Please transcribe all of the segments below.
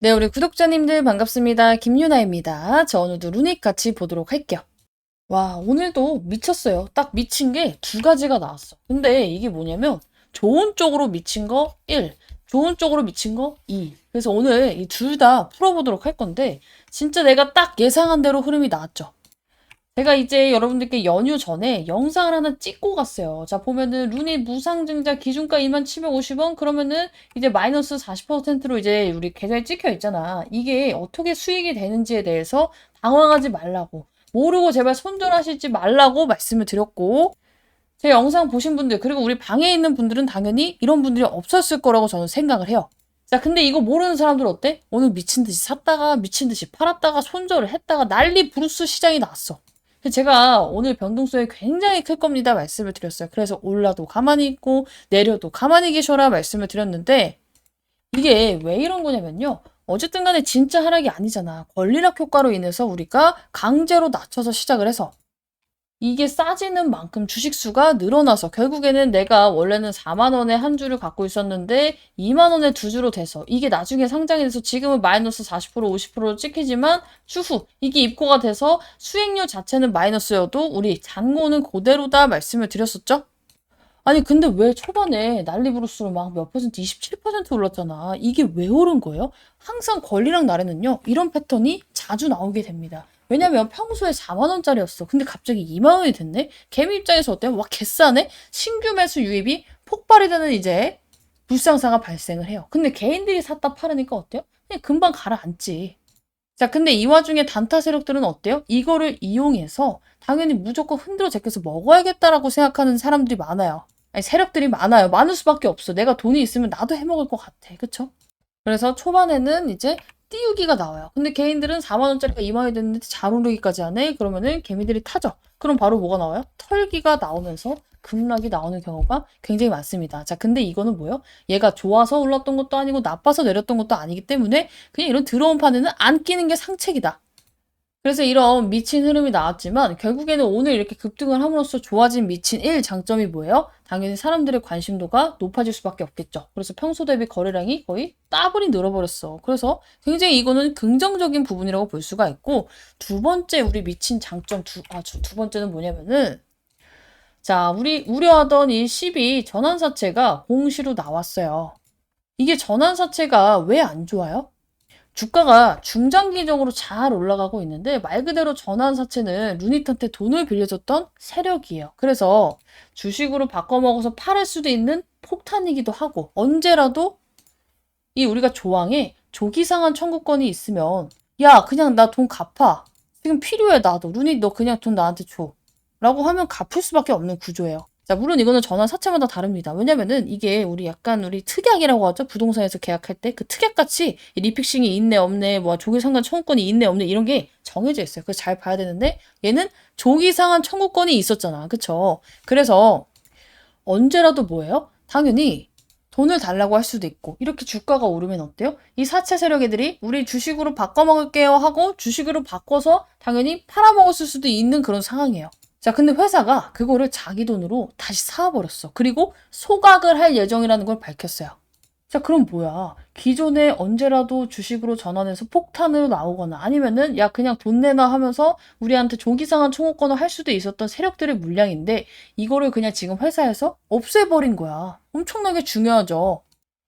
네, 우리 구독자님들 반갑습니다. 김유나입니다. 저 오늘도 루닉 같이 보도록 할게요. 와, 오늘도 미쳤어요. 딱 미친 게 두 가지가 나왔어. 근데 이게 뭐냐면 좋은 쪽으로 미친 거 1, 좋은 쪽으로 미친 거 2. 그래서 오늘 이 둘 다 풀어보도록 할 건데 진짜 내가 딱 예상한 대로 흐름이 나왔죠. 제가 이제 여러분들께 연휴 전에 영상을 하나 찍고 갔어요. 자, 보면은 루닛 무상증자 기준가 2750원 그러면은 이제 마이너스 40%로 이제 우리 계좌에 찍혀 있잖아. 이게 어떻게 수익이 되는지에 대해서 당황하지 말라고, 모르고 제발 손절하시지 말라고 말씀을 드렸고, 제 영상 보신 분들 그리고 우리 방에 있는 분들은 당연히 이런 분들이 없었을 거라고 저는 생각을 해요. 자, 근데 이거 모르는 사람들 어때? 오늘 미친 듯이 샀다가 미친 듯이 팔았다가 손절을 했다가 난리 부르스 시장이 나왔어. 제가 오늘 변동성이 굉장히 클 겁니다 말씀을 드렸어요. 그래서 올라도 가만히 있고 내려도 가만히 계셔라 말씀을 드렸는데, 이게 왜 이런 거냐면요. 어쨌든 간에 진짜 하락이 아니잖아. 권리락 효과로 인해서 우리가 강제로 낮춰서 시작을 해서 이게 싸지는 만큼 주식수가 늘어나서 결국에는 내가 원래는 4만 원에 한 주를 갖고 있었는데 2만 원에 두 주로 돼서 이게 나중에 상장이 돼서 지금은 마이너스 40% 50%로 찍히지만 추후 이게 입고가 돼서 수익률 자체는 마이너스여도 우리 잔고는 그대로다 말씀을 드렸었죠? 아니 근데 왜 초반에 난리부르스로 막 몇 퍼센트 27% 올랐잖아. 이게 왜 오른 거예요? 항상 권리랑 나래는요 이런 패턴이 자주 나오게 됩니다. 왜냐면 평소에 4만 원짜리였어. 근데 갑자기 2만 원이 됐네? 개미 입장에서 어때요? 와 개싸네? 신규 매수 유입이 폭발이 되는 이제 불상사가 발생을 해요. 근데 개인들이 샀다 팔으니까 어때요? 그냥 금방 가라앉지. 자, 근데 이 와중에 단타 세력들은 어때요? 이거를 이용해서 당연히 무조건 흔들어 제껴서 먹어야겠다라고 생각하는 사람들이 많아요. 아니, 세력들이 많아요. 많을 수밖에 없어. 내가 돈이 있으면 나도 해먹을 것 같아. 그쵸? 그래서 초반에는 이제 띄우기가 나와요. 근데 개인들은 4만 원짜리가 2만 원이 됐는데 잘 오르기까지 하네? 그러면은 개미들이 타죠. 그럼 바로 뭐가 나와요? 털기가 나오면서 급락이 나오는 경우가 굉장히 많습니다. 자, 근데 이거는 뭐예요? 얘가 좋아서 올랐던 것도 아니고 나빠서 내렸던 것도 아니기 때문에 그냥 이런 들어온 판에는 안 끼는 게 상책이다. 그래서 이런 미친 흐름이 나왔지만 결국에는 오늘 이렇게 급등을 함으로써 좋아진 미친 1 장점이 뭐예요? 당연히 사람들의 관심도가 높아질 수밖에 없겠죠. 그래서 평소 대비 거래량이 거의 따블이 늘어버렸어. 그래서 굉장히 이거는 긍정적인 부분이라고 볼 수가 있고, 두 번째 우리 미친 장점 두 번째는 뭐냐면은, 자, 우리 우려하던 이 12 전환사채가 공시로 나왔어요. 이게 전환사채가 왜 안 좋아요? 주가가 중장기적으로 잘 올라가고 있는데 말 그대로 전환사채는 루닛한테 돈을 빌려줬던 세력이에요. 그래서 주식으로 바꿔먹어서 팔을 수도 있는 폭탄이기도 하고, 언제라도 이 우리가 조항에 조기상환 청구권이 있으면 야 그냥 나 돈 갚아. 지금 필요해 나도. 루닛 너 그냥 돈 나한테 줘. 라고 하면 갚을 수밖에 없는 구조예요. 자, 물론 이거는 전환 사채마다 다릅니다. 왜냐면은 이게 우리 약간 우리 특약이라고 하죠. 부동산에서 계약할 때 그 특약같이 리픽싱이 있네 없네, 뭐 조기상환 청구권이 있네 없네 이런 게 정해져 있어요. 그래서 잘 봐야 되는데 얘는 조기상환 청구권이 있었잖아. 그쵸? 그래서 언제라도 뭐예요? 당연히 돈을 달라고 할 수도 있고, 이렇게 주가가 오르면 어때요? 이 사채 세력 애들이 우리 주식으로 바꿔먹을게요 하고 주식으로 바꿔서 당연히 팔아먹었을 수도 있는 그런 상황이에요. 자, 근데 회사가 그거를 자기 돈으로 다시 사와버렸어. 그리고 소각을 할 예정이라는 걸 밝혔어요. 자, 그럼 뭐야? 기존에 언제라도 주식으로 전환해서 폭탄으로 나오거나 아니면은 야 그냥 돈 내놔 하면서 우리한테 조기상환 청구권을 할 수도 있었던 세력들의 물량인데 이거를 그냥 지금 회사에서 없애버린 거야. 엄청나게 중요하죠.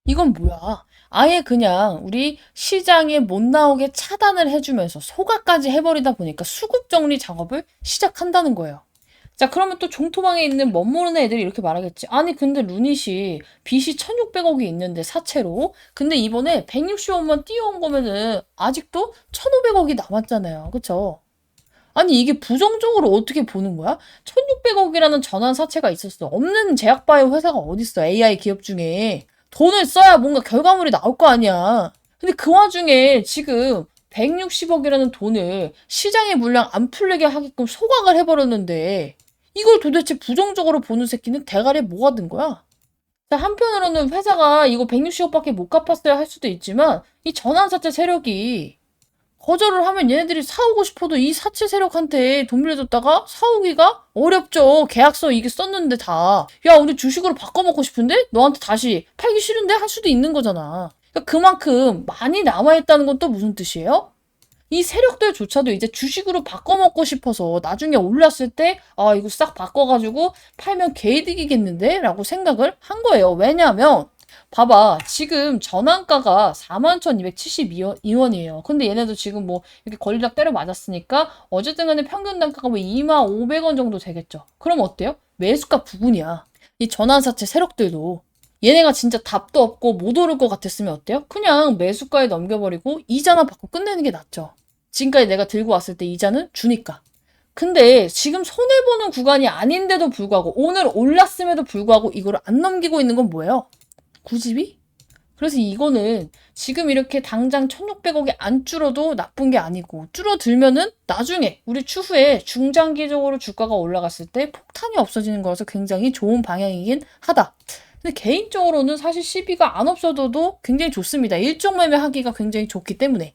이건 뭐야? 아예 그냥 우리 시장에 못 나오게 차단을 해주면서 소각까지 해버리다 보니까 수급 정리 작업을 시작한다는 거예요. 자, 그러면 또 종토방에 있는 멋모르는 애들이 이렇게 말하겠지. 아니, 근데 루닛이 빚이 1600억이 있는데 사채로. 근데 이번에 160억만 띄워온 거면은 아직도 1500억이 남았잖아요. 그쵸? 아니, 이게 부정적으로 어떻게 보는 거야? 1600억이라는 전환 사채가 있었어. 없는 제약바이오 회사가 어딨어. AI 기업 중에. 돈을 써야 뭔가 결과물이 나올 거 아니야. 근데 그 와중에 지금 160억이라는 돈을 시장의 물량 안 풀리게 하게끔 소각을 해버렸는데 이걸 도대체 부정적으로 보는 새끼는 대가리에 뭐가 든 거야? 자, 한편으로는 회사가 이거 160억밖에 못 갚았어야 할 수도 있지만 이 전환사채 세력이 거절을 하면 얘네들이 사오고 싶어도 이 사채 세력한테 돈 빌려줬다가 사오기가 어렵죠. 계약서 이게 썼는데 다. 야, 우리 주식으로 바꿔먹고 싶은데? 너한테 다시 팔기 싫은데? 할 수도 있는 거잖아. 그러니까 그만큼 많이 남아있다는 건 또 무슨 뜻이에요? 이 세력들조차도 이제 주식으로 바꿔먹고 싶어서 나중에 올랐을 때, 아, 이거 싹 바꿔가지고 팔면 개이득이겠는데? 라고 생각을 한 거예요. 왜냐하면, 봐봐. 지금 전환가가 41,272원이에요. 근데 얘네도 지금 뭐, 이렇게 권리락 때려 맞았으니까, 어쨌든 간에 평균 단가가 뭐 25,500원 정도 되겠죠. 그럼 어때요? 매수가 부분이야. 이 전환사채 세력들도. 얘네가 진짜 답도 없고 못 오를 것 같았으면 어때요? 그냥 매수가에 넘겨버리고 이자나 받고 끝내는 게 낫죠. 지금까지 내가 들고 왔을 때 이자는 주니까. 근데 지금 손해보는 구간이 아닌데도 불구하고 오늘 올랐음에도 불구하고 이거를 안 넘기고 있는 건 뭐예요? 구집이? 그래서 이거는 지금 이렇게 당장 1,600억이 안 줄어도 나쁜 게 아니고 줄어들면은 나중에 우리 추후에 중장기적으로 주가가 올라갔을 때 폭탄이 없어지는 거라서 굉장히 좋은 방향이긴 하다. 근데 개인적으로는 사실 시비가 안 없어져도 굉장히 좋습니다. 일종 매매하기가 굉장히 좋기 때문에.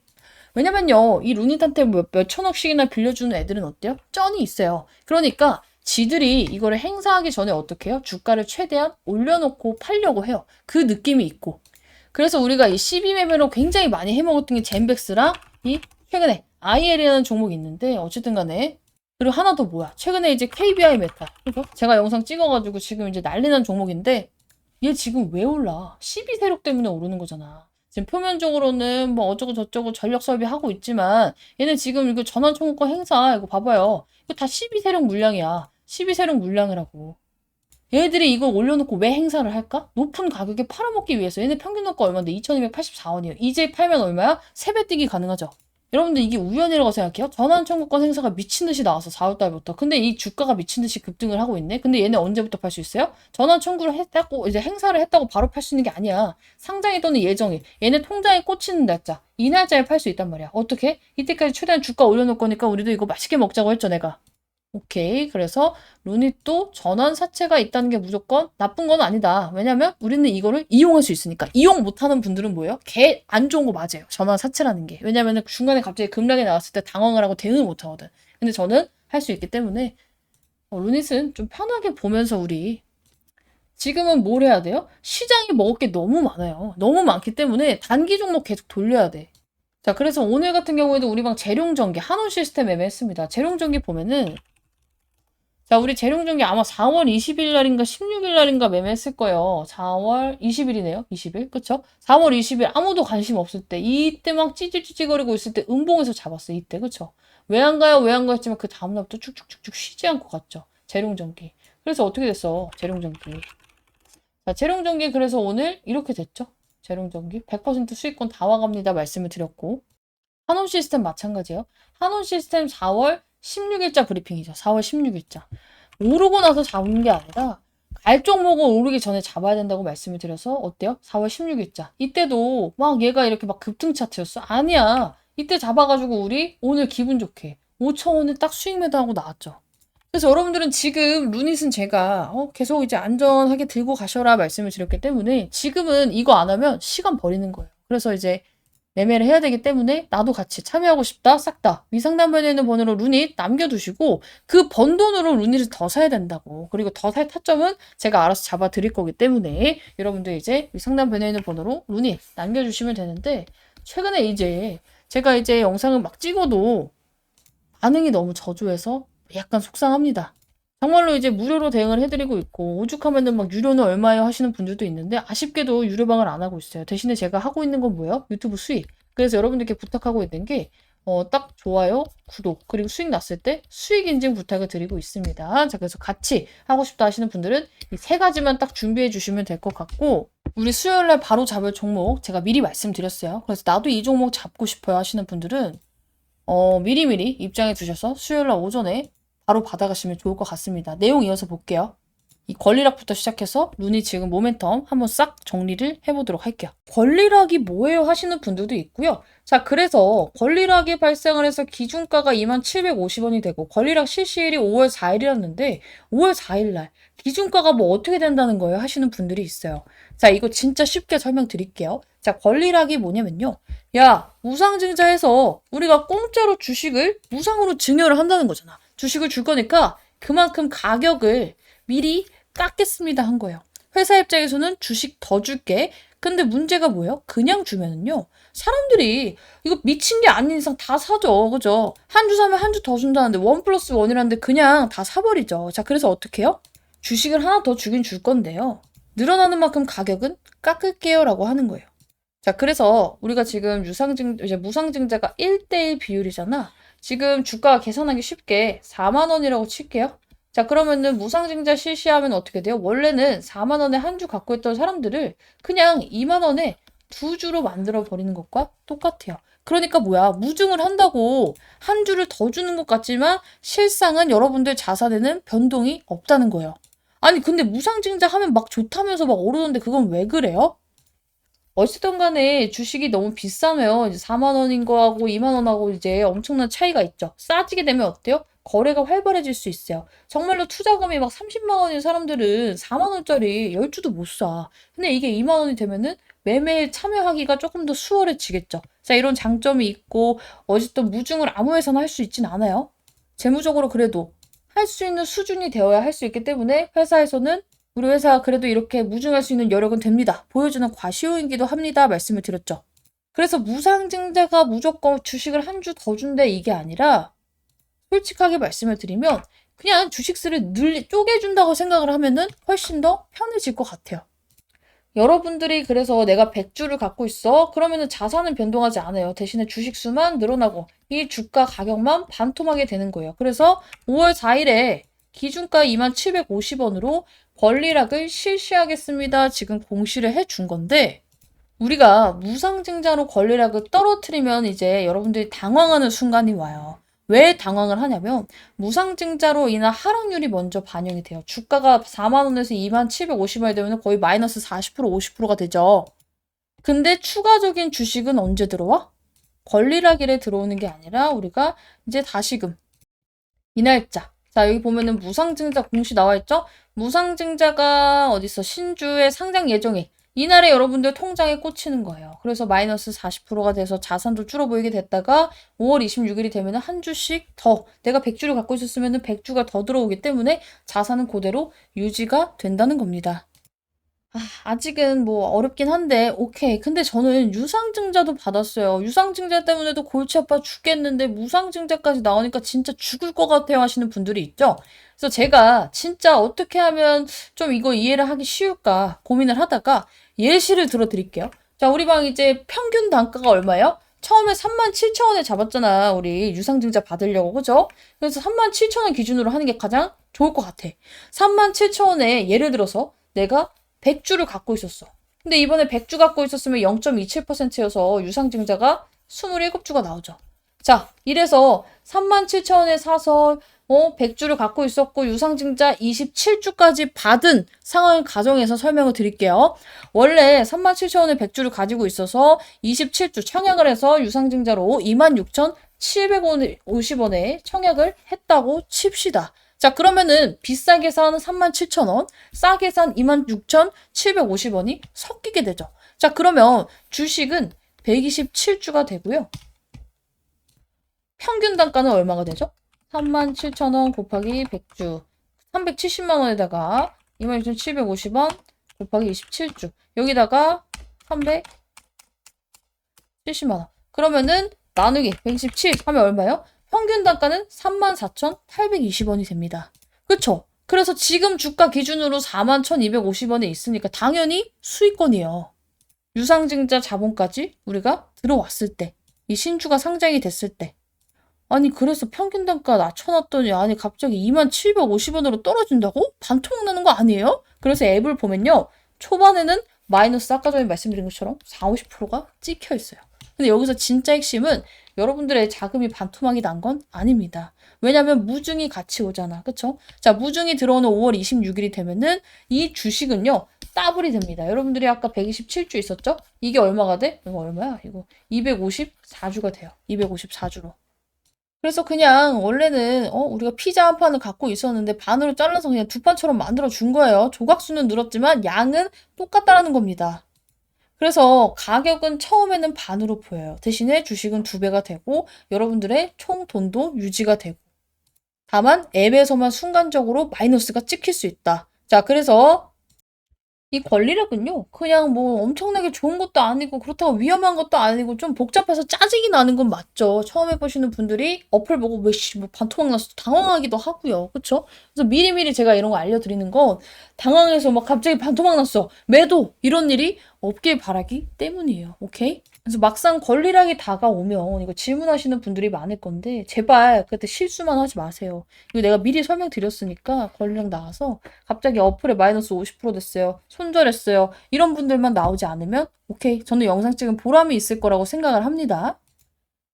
왜냐면요, 이 루닛한테 몇 천억씩이나 빌려주는 애들은 어때요? 쩐이 있어요. 그러니까 지들이 이거를 행사하기 전에 어떻게 해요? 주가를 최대한 올려놓고 팔려고 해요. 그 느낌이 있고. 그래서 우리가 이 12매매로 굉장히 많이 해먹었던 게 젠백스랑 이 최근에 IL이라는 종목이 있는데 어쨌든 간에 그리고 하나 더 뭐야? 최근에 이제 KBI 메탈. 그죠? 제가 영상 찍어가지고 지금 이제 난리난 종목인데 얘 지금 왜 올라? 12세력 때문에 오르는 거잖아. 지금 표면적으로는 뭐 어쩌고 저쩌고 전력 설비하고 있지만 얘는 지금 이거 전환청구권 행사 이거 봐봐요. 이거 다 12세력 물량이야. 12세력 물량이라고. 얘들이 이걸 올려놓고 왜 행사를 할까? 높은 가격에 팔아먹기 위해서. 얘네 평균 단가 얼마인데 2,284원이에요. 이제 팔면 얼마야? 3배 뛰기 가능하죠. 여러분들 이게 우연이라고 생각해요? 전환 청구권 행사가 미친 듯이 나와서 4월달부터. 근데 이 주가가 미친 듯이 급등을 하고 있네. 근데 얘네 언제부터 팔 수 있어요? 전환 청구를 했다고 이제 행사를 했다고 바로 팔 수 있는 게 아니야. 상장이 또는 예정일. 얘네 통장에 꽂히는 날짜. 이 날짜에 팔 수 있단 말이야. 어떻게? 이때까지 최대한 주가 올려놓을 거니까 우리도 이거 맛있게 먹자고 했죠, 내가. 오케이. 그래서 루닛도 전환 사채가 있다는 게 무조건 나쁜 건 아니다. 왜냐면 우리는 이거를 이용할 수 있으니까. 이용 못하는 분들은 뭐예요? 개 안 좋은 거 맞아요. 전환 사채라는 게. 왜냐면 중간에 갑자기 급락이 나왔을 때 당황을 하고 대응을 못 하거든. 근데 저는 할 수 있기 때문에 루닛은 좀 편하게 보면서 우리 지금은 뭘 해야 돼요? 시장이 먹을 게 너무 많아요. 너무 많기 때문에 단기 종목 계속 돌려야 돼. 자, 그래서 오늘 같은 경우에도 우리 방 재룡전기 한원 시스템 매매했습니다. 재룡전기 보면은 자, 우리 재룡전기 아마 4월 20일 날인가 16일 날인가 매매했을 거예요. 4월 20일이네요. 20일. 그쵸? 4월 20일 아무도 관심 없을 때 이때 막 찌질찌질거리고 있을 때 음봉에서 잡았어요. 이때. 그쵸? 왜 안 가요? 왜 안 가요? 했지만 그 다음날부터 쭉쭉쭉쭉 쉬지 않고 갔죠. 재룡전기. 그래서 어떻게 됐어? 재룡전기. 자, 재룡전기 그래서 오늘 이렇게 됐죠. 재룡전기 100% 수익권 다 와갑니다. 말씀을 드렸고. 한온 시스템 마찬가지예요. 한온 시스템 4월 16일자 브리핑이죠. 4월 16일자. 오르고 나서 잡은 게 아니라 갈 종목을 오르기 전에 잡아야 된다고 말씀을 드려서 어때요? 4월 16일자. 이때도 막 얘가 이렇게 막 급등 차트였어? 아니야. 이때 잡아가지고 우리 오늘 기분 좋게 5,000원에 딱 수익 매도하고 나왔죠. 그래서 여러분들은 지금 루닛은 제가 계속 이제 안전하게 들고 가셔라 말씀을 드렸기 때문에 지금은 이거 안 하면 시간 버리는 거예요. 그래서 이제 매매를 해야 되기 때문에 나도 같이 참여하고 싶다. 싹 다. 위상단변에 있는 번호로 루닛 남겨두시고 그 번 돈으로 루닛을 더 사야 된다고. 그리고 더 살 타점은 제가 알아서 잡아 드릴 거기 때문에 여러분들 이제 위상단변에 있는 번호로 루닛 남겨주시면 되는데 최근에 이제 제가 이제 영상을 막 찍어도 반응이 너무 저조해서 약간 속상합니다. 정말로 이제 무료로 대응을 해드리고 있고 오죽하면은 막 유료는 얼마예요 하시는 분들도 있는데 아쉽게도 유료방을 안 하고 있어요. 대신에 제가 하고 있는 건 뭐예요? 유튜브 수익. 그래서 여러분들께 부탁하고 있는 게 딱 좋아요, 구독, 그리고 수익 났을 때 수익 인증 부탁을 드리고 있습니다. 자, 그래서 같이 하고 싶다 하시는 분들은 이 세 가지만 딱 준비해 주시면 될 것 같고 우리 수요일날 바로 잡을 종목 제가 미리 말씀드렸어요. 그래서 나도 이 종목 잡고 싶어요 하시는 분들은 미리미리 입장해 두셔서 수요일날 오전에 바로 받아가시면 좋을 것 같습니다. 내용 이어서 볼게요. 이 권리락부터 시작해서 루닛 지금 모멘텀 한번 싹 정리를 해보도록 할게요. 권리락이 뭐예요 하시는 분들도 있고요. 자, 그래서 권리락이 발생을 해서 기준가가 2750원이 되고 권리락 실시일이 5월 4일이었는데 5월 4일날 기준가가 뭐 어떻게 된다는 거예요 하시는 분들이 있어요. 자, 이거 진짜 쉽게 설명드릴게요. 자, 권리락이 뭐냐면요. 야, 무상증자해서 우리가 공짜로 주식을 무상으로 증여를 한다는 거잖아. 주식을 줄 거니까 그만큼 가격을 미리 깎겠습니다 한 거예요. 회사 입장에서는 주식 더 줄게. 근데 문제가 뭐예요? 그냥 주면은요. 사람들이 이거 미친 게 아닌 이상 다 사죠. 그죠? 한 주 사면 한 주 더 준다는데 원 플러스 원이라는데 그냥 다 사버리죠. 자, 그래서 어떻게 해요? 주식을 하나 더 주긴 줄 건데요. 늘어나는 만큼 가격은 깎을게요라고 하는 거예요. 자, 그래서 우리가 지금 이제 무상증자가 1대1 비율이잖아. 지금 주가가 계산하기 쉽게 4만 원이라고 칠게요. 자, 그러면은 무상증자 실시하면 어떻게 돼요? 원래는 4만 원에 한 주 갖고 있던 사람들을 그냥 2만 원에 두 주로 만들어 버리는 것과 똑같아요. 그러니까 뭐야? 무증을 한다고 한 주를 더 주는 것 같지만 실상은 여러분들 자산에는 변동이 없다는 거예요. 아니, 근데 무상증자 하면 막 좋다면서 막 오르는데 그건 왜 그래요? 어쨌든 간에 주식이 너무 비싸면 이제 4만 원인 거하고 2만 원하고 이제 엄청난 차이가 있죠. 싸지게 되면 어때요? 거래가 활발해질 수 있어요. 정말로 투자금이 막 30만 원인 사람들은 4만 원짜리 10주도 못 사. 근데 이게 2만 원이 되면은 매매에 참여하기가 조금 더 수월해지겠죠. 자, 이런 장점이 있고 어쨌든 무중을 아무 회사나 할 수 있진 않아요. 재무적으로 그래도 할 수 있는 수준이 되어야 할 수 있기 때문에 회사에서는 우리 회사 그래도 이렇게 무증할 수 있는 여력은 됩니다. 보여주는 과시효이기도 합니다. 말씀을 드렸죠. 그래서 무상증자가 무조건 주식을 한 주 더 준대 이게 아니라 솔직하게 말씀을 드리면 그냥 주식수를 쪼개준다고 생각을 하면은 훨씬 더 편해질 것 같아요. 여러분들이 그래서 내가 100주를 갖고 있어. 그러면은 자산은 변동하지 않아요. 대신에 주식수만 늘어나고 이 주가 가격만 반토막이 되는 거예요. 그래서 5월 4일에 기준가 2750원으로 권리락을 실시하겠습니다. 지금 공시를 해준 건데 우리가 무상증자로 권리락을 떨어뜨리면 이제 여러분들이 당황하는 순간이 와요. 왜 당황을 하냐면 무상증자로 인한 하락률이 먼저 반영이 돼요. 주가가 4만 원에서 2만 750원이 되면 거의 마이너스 40% 50%가 되죠. 근데 추가적인 주식은 언제 들어와? 권리락일에 들어오는 게 아니라 우리가 이제 다시금 이날짜. 자, 여기 보면은 무상증자 공시 나와 있죠? 무상증자가 어딨어? 신주의 상장 예정일. 이날에 여러분들 통장에 꽂히는 거예요. 그래서 마이너스 40%가 돼서 자산도 줄어 보이게 됐다가 5월 26일이 되면 한 주씩 더 내가 100주를 갖고 있었으면 100주가 더 들어오기 때문에 자산은 그대로 유지가 된다는 겁니다. 아직은 뭐 어렵긴 한데 오케이. 근데 저는 유상증자도 받았어요. 유상증자 때문에도 골치 아파 죽겠는데 무상증자까지 나오니까 진짜 죽을 것 같아요 하시는 분들이 있죠. 그래서 제가 진짜 어떻게 하면 좀 이거 이해를 하기 쉬울까 고민을 하다가 예시를 들어드릴게요. 자, 우리 방 이제 평균 단가가 얼마예요? 처음에 37,000원에 잡았잖아. 우리 유상증자 받으려고. 그죠? 그래서 37,000원 기준으로 하는 게 가장 좋을 것 같아. 37,000원에 예를 들어서 내가 100주를 갖고 있었어. 근데 이번에 100주 갖고 있었으면 0.27%여서 유상증자가 27주가 나오죠. 자, 이래서 37,000원에 사서 100주를 갖고 있었고 유상증자 27주까지 받은 상황을 가정해서 설명을 드릴게요. 원래 37,000원에 100주를 가지고 있어서 27주 청약을 해서 유상증자로 26,750원에 청약을 했다고 칩시다. 자, 그러면은 비싸게 산 37,000원, 싸게 산 26,750원이 섞이게 되죠. 자, 그러면 주식은 127주가 되고요. 평균 단가는 얼마가 되죠? 37,000원 곱하기 100주. 370만 원에다가 26,750원 곱하기 27주. 여기다가 370만 원. 그러면은 나누기 127 하면 얼마예요? 평균 단가는 34,820원이 됩니다. 그쵸? 그래서 지금 주가 기준으로 41,250원에 있으니까 당연히 수익권이에요. 유상증자 자본까지 우리가 들어왔을 때, 이 신주가 상장이 됐을 때. 아니, 그래서 평균 단가 낮춰놨더니, 아니, 갑자기 2750원으로 떨어진다고? 반토막 나는 거 아니에요? 그래서 앱을 보면요. 초반에는 마이너스 아까 전에 말씀드린 것처럼 40, 50%가 찍혀 있어요. 근데 여기서 진짜 핵심은 여러분들의 자금이 반토막이 난 건 아닙니다. 왜냐면 무증이 같이 오잖아. 그쵸? 자, 무증이 들어오는 5월 26일이 되면은 이 주식은요. 더블이 됩니다. 여러분들이 아까 127주 있었죠? 이게 얼마가 돼? 이거 얼마야? 이거 254주가 돼요. 254주로. 그래서 그냥 원래는 우리가 피자 한 판을 갖고 있었는데 반으로 잘라서 그냥 두 판처럼 만들어 준 거예요. 조각수는 늘었지만 양은 똑같다라는 겁니다. 그래서 가격은 처음에는 반으로 보여요. 대신에 주식은 2배가 되고 여러분들의 총 돈도 유지가 되고 다만 앱에서만 순간적으로 마이너스가 찍힐 수 있다. 자, 그래서 이 권리락은요, 그냥 뭐 엄청나게 좋은 것도 아니고 그렇다고 위험한 것도 아니고 좀 복잡해서 짜증이 나는 건 맞죠. 처음 해보시는 분들이 어플 보고 왜씨 뭐 반토막 났어 당황하기도 하고요. 그쵸? 그래서 미리미리 제가 이런 거 알려드리는 건 당황해서 막 갑자기 반토막 났어. 매도! 이런 일이 없길 바라기 때문이에요. 오케이? 그래서 막상 권리락이 다가오면 이거 질문하시는 분들이 많을 건데 제발 그때 실수만 하지 마세요. 이거 내가 미리 설명드렸으니까 권리락 나와서 갑자기 어플에 마이너스 50% 됐어요. 손절했어요. 이런 분들만 나오지 않으면 오케이. 저는 영상 찍은 보람이 있을 거라고 생각을 합니다.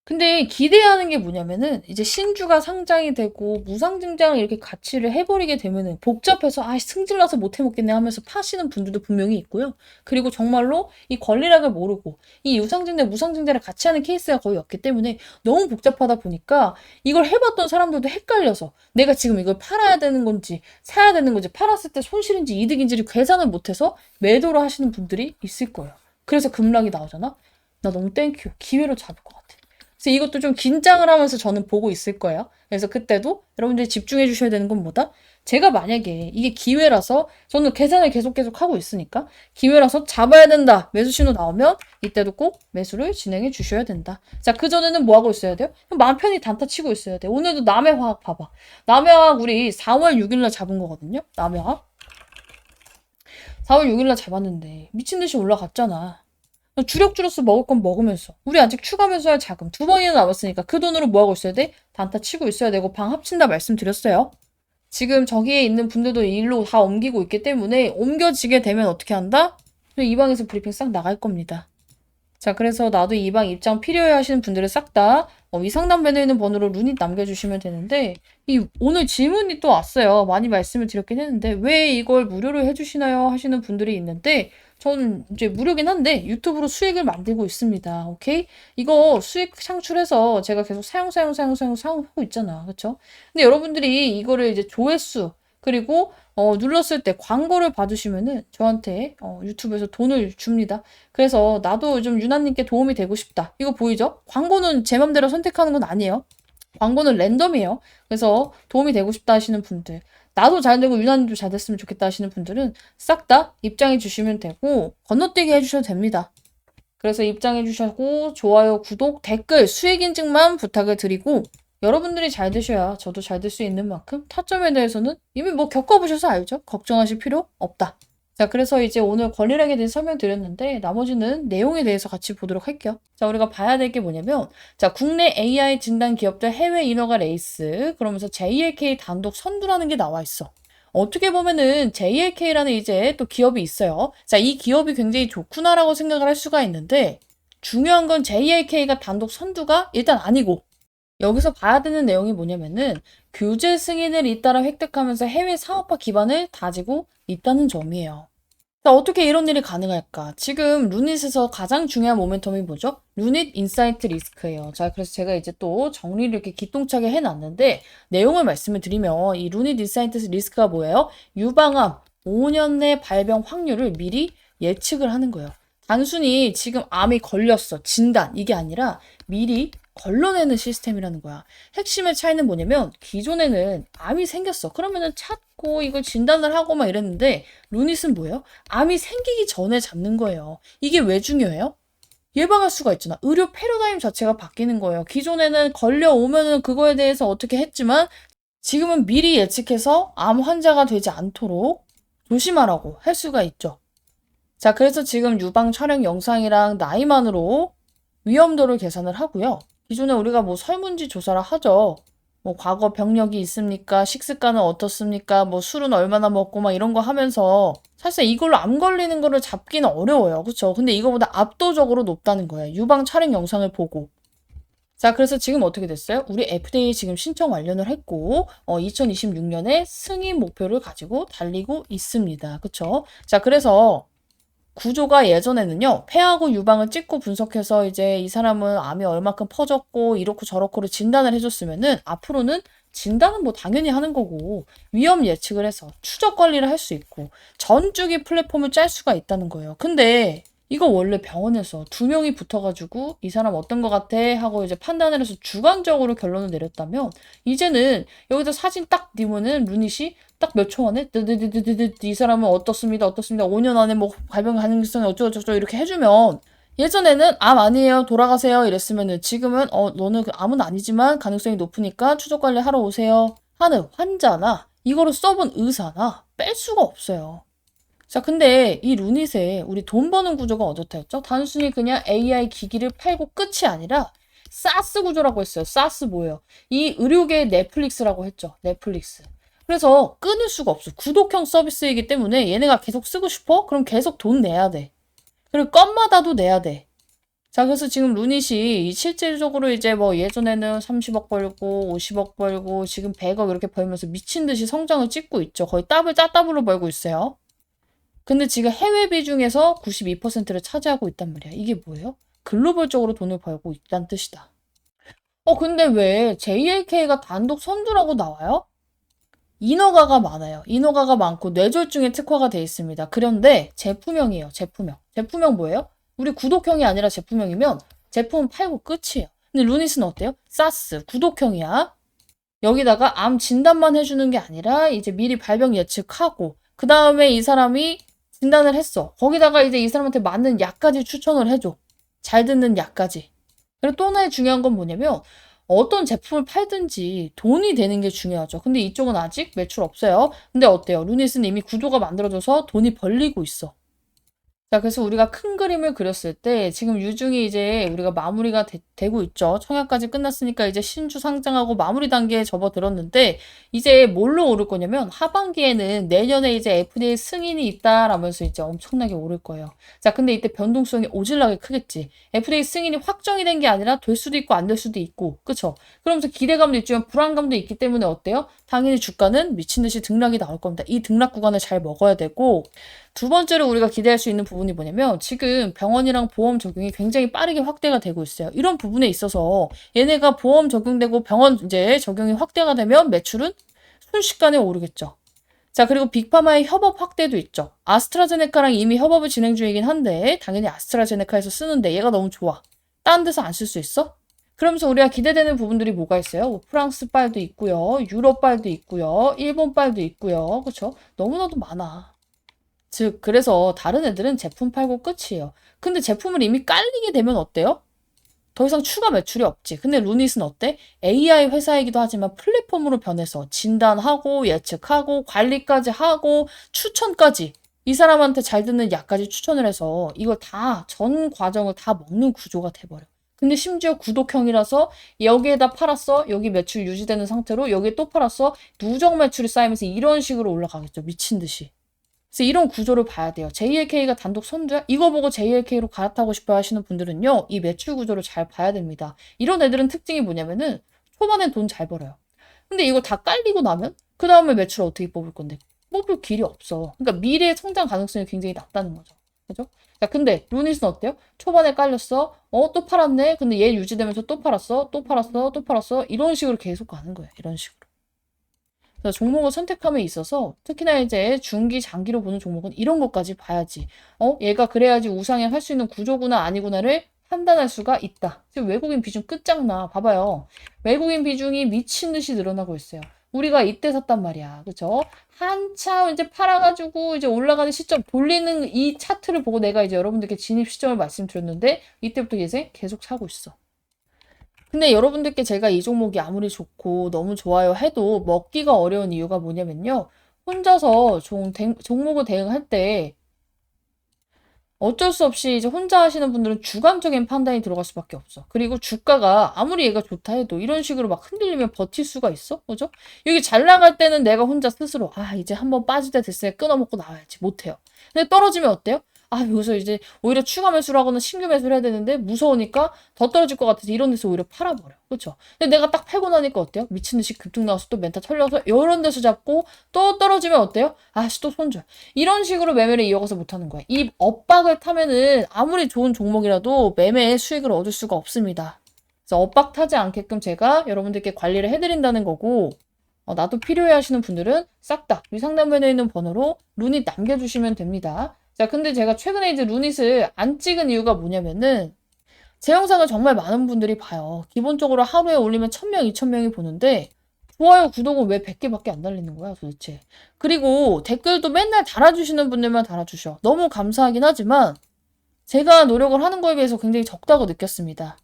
근데 기대하는 게 뭐냐면은 이제 신주가 상장이 되고 무상증장을 이렇게 가치를 해버리게 되면은 복잡해서 아 승질나서 못 해먹겠네 하면서 파시는 분들도 분명히 있고요. 그리고 정말로 이 권리락을 모르고 이 유상증자 무상증자를 같이 하는 케이스가 거의 없기 때문에 너무 복잡하다 보니까 이걸 해봤던 사람들도 헷갈려서 내가 지금 이걸 팔아야 되는 건지 사야 되는 건지 팔았을 때 손실인지 이득인지를 계산을 못해서 매도를 하시는 분들이 있을 거예요. 그래서 급락이 나오잖아. 나 너무 땡큐. 기회로 잡을 것 같아. 그래서 이것도 좀 긴장을 하면서 저는 보고 있을 거예요. 그래서 그때도 여러분들이 집중해 주셔야 되는 건 뭐다? 제가 만약에 이게 기회라서 저는 계산을 계속 하고 있으니까 기회라서 잡아야 된다. 매수 신호 나오면 이때도 꼭 매수를 진행해 주셔야 된다. 자, 그전에는 뭐 하고 있어야 돼요? 마음 편히 단타 치고 있어야 돼. 오늘도 남해화학 봐봐. 남해화학 우리 4월 6일날 잡은 거거든요. 남해화학. 4월 6일날 잡았는데 미친 듯이 올라갔잖아. 주력주로서 먹을 건 먹으면서 우리 아직 추가 매수할 자금 2번이나 남았으니까 그 돈으로 뭐 하고 있어야 돼? 단타 치고 있어야 되고 방 합친다 말씀드렸어요. 지금 저기에 있는 분들도 일로 다 옮기고 있기 때문에 옮겨지게 되면 어떻게 한다? 이 방에서 브리핑 싹 나갈 겁니다. 자, 그래서 나도 이 방 입장 필요해 하시는 분들은 싹 다 이 상담 배너에 있는 번호로 루닛 남겨주시면 되는데 오늘 질문이 또 왔어요. 많이 말씀을 드렸긴 했는데 왜 이걸 무료로 해주시나요? 하시는 분들이 있는데 저는 이제 무료긴 한데 유튜브로 수익을 만들고 있습니다. 오케이? 이거 수익 창출해서 제가 계속 사용하고 있잖아. 그쵸? 근데 여러분들이 이거를 이제 조회수 그리고 눌렀을 때 광고를 받으시면은 저한테 유튜브에서 돈을 줍니다. 그래서 나도 좀 유나님께 도움이 되고 싶다. 이거 보이죠? 광고는 제 맘대로 선택하는 건 아니에요. 광고는 랜덤이에요. 그래서 도움이 되고 싶다 하시는 분들, 나도 잘 되고 유나님도 잘 됐으면 좋겠다 하시는 분들은 싹 다 입장해 주시면 되고 건너뛰기 해주셔도 됩니다. 그래서 입장해 주시고 좋아요, 구독, 댓글, 수익 인증만 부탁을 드리고 여러분들이 잘 되셔야 저도 잘 될 수 있는 만큼 타점에 대해서는 이미 뭐 겪어보셔서 알죠? 걱정하실 필요 없다. 자, 그래서 이제 오늘 권리락에 대해서 설명드렸는데 나머지는 내용에 대해서 같이 보도록 할게요. 자, 우리가 봐야 될 게 뭐냐면 자, 국내 AI 진단 기업들 해외 인허가 레이스 그러면서 JLK 단독 선두라는 게 나와 있어. 어떻게 보면은 JLK라는 이제 또 기업이 있어요. 자, 이 기업이 굉장히 좋구나라고 생각을 할 수가 있는데 중요한 건 JLK가 단독 선두가 일단 아니고 여기서 봐야 되는 내용이 뭐냐면은 규제 승인을 잇따라 획득하면서 해외 사업화 기반을 다지고 있다는 점이에요. 자, 어떻게 이런 일이 가능할까? 지금 루닛에서 가장 중요한 모멘텀이 뭐죠? 루닛 인사이트 리스크예요. 자, 그래서 제가 이제 또 정리를 이렇게 기똥차게 해놨는데 내용을 말씀을 드리면 이 루닛 인사이트 리스크가 뭐예요? 유방암 5년 내 발병 확률을 미리 예측을 하는 거예요. 단순히 지금 암이 걸렸어. 진단. 이게 아니라 미리 걸러내는 시스템이라는 거야. 핵심의 차이는 뭐냐면 기존에는 암이 생겼어. 그러면은 찾고 이걸 진단을 하고 막 이랬는데 루닛은 뭐예요? 암이 생기기 전에 잡는 거예요. 이게 왜 중요해요? 예방할 수가 있잖아. 의료 패러다임 자체가 바뀌는 거예요. 기존에는 걸려오면은 그거에 대해서 어떻게 했지만 지금은 미리 예측해서 암 환자가 되지 않도록 조심하라고 할 수가 있죠. 자, 그래서 지금 유방 촬영 영상이랑 나이만으로 위험도를 계산을 하고요. 기존에 우리가 뭐 설문지 조사를 하죠. 뭐 과거 병력이 있습니까? 식습관은 어떻습니까? 뭐 술은 얼마나 먹고 막 이런 거 하면서 사실 이걸로 암 걸리는 거를 잡기는 어려워요. 그쵸? 근데 이거보다 압도적으로 높다는 거예요. 유방 촬영 영상을 보고. 자, 그래서 지금 어떻게 됐어요? 우리 FDA 지금 신청 완료를 했고 2026년에 승인 목표를 가지고 달리고 있습니다. 그쵸? 자, 그래서 구조가 예전에는요, 폐하고 유방을 찍고 분석해서 이제 이 사람은 암이 얼마큼 퍼졌고, 이렇고 저렇고를 진단을 해줬으면은, 앞으로는 진단은 뭐 당연히 하는 거고, 위험 예측을 해서 추적 관리를 할 수 있고, 전주기 플랫폼을 짤 수가 있다는 거예요. 근데, 이거 원래 병원에서 2명이 붙어가지고, 이 사람 어떤 것 같아? 하고 이제 판단을 해서 주관적으로 결론을 내렸다면, 이제는 여기다 사진 딱 띄우면은 루닛이 딱 몇 초 안에 뜨드드드드드 이 사람은 어떻습니다. 어떻습니다. 5년 안에 뭐 발병 가능성이 어쩌고저쩌고 이렇게 해주면 예전에는 암 아니에요. 돌아가세요. 이랬으면은 지금은 너는 그 암은 아니지만 가능성이 높으니까 추적 관리 하러 오세요. 하는 환자나 이거를 써본 의사나 뺄 수가 없어요. 자, 근데 이 루닛에 우리 돈 버는 구조가 어떻다였죠? 단순히 그냥 AI 기기를 팔고 끝이 아니라 사스 구조라고 했어요. 사스 뭐예요? 이 의료계의 넷플릭스라고 했죠. 넷플릭스. 그래서 끊을 수가 없어. 구독형 서비스이기 때문에 얘네가 계속 쓰고 싶어? 그럼 계속 돈 내야 돼. 그리고 건마다도 내야 돼. 자, 그래서 지금 루닛이 실질적으로 이제 뭐 예전에는 30억 벌고 50억 벌고 지금 100억 이렇게 벌면서 미친 듯이 성장을 찍고 있죠. 거의 따블로 벌고 있어요. 근데 지금 해외 비중에서 92%를 차지하고 있단 말이야. 이게 뭐예요? 글로벌적으로 돈을 벌고 있다는 뜻이다. 근데 왜 JLK가 단독 선두라고 나와요? 인허가가 많아요. 인허가가 많고 뇌졸중에 특화가 돼 있습니다. 그런데 제품형이에요. 제품형. 제품형 뭐예요? 우리 구독형이 아니라 제품형이면 제품 팔고 끝이에요. 근데 루닛은 어때요? 사스, 구독형이야. 여기다가 암 진단만 해주는 게 아니라 이제 미리 발병 예측하고 그 다음에 이 사람이 진단을 했어. 거기다가 이제 이 사람한테 맞는 약까지 추천을 해줘. 잘 듣는 약까지. 그리고 또 하나의 중요한 건 뭐냐면 어떤 제품을 팔든지 돈이 되는 게 중요하죠. 근데 이쪽은 아직 매출 없어요. 근데 어때요? 루닛은 이미 구조가 만들어져서 돈이 벌리고 있어. 자, 그래서 우리가 큰 그림을 그렸을 때 지금 유중이 이제 우리가 마무리가 되고 있죠. 청약까지 끝났으니까 이제 신주 상장하고 마무리 단계에 접어들었는데 이제 뭘로 오를 거냐면 하반기에는 내년에 이제 FDA 승인이 있다라면서 이제 엄청나게 오를 거예요. 자, 근데 이때 변동성이 오질나게 크겠지. FDA 승인이 확정이 된 게 아니라 될 수도 있고 안 될 수도 있고, 그쵸? 그러면서 기대감도 있지만 불안감도 있기 때문에 어때요? 당연히 주가는 미친 듯이 등락이 나올 겁니다. 이 등락 구간을 잘 먹어야 되고 두 번째로 우리가 기대할 수 있는 부분이 뭐냐면 지금 병원이랑 보험 적용이 굉장히 빠르게 확대가 되고 있어요. 이런 부분에 있어서 얘네가 보험 적용되고 병원 이제 적용이 확대가 되면 매출은 순식간에 오르겠죠. 자, 그리고 빅파마의 협업 확대도 있죠. 아스트라제네카랑 이미 협업을 진행 중이긴 한데 당연히 아스트라제네카에서 쓰는데 얘가 너무 좋아. 딴 데서 안 쓸 수 있어? 그러면서 우리가 기대되는 부분들이 뭐가 있어요? 프랑스 빨도 있고요. 유럽 빨도 있고요. 일본 빨도 있고요. 그쵸? 너무나도 많아. 즉, 그래서 다른 애들은 제품 팔고 끝이에요. 근데 제품을 이미 깔리게 되면 어때요? 더 이상 추가 매출이 없지. 근데 루닛은 어때? AI 회사이기도 하지만 플랫폼으로 변해서 진단하고 예측하고 관리까지 하고 추천까지 이 사람한테 잘 듣는 약까지 추천을 해서 이걸 다 전 과정을 다 먹는 구조가 돼버려. 근데 심지어 구독형이라서 여기에다 팔았어. 여기 매출 유지되는 상태로 여기에 또 팔았어. 누적 매출이 쌓이면서 이런 식으로 올라가겠죠. 미친 듯이. 그래서 이런 구조를 봐야 돼요. JLK가 단독 선두야? 이거 보고 JLK로 갈아타고 싶어 하시는 분들은요. 이 매출 구조를 잘 봐야 됩니다. 이런 애들은 특징이 뭐냐면은 초반엔 돈 잘 벌어요. 근데 이거 다 깔리고 나면 그 다음에 매출을 어떻게 뽑을 건데? 뽑을 길이 없어. 그러니까 미래의 성장 가능성이 굉장히 낮다는 거죠. 그죠? 자, 근데 루닛은 어때요? 초반에 깔렸어. 또 팔았네. 근데 얘 유지되면서 또 팔았어. 또 팔았어. 또 팔았어. 이런 식으로 계속 가는 거예요. 이런 식으로. 그래서 종목을 선택함에 있어서 특히나 이제 중기, 장기로 보는 종목은 이런 것까지 봐야지. 얘가 그래야지 우상향 할 수 있는 구조구나 아니구나를 판단할 수가 있다. 지금 외국인 비중 끝장나. 봐봐요. 외국인 비중이 미친 듯이 늘어나고 있어요. 우리가 이때 샀단 말이야. 그쵸? 한참 이제 팔아가지고 이제 올라가는 시점 돌리는 이 차트를 보고 내가 이제 여러분들께 진입 시점을 말씀드렸는데 이때부터 이제 계속 사고 있어. 근데 여러분들께 제가 이 종목이 아무리 좋고 너무 좋아요 해도 먹기가 어려운 이유가 뭐냐면요. 혼자서 종목을 대응할 때 어쩔 수 없이 이제 혼자 하시는 분들은 주관적인 판단이 들어갈 수밖에 없어. 그리고 주가가 아무리 얘가 좋다 해도 이런 식으로 막 흔들리면 버틸 수가 있어? 그죠? 여기 잘 나갈 때는 내가 혼자 스스로 이제 한번 빠질 때 됐으니까 끊어먹고 나와야지. 못해요. 근데 떨어지면 어때요? 여기서 이제 오히려 추가 매수를 하거나 신규 매수를 해야 되는데 무서우니까 더 떨어질 것 같아서 이런 데서 오히려 팔아버려. 그렇죠? 근데 내가 딱 팔고 나니까 어때요? 미친 듯이 급등 나와서 또 멘탈 털려서 이런 데서 잡고 또 떨어지면 어때요? 또 손절. 이런 식으로 매매를 이어가서 못하는 거야. 이 엇박을 타면은 아무리 좋은 종목이라도 매매의 수익을 얻을 수가 없습니다. 그래서 엇박 타지 않게끔 제가 여러분들께 관리를 해드린다는 거고 나도 필요해 하시는 분들은 싹 다 위상단면에 있는 번호로 루닛 남겨주시면 됩니다. 자, 근데 제가 최근에 이제 루닛을 안 찍은 이유가 뭐냐면은 제 영상을 정말 많은 분들이 봐요. 기본적으로 하루에 올리면 1000명, 2000명이 보는데 좋아요, 구독은 왜 100개밖에 안 달리는 거야, 도대체. 그리고 댓글도 맨날 달아주시는 분들만 달아주셔. 너무 감사하긴 하지만 제가 노력을 하는 거에 비해서 굉장히 적다고 느꼈습니다.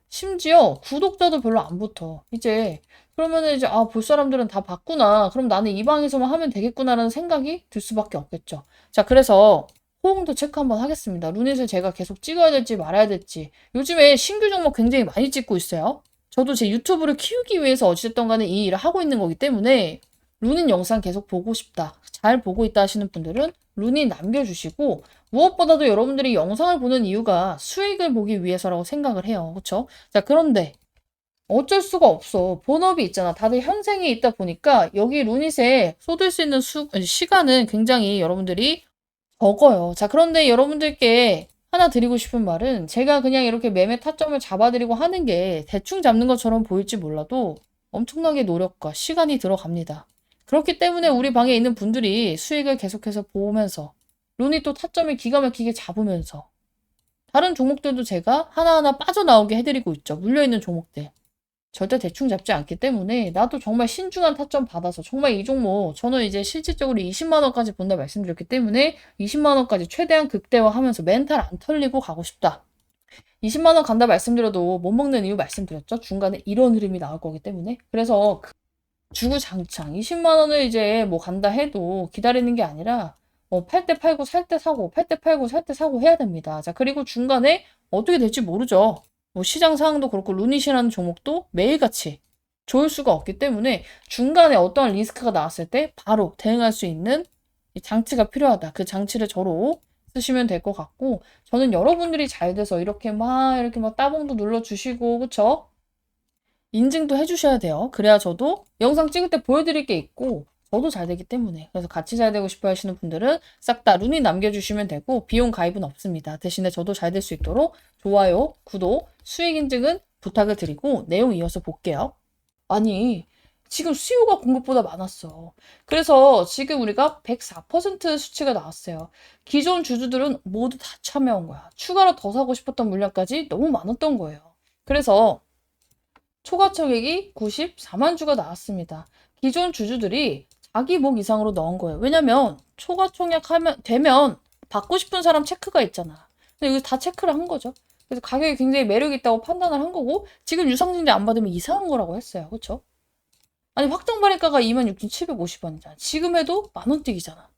심지어 구독자도 별로 안 붙어. 이제 그러면은 이제 볼 사람들은 다 봤구나. 그럼 나는 이 방에서만 하면 되겠구나라는 생각이 들 수밖에 없겠죠. 자, 그래서 호응도 체크 한번 하겠습니다. 루닛을 제가 계속 찍어야 될지 말아야 될지. 요즘에 신규 종목 굉장히 많이 찍고 있어요. 저도 제 유튜브를 키우기 위해서 어찌됐든 간에 이 일을 하고 있는 거기 때문에 루닛 영상 계속 보고 싶다. 잘 보고 있다 하시는 분들은 루닛 남겨주시고 무엇보다도 여러분들이 영상을 보는 이유가 수익을 보기 위해서라고 생각을 해요. 그쵸? 자, 그런데 어쩔 수가 없어. 본업이 있잖아. 다들 현생에 있다 보니까 여기 루닛에 쏟을 수 있는 시간은 굉장히 여러분들이 적어요. 자, 그런데 여러분들께 하나 드리고 싶은 말은 제가 그냥 이렇게 매매 타점을 잡아드리고 하는 게 대충 잡는 것처럼 보일지 몰라도 엄청나게 노력과 시간이 들어갑니다. 그렇기 때문에 우리 방에 있는 분들이 수익을 계속해서 보면서 룬이 또 타점을 기가 막히게 잡으면서 다른 종목들도 제가 하나하나 빠져나오게 해드리고 있죠. 물려있는 종목들. 절대 대충 잡지 않기 때문에 나도 정말 신중한 타점 받아서 정말 이 종목 저는 이제 실질적으로 20만 원까지 본다 말씀드렸기 때문에 20만 원까지 최대한 극대화하면서 멘탈 안 털리고 가고 싶다. 20만 원 간다 말씀드려도 못 먹는 이유 말씀드렸죠. 중간에 이런 흐름이 나올 거기 때문에. 그래서 주구장창 20만 원을 이제 뭐 간다 해도 기다리는 게 아니라 팔 때 팔고 살 때 사고, 팔 때 팔고 살 때 사고 해야 됩니다. 자, 그리고 중간에 어떻게 될지 모르죠. 뭐 시장 상황도 그렇고 루닛이라는 종목도 매일같이 좋을 수가 없기 때문에 중간에 어떠한 리스크가 나왔을 때 바로 대응할 수 있는 장치가 필요하다. 그 장치를 저로 쓰시면 될 것 같고 저는 여러분들이 잘 돼서 이렇게 막 따봉도 눌러주시고 그쵸? 인증도 해주셔야 돼요. 그래야 저도 영상 찍을 때 보여드릴 게 있고 저도 잘 되기 때문에 그래서 같이 잘 되고 싶어 하시는 분들은 싹 다 루닛 남겨주시면 되고 비용 가입은 없습니다. 대신에 저도 잘 될 수 있도록 좋아요, 구독, 수익 인증은 부탁을 드리고 내용 이어서 볼게요. 아니 지금 수요가 공급보다 많았어. 그래서 지금 우리가 104% 수치가 나왔어요. 기존 주주들은 모두 다 참여한 거야. 추가로 더 사고 싶었던 물량까지 너무 많았던 거예요. 그래서 초과 청액이 94만 주가 나왔습니다. 기존 주주들이 자기 목 이상으로 넣은 거예요. 왜냐면 초과 청약하면 되면 받고 싶은 사람 체크가 있잖아. 근데 이거 다 체크를 한 거죠. 그래서 가격이 굉장히 매력 있다고 판단을 한 거고 지금 유상증자 안 받으면 이상한 거라고 했어요. 그렇죠? 아니 확정 발행가가 26,750원이잖아. 지금 해도 만원 뛰기잖아.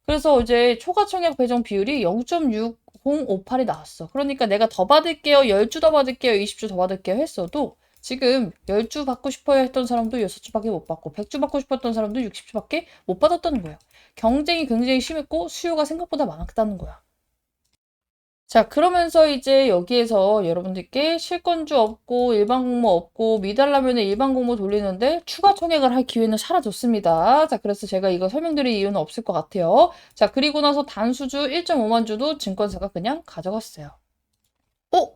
그래서 이제 초과 청약 배정 비율이 0.6058이 나왔어. 그러니까 내가 더 받을게요. 10주 더 받을게요. 20주 더 받을게요. 했어도 지금 10주 받고 싶어야 했던 사람도 6주밖에 못 받고 100주 받고 싶었던 사람도 60주밖에 못 받았다는 거예요. 경쟁이 굉장히 심했고 수요가 생각보다 많았다는 거야. 자, 그러면서 이제 여기에서 여러분들께 실권주 없고 일반 공모 없고 미달라면은 일반 공모 돌리는데 추가 청약을 할 기회는 사라졌습니다. 자, 그래서 제가 이거 설명드릴 이유는 없을 것 같아요. 자, 그리고 나서 단수주 1.5만 주도 증권사가 그냥 가져갔어요.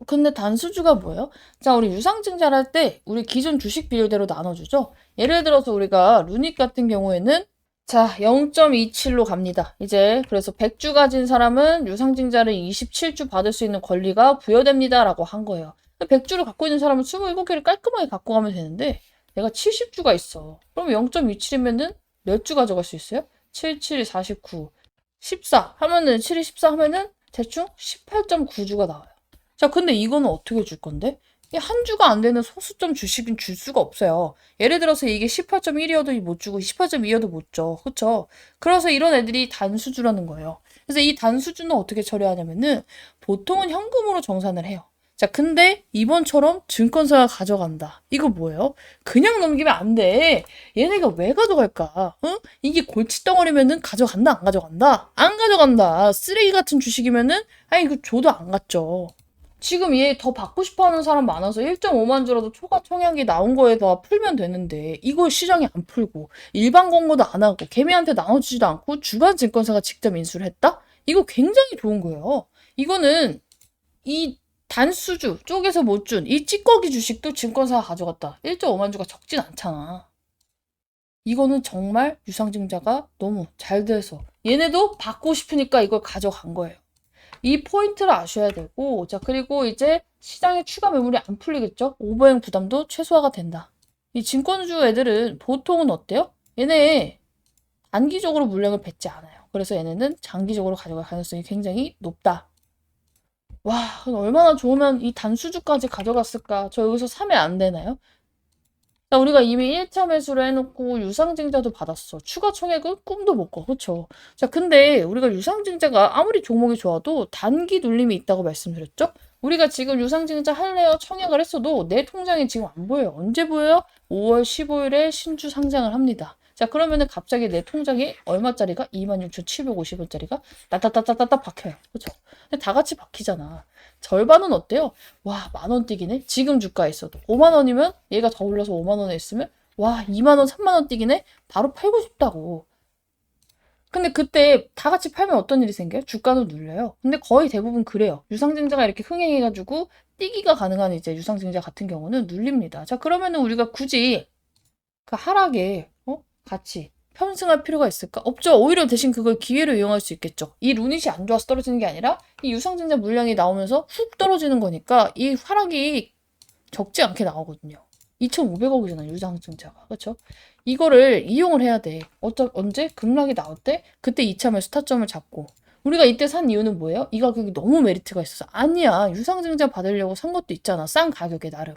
근데 단수주가 뭐예요? 자, 우리 유상증자를 할 때 우리 기존 주식 비율대로 나눠주죠. 예를 들어서 우리가 루닛 같은 경우에는 자, 0.27로 갑니다. 이제 그래서 100주 가진 사람은 유상증자를 27주 받을 수 있는 권리가 부여됩니다. 라고 한 거예요. 100주를 갖고 있는 사람은 27개를 깔끔하게 갖고 가면 되는데 내가 70주가 있어. 그럼 0.27이면은 몇 주 가져갈 수 있어요? 7, 7, 49, 14 하면은 7이 14 하면은 대충 18.9주가 나와요. 자, 근데 이거는 어떻게 줄 건데? 이 한 주가 안 되는 소수점 주식은 줄 수가 없어요. 예를 들어서 이게 18.1이어도 못 주고 18.2여도 못 줘. 그쵸? 그래서 이런 애들이 단수주라는 거예요. 그래서 이 단수주는 어떻게 처리하냐면은 보통은 현금으로 정산을 해요. 자, 근데 이번처럼 증권사가 가져간다. 이거 뭐예요? 그냥 넘기면 안 돼. 얘네가 왜 가져갈까? 응? 이게 골칫덩어리면은 가져간다, 안 가져간다? 안 가져간다. 쓰레기 같은 주식이면은 이거 줘도 안 갔죠. 지금 얘 더 받고 싶어 하는 사람 많아서 1.5만 주라도 초과 청약이 나온 거에다 풀면 되는데 이걸 시장이 안 풀고 일반 공고도 안 하고 개미한테 나눠주지도 않고 주간 증권사가 직접 인수를 했다? 이거 굉장히 좋은 거예요. 이거는 이 단수주 쪽에서 못 준 이 찌꺼기 주식도 증권사가 가져갔다. 1.5만 주가 적진 않잖아. 이거는 정말 유상증자가 너무 잘 돼서 얘네도 받고 싶으니까 이걸 가져간 거예요. 이 포인트를 아셔야 되고 자 그리고 이제 시장에 추가 매물이 안 풀리겠죠? 오버행 부담도 최소화가 된다. 이 증권주 애들은 보통은 어때요? 얘네 단기적으로 물량을 뱉지 않아요. 그래서 얘네는 장기적으로 가져갈 가능성이 굉장히 높다. 와, 얼마나 좋으면 이 단수주까지 가져갔을까? 저 여기서 사면 안 되나요? 자, 우리가 이미 1차 매수를 해놓고 유상증자도 받았어. 추가 총액은 꿈도 못 꿔. 그쵸? 자, 근데 우리가 유상증자가 아무리 종목이 좋아도 단기 눌림이 있다고 말씀드렸죠? 우리가 지금 유상증자 할래요? 청약을 했어도 내 통장에 지금 안 보여요. 언제 보여요? 5월 15일에 신주 상장을 합니다. 자, 그러면은 갑자기 내 통장에 얼마짜리가? 26,750원짜리가 따따따따따 박혀요. 그쵸? 근데 다 같이 박히잖아. 절반은 어때요? 와, 10,000원 뛰기네? 지금 주가에 있어도. 5만 원이면 얘가 더 올라서 5만 원에 있으면 와, 2만 원, 3만 원 뛰기네? 바로 팔고 싶다고. 근데 그때 다 같이 팔면 어떤 일이 생겨요? 주가도 눌려요. 근데 거의 대부분 그래요. 유상증자가 이렇게 흥행해가지고 뛰기가 가능한 이제 유상증자 같은 경우는 눌립니다. 자, 그러면은 우리가 굳이 그 하락에 같이 편승할 필요가 있을까? 없죠. 오히려 대신 그걸 기회로 이용할 수 있겠죠. 이 루닛이 안 좋아서 떨어지는 게 아니라 이 유상증자 물량이 나오면서 훅 떨어지는 거니까 이 하락이 적지 않게 나오거든요. 2,500억이잖아, 유상증자가. 그렇죠? 이거를 이용을 해야 돼. 언제? 급락이 나올 때? 그때 이참에 스타점을 잡고. 우리가 이때 산 이유는 뭐예요? 이 가격이 너무 메리트가 있어서. 아니야. 유상증자 받으려고 산 것도 있잖아. 싼 가격에 나름.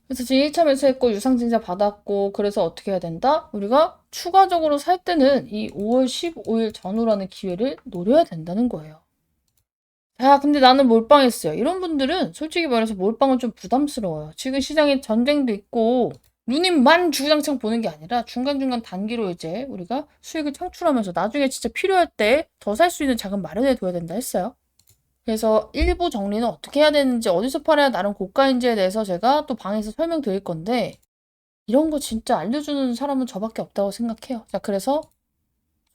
그래서 지금 1차 매수했고 유상증자 받았고 그래서 어떻게 해야 된다? 우리가 추가적으로 살 때는 이 5월 15일 전후라는 기회를 노려야 된다는 거예요. 야, 근데 나는 몰빵했어요. 이런 분들은 솔직히 말해서 몰빵은 좀 부담스러워요. 지금 시장에 전쟁도 있고 누님만 주구장창 보는 게 아니라 중간중간 단기로 이제 우리가 수익을 창출하면서 나중에 진짜 필요할 때 더 살 수 있는 자금 마련해 둬야 된다 했어요. 그래서 일부 정리는 어떻게 해야 되는지 어디서 팔아야 나름 고가인지에 대해서 제가 또 방에서 설명드릴 건데 이런 거 진짜 알려주는 사람은 저밖에 없다고 생각해요. 자, 그래서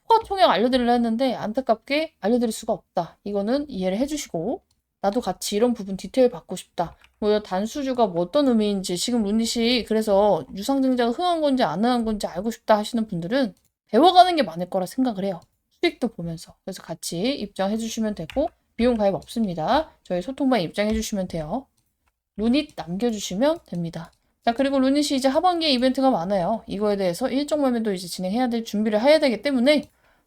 초과총액 알려드리려 했는데 안타깝게 알려드릴 수가 없다. 이거는 이해를 해주시고 나도 같이 이런 부분 디테일 받고 싶다. 뭐 단수주가 뭐 어떤 의미인지 지금 루닛이 그래서 유상증자가 흥한 건지 안 흥한 건지 알고 싶다 하시는 분들은 배워가는 게 많을 거라 생각을 해요. 수익도 보면서. 그래서 같이 입장해 주시면 되고 비용 가입 없습니다. 저희 소통방 입장해 주시면 돼요. 루닛 남겨주시면 됩니다. 자, 그리고 루닛이 이제 하반기에 이벤트가 많아요. 이거에 대해서 일정 매매도 이제 진행해야 될 준비를 해야 되기 때문에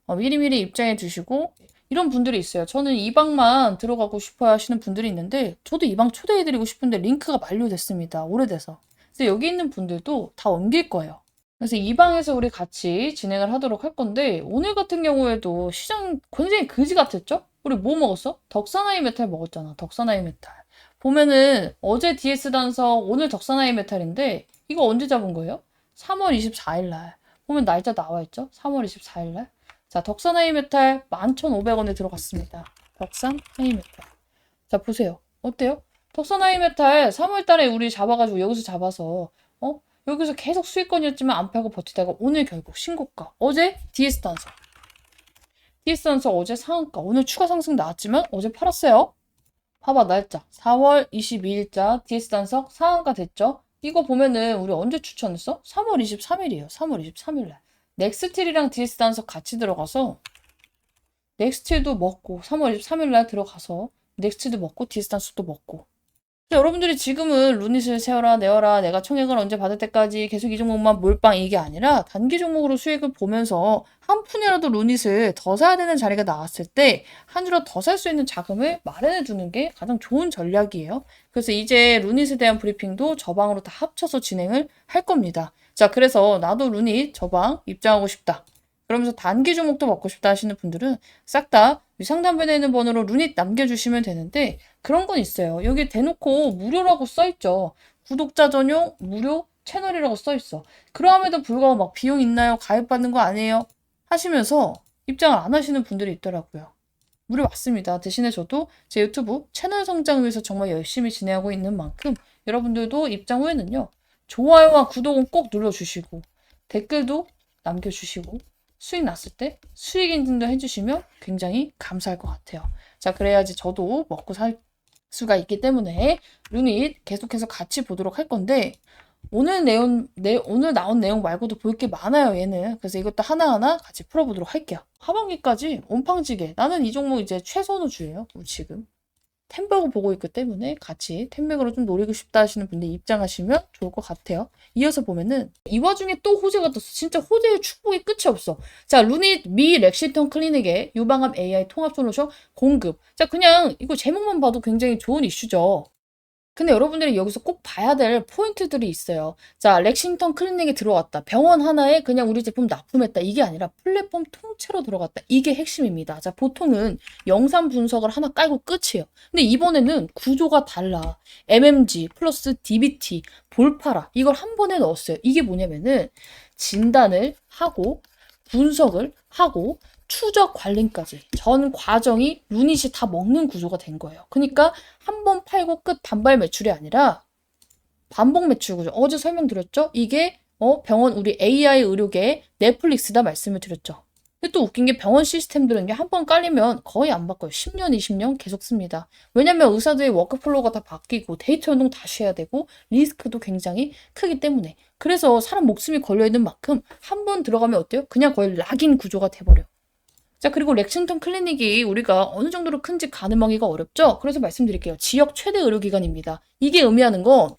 미리미리 입장해 주시고 이런 분들이 있어요. 저는 이 방만 들어가고 싶어 하시는 분들이 있는데 저도 이 방 초대해 드리고 싶은데 링크가 만료됐습니다. 오래돼서. 그래서 여기 있는 분들도 다 옮길 거예요. 그래서 이 방에서 우리 같이 진행을 하도록 할 건데 오늘 같은 경우에도 시장 굉장히 그지 같았죠? 우리 뭐 먹었어? 덕사나이 메탈 먹었잖아. 덕사나이 메탈. 보면은 어제 DS 단석, 오늘 덕사나이 메탈인데 이거 언제 잡은 거예요? 3월 24일 날. 보면 날짜 나와 있죠? 3월 24일 날. 자, 덕사나이 메탈 11,500원에 들어갔습니다. 덕산하이 메탈. 자, 보세요. 어때요? 덕산하이 메탈 3월 달에 우리 잡아가지고 여기서 잡아서 여기서 계속 수익권이었지만 안 팔고 버티다가 오늘 결국 신고가. 어제 DS 단석. DS 단석 어제 상한가. 오늘 추가 상승 나왔지만 어제 팔았어요. 봐봐, 날짜. 4월 22일자 DS 단석 상한가 됐죠? 이거 보면은 우리 언제 추천했어? 3월 23일이에요. 3월 23일 날. 넥스틸이랑 DS 단석 같이 들어가서 넥스틸도 먹고 3월 23일 날 들어가서 넥스틸도 먹고 DS 단석도 먹고 여러분들이 지금은 루닛을 세워라, 내어라, 내가 총액을 언제 받을 때까지 계속 이 종목만 몰빵 이게 아니라 단기 종목으로 수익을 보면서 한 푼이라도 루닛을 더 사야 되는 자리가 나왔을 때 한 주로 더 살 수 있는 자금을 마련해 두는 게 가장 좋은 전략이에요. 그래서 이제 루닛에 대한 브리핑도 저 방으로 다 합쳐서 진행을 할 겁니다. 자, 그래서 나도 루닛 저 방 입장하고 싶다. 그러면서 단기 종목도 먹고 싶다 하시는 분들은 싹 다 상단부에 있는 번호로 루닛 남겨주시면 되는데 그런 건 있어요. 여기 대놓고 무료라고 써있죠. 구독자 전용 무료 채널이라고 써있어. 그럼에도 불구하고 막 비용 있나요? 가입받는 거 아니에요? 하시면서 입장을 안 하시는 분들이 있더라고요. 무료 맞습니다. 대신에 저도 제 유튜브 채널 성장 위해서 정말 열심히 진행하고 있는 만큼 여러분들도 입장 후에는요. 좋아요와 구독은 꼭 눌러주시고 댓글도 남겨주시고 수익 났을 때 수익 인증도 해주시면 굉장히 감사할 것 같아요. 자, 그래야지 저도 먹고 살 수가 있기 때문에 루닛 계속해서 같이 보도록 할 건데 오늘 나온 내용 말고도 볼 게 많아요, 얘는. 그래서 이것도 하나하나 같이 풀어보도록 할게요. 하반기까지 온팡지게. 나는 이 종목 이제 최선호주예요, 지금. 템버거 보고 있기 때문에 같이 템버거를 좀 노리고 싶다 하시는 분들 입장하시면 좋을 것 같아요. 이어서 보면은 이 와중에 또 호재가 떴어. 진짜 호재의 축복이 끝이 없어. 자, 루닛 미 렉싱턴 클리닉의 유방암 AI 통합 솔루션 공급. 자, 그냥 이거 제목만 봐도 굉장히 좋은 이슈죠. 근데 여러분들이 여기서 꼭 봐야 될 포인트들이 있어요. 자, 렉싱턴 클리닉에 들어왔다. 병원 하나에 그냥 우리 제품 납품했다. 이게 아니라 플랫폼 통째로 들어갔다. 이게 핵심입니다. 자, 보통은 영상 분석을 하나 깔고 끝이에요. 근데 이번에는 구조가 달라. MMG 플러스 DBT, 볼파라 이걸 한 번에 넣었어요. 이게 뭐냐면은 진단을 하고 분석을 하고 추적 관리까지 전 과정이 유닛이 다 먹는 구조가 된 거예요. 그러니까 한 번 팔고 끝 단발 매출이 아니라 반복 매출 구조. 어제 설명드렸죠? 이게 병원 우리 AI 의료계의 넷플릭스다 말씀을 드렸죠. 근데 또 웃긴 게 병원 시스템들은 한 번 깔리면 거의 안 바꿔요. 10년, 20년 계속 씁니다. 왜냐면 의사들의 워크플로우가 다 바뀌고 데이터 연동 다시 해야 되고 리스크도 굉장히 크기 때문에. 그래서 사람 목숨이 걸려있는 만큼 한 번 들어가면 어때요? 그냥 거의 락인 구조가 돼버려요. 자, 그리고 렉싱턴 클리닉이 우리가 어느 정도로 큰지 가늠하기가 어렵죠? 그래서 말씀드릴게요. 지역 최대 의료기관입니다. 이게 의미하는 건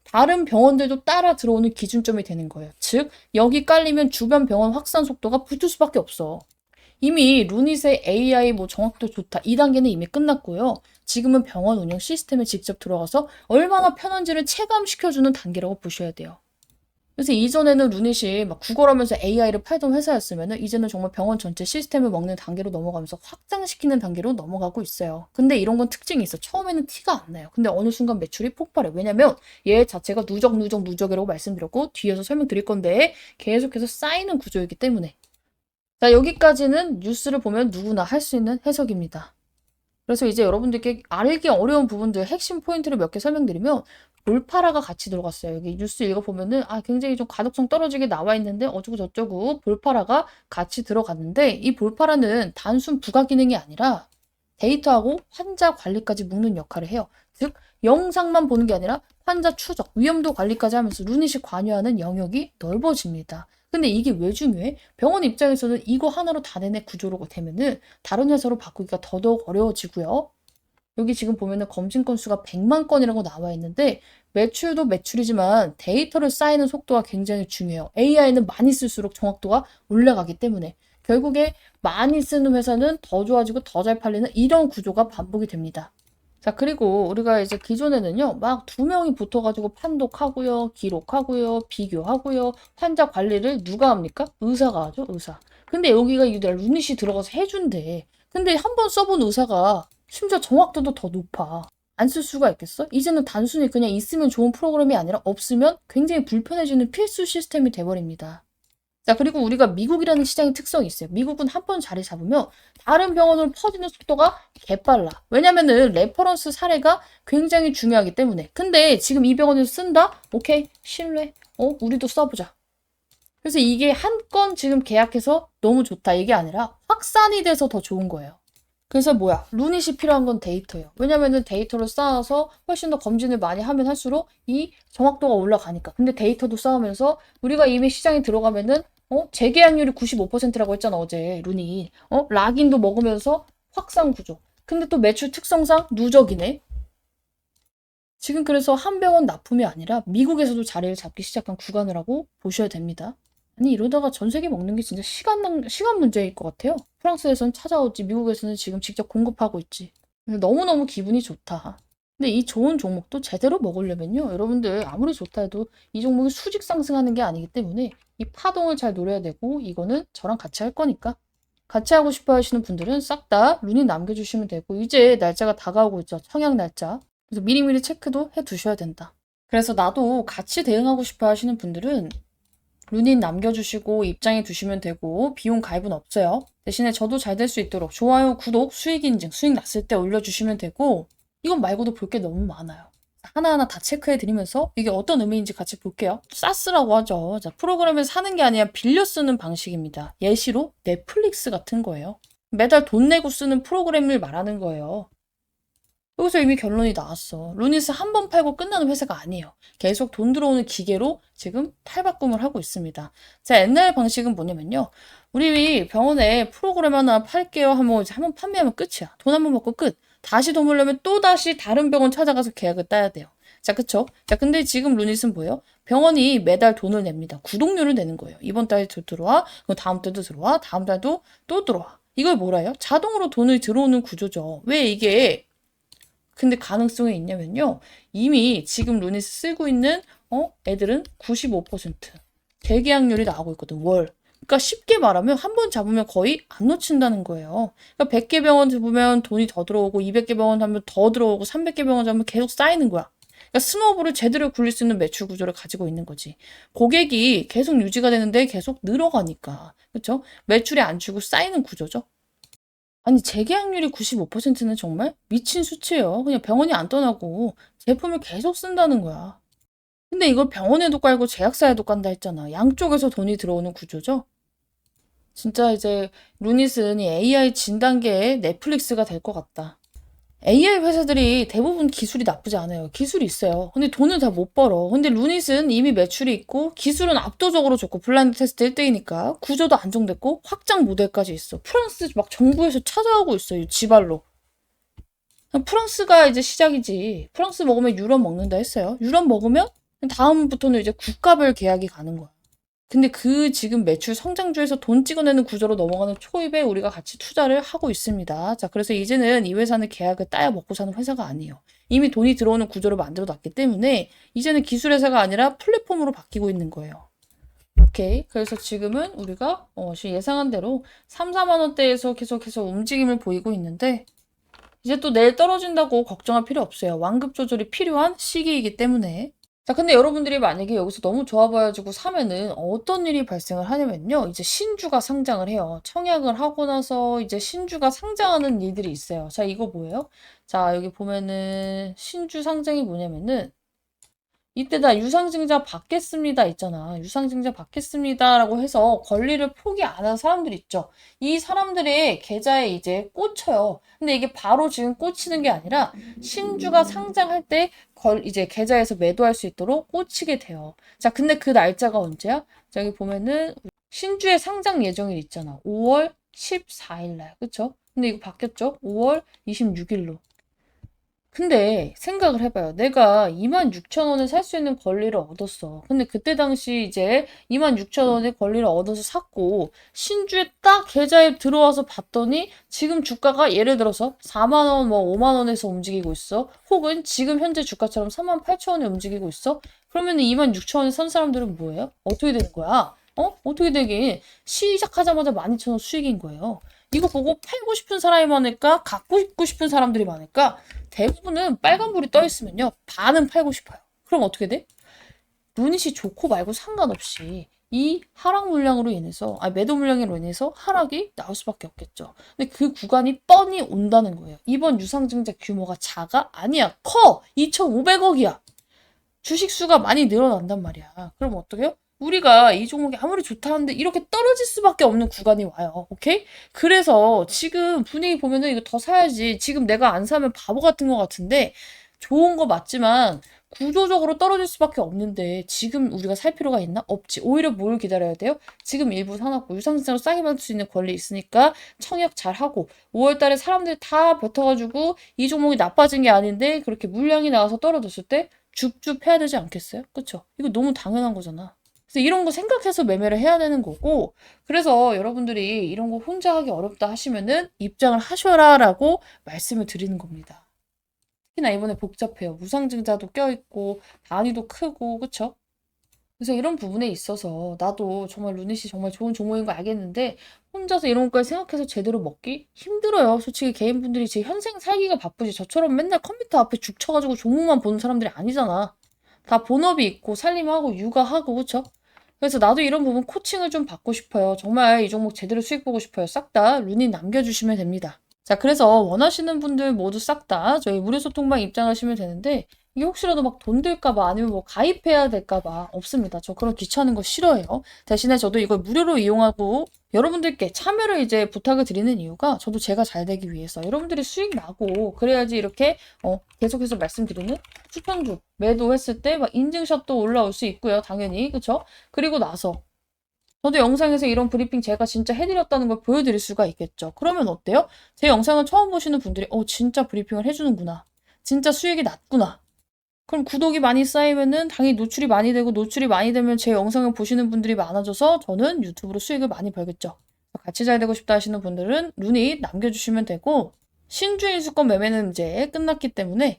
다른 병원들도 따라 들어오는 기준점이 되는 거예요. 즉, 여기 깔리면 주변 병원 확산 속도가 붙을 수밖에 없어. 이미 루닛의 AI 정확도 좋다. 2단계는 이미 끝났고요. 지금은 병원 운영 시스템에 직접 들어가서 얼마나 편한지를 체감시켜주는 단계라고 보셔야 돼요. 그래서 이전에는 루닛이 막 구걸하면서 AI를 팔던 회사였으면 이제는 정말 병원 전체 시스템을 먹는 단계로 넘어가면서 확장시키는 단계로 넘어가고 있어요. 근데 이런 건 특징이 있어. 처음에는 티가 안 나요. 근데 어느 순간 매출이 폭발해. 왜냐면 얘 자체가 누적이라고 말씀드렸고 뒤에서 설명드릴 건데 계속해서 쌓이는 구조이기 때문에. 자, 여기까지는 뉴스를 보면 누구나 할 수 있는 해석입니다. 그래서 이제 여러분들께 알기 어려운 부분들 핵심 포인트를 몇 개 설명드리면 볼파라가 같이 들어갔어요. 여기 뉴스 읽어보면은 굉장히 좀 가독성 떨어지게 나와 있는데 어쩌고 저쩌고 볼파라가 같이 들어갔는데 이 볼파라는 단순 부가 기능이 아니라 데이터하고 환자 관리까지 묶는 역할을 해요. 즉 영상만 보는 게 아니라 환자 추적, 위험도 관리까지 하면서 루닛이 관여하는 영역이 넓어집니다. 근데 이게 왜 중요해? 병원 입장에서는 이거 하나로 다 내내 구조로 되면은 다른 회사로 바꾸기가 더더욱 어려워지고요. 여기 지금 보면은 검진 건수가 100만 건이라고 나와 있는데 매출도 매출이지만 데이터를 쌓이는 속도가 굉장히 중요해요. AI는 많이 쓸수록 정확도가 올라가기 때문에 결국에 많이 쓰는 회사는 더 좋아지고 더 잘 팔리는 이런 구조가 반복이 됩니다. 자, 그리고 우리가 이제 기존에는요, 막 2명이 붙어가지고 판독하고요, 기록하고요, 비교하고요, 환자 관리를 누가 합니까? 의사가 하죠, 의사. 근데 여기가 루닛이 들어가서 해준대. 근데 한 번 써본 의사가 심지어 정확도도 더 높아. 안 쓸 수가 있겠어? 이제는 단순히 그냥 있으면 좋은 프로그램이 아니라 없으면 굉장히 불편해지는 필수 시스템이 돼버립니다. 자, 그리고 우리가 미국이라는 시장의 특성이 있어요. 미국은 한 번 자리 잡으면 다른 병원으로 퍼지는 속도가 개빨라. 왜냐면은 레퍼런스 사례가 굉장히 중요하기 때문에. 근데 지금 이 병원에서 쓴다? 오케이, 신뢰. 우리도 써보자. 그래서 이게 한 건 지금 계약해서 너무 좋다. 이게 아니라 확산이 돼서 더 좋은 거예요. 그래서 루닛이 필요한 건 데이터예요. 왜냐면은 데이터를 쌓아서 훨씬 더 검진을 많이 하면 할수록 이 정확도가 올라가니까. 근데 데이터도 쌓으면서 우리가 이미 시장에 들어가면은 재계약률이 95%라고 했잖아, 어제 루닛. 락인도 먹으면서 확산 구조. 근데 또 매출 특성상 누적이네. 지금 그래서 한 병원 납품이 아니라 미국에서도 자리를 잡기 시작한 구간이라고 보셔야 됩니다. 아니 이러다가 전 세계 먹는 게 진짜 시간 문제일 것 같아요. 프랑스에서는 찾아오지, 미국에서는 지금 직접 공급하고 있지. 너무너무 기분이 좋다. 근데 이 좋은 종목도 제대로 먹으려면요, 여러분들 아무리 좋다 해도 이 종목이 수직 상승하는 게 아니기 때문에 이 파동을 잘 노려야 되고, 이거는 저랑 같이 할 거니까 같이 하고 싶어 하시는 분들은 싹 다 루닛 남겨주시면 되고, 이제 날짜가 다가오고 있죠. 청약 날짜. 그래서 미리미리 체크도 해 두셔야 된다. 그래서 나도 같이 대응하고 싶어 하시는 분들은 루닛 남겨주시고 입장해 두시면 되고, 비용 가입은 없어요. 대신에 저도 잘 될 수 있도록 좋아요, 구독, 수익 인증, 수익 났을 때 올려주시면 되고, 이건 말고도 볼 게 너무 많아요. 하나하나 다 체크해 드리면서 이게 어떤 의미인지 같이 볼게요. 사스라고 하죠. 자, 프로그램을 사는 게 아니라 빌려 쓰는 방식입니다. 예시로 넷플릭스 같은 거예요. 매달 돈 내고 쓰는 프로그램을 말하는 거예요. 여기서 이미 결론이 나왔어. 루닛을 한 번 팔고 끝나는 회사가 아니에요. 계속 돈 들어오는 기계로 지금 탈바꿈을 하고 있습니다. 자, 옛날 방식은 뭐냐면요, 우리 병원에 프로그램 하나 팔게요 하면 이제 한 번 판매하면 끝이야. 돈 한 번 받고 끝. 다시 돈 벌려면 또다시 다른 병원 찾아가서 계약을 따야 돼요. 자, 그쵸? 자, 근데 지금 루닛은 뭐예요? 병원이 매달 돈을 냅니다. 구독료를 내는 거예요. 이번 달에 들어와, 그럼 다음 달도 들어와, 다음 달도 또 들어와. 이걸 뭐라 해요? 자동으로 돈이 들어오는 구조죠. 왜 이게 근데 가능성이 있냐면요. 이미 지금 루닛 쓰고 있는 애들은 95% 재계약률이 나오고 있거든. 월. 그러니까 쉽게 말하면 한 번 잡으면 거의 안 놓친다는 거예요. 그러니까 100개 병원 잡으면 돈이 더 들어오고 200개 병원 잡으면 더 들어오고 300개 병원 잡으면 계속 쌓이는 거야. 그러니까 스노우볼을 제대로 굴릴 수 있는 매출 구조를 가지고 있는 거지. 고객이 계속 유지가 되는데 계속 늘어가니까. 그렇죠? 매출이 안 주고 쌓이는 구조죠. 아니, 재계약률이 95%는 정말 미친 수치예요. 그냥 병원이 안 떠나고 제품을 계속 쓴다는 거야. 근데 이걸 병원에도 깔고 제약사에도 깐다 했잖아. 양쪽에서 돈이 들어오는 구조죠. 진짜 이제 루닛은 이 AI 진단계의 넷플릭스가 될 것 같다. AI 회사들이 대부분 기술이 나쁘지 않아요. 기술이 있어요. 근데 돈을 다 못 벌어. 근데 루닛은 이미 매출이 있고 기술은 압도적으로 좋고 블라인드 테스트 1등이니까 구조도 안정됐고 확장 모델까지 있어. 프랑스 막 정부에서 찾아오고 있어요. 지발로. 프랑스가 이제 시작이지. 프랑스 먹으면 유럽 먹는다 했어요. 유럽 먹으면 다음부터는 이제 국가별 계약이 가는 거야. 근데 그 지금 매출 성장주에서 돈 찍어내는 구조로 넘어가는 초입에 우리가 같이 투자를 하고 있습니다. 자, 그래서 이제는 이 회사는 계약을 따야 먹고 사는 회사가 아니에요. 이미 돈이 들어오는 구조를 만들어 놨기 때문에 이제는 기술 회사가 아니라 플랫폼으로 바뀌고 있는 거예요. 오케이. 그래서 지금은 우리가 지금 예상한 대로 3, 4만 원대에서 계속해서 움직임을 보이고 있는데 이제 또 내일 떨어진다고 걱정할 필요 없어요. 완급 조절이 필요한 시기이기 때문에. 자, 근데 여러분들이 만약에 여기서 너무 좋아 보여가지고 사면은 어떤 일이 발생을 하냐면요. 이제 신주가 상장을 해요. 청약을 하고 나서 이제 신주가 상장하는 일들이 있어요. 자, 이거 뭐예요? 자, 여기 보면은 신주 상장이 뭐냐면은 이때 다 유상증자 받겠습니다 있잖아. 유상증자 받겠습니다라고 해서 권리를 포기 안 한 사람들 있죠. 이 사람들의 계좌에 이제 꽂혀요. 근데 이게 바로 지금 꽂히는 게 아니라 신주가 상장할 때 이제 계좌에서 매도할 수 있도록 꽂히게 돼요. 자, 근데 그 날짜가 언제야? 자, 여기 보면은 신주의 상장 예정일 있잖아. 5월 14일 날. 그쵸? 근데 이거 바뀌었죠? 5월 26일로. 근데 생각을 해봐요. 내가 26,000원에 살 수 있는 권리를 얻었어. 근데 그때 당시 이제 26,000원의 권리를 얻어서 샀고 신주에 딱 계좌에 들어와서 봤더니 지금 주가가 예를 들어서 4만 원, 뭐 5만 원에서 움직이고 있어. 혹은 지금 현재 주가처럼 38,000원에 움직이고 있어. 그러면 26,000원에 산 사람들은 뭐예요? 어떻게 되는 거야? 어떻게 되긴 시작하자마자 12,000원 수익인 거예요. 이거 보고 팔고 싶은 사람이 많을까? 갖고 싶은 사람들이 많을까? 대부분은 빨간불이 떠 있으면요. 반은 팔고 싶어요. 그럼 어떻게 돼? 루닛이 좋고 말고 상관없이 이 하락 물량으로 인해서, 매도 물량으로 인해서 하락이 나올 수밖에 없겠죠. 근데 그 구간이 뻔히 온다는 거예요. 이번 유상증자 규모가 작아? 아니야. 커! 2,500억이야. 주식수가 많이 늘어난단 말이야. 그럼 어떡해요? 우리가 이 종목이 아무리 좋다는데 이렇게 떨어질 수밖에 없는 구간이 와요. 오케이? 그래서 지금 분위기 보면은 이거 더 사야지. 지금 내가 안 사면 바보 같은 것 같은데 좋은 거 맞지만 구조적으로 떨어질 수밖에 없는데 지금 우리가 살 필요가 있나? 없지. 오히려 뭘 기다려야 돼요? 지금 일부 사놨고 유상증자로 싸게 받을 수 있는 권리 있으니까 청약 잘하고 5월 달에 사람들이 다 뱉어가지고 이 종목이 나빠진 게 아닌데 그렇게 물량이 나와서 떨어졌을 때 줍줍 해야 되지 않겠어요? 그쵸? 이거 너무 당연한 거잖아. 그래서 이런 거 생각해서 매매를 해야 되는 거고, 그래서 여러분들이 이런 거 혼자 하기 어렵다 하시면은 입장을 하셔라라고 말씀을 드리는 겁니다. 특히나 이번에 복잡해요. 무상증자도 껴있고, 단위도 크고, 그쵸? 그래서 이런 부분에 있어서 나도 정말 루닛이 정말 좋은 종목인 거 알겠는데 혼자서 이런 것까지 생각해서 제대로 먹기 힘들어요. 솔직히 개인분들이 제 현생 살기가 바쁘지 저처럼 맨날 컴퓨터 앞에 죽 쳐가지고 종목만 보는 사람들이 아니잖아. 다 본업이 있고 살림하고 육아하고 그쵸? 그래서 나도 이런 부분 코칭을 좀 받고 싶어요. 정말 이 종목 제대로 수익 보고 싶어요. 싹 다 루닛 남겨주시면 됩니다. 자, 그래서 원하시는 분들 모두 싹 다 저희 무료 소통방 입장하시면 되는데 이게 혹시라도 막 돈 들까봐 아니면 뭐 가입해야 될까봐 없습니다. 저 그런 귀찮은 거 싫어해요. 대신에 저도 이걸 무료로 이용하고 여러분들께 참여를 이제 부탁을 드리는 이유가 저도 제가 잘 되기 위해서 여러분들이 수익 나고 그래야지 이렇게 계속해서 말씀드리는 수평주 매도했을 때 막 인증샷도 올라올 수 있고요. 당연히 그쵸? 그리고 나서 저도 영상에서 이런 브리핑 제가 진짜 해드렸다는 걸 보여드릴 수가 있겠죠. 그러면 어때요? 제 영상을 처음 보시는 분들이 진짜 브리핑을 해주는구나. 진짜 수익이 낮구나. 그럼 구독이 많이 쌓이면은 당연히 노출이 많이 되고 노출이 많이 되면 제 영상을 보시는 분들이 많아져서 저는 유튜브로 수익을 많이 벌겠죠. 같이 잘 되고 싶다 하시는 분들은 루닛 남겨주시면 되고 신주인 수권 매매는 이제 끝났기 때문에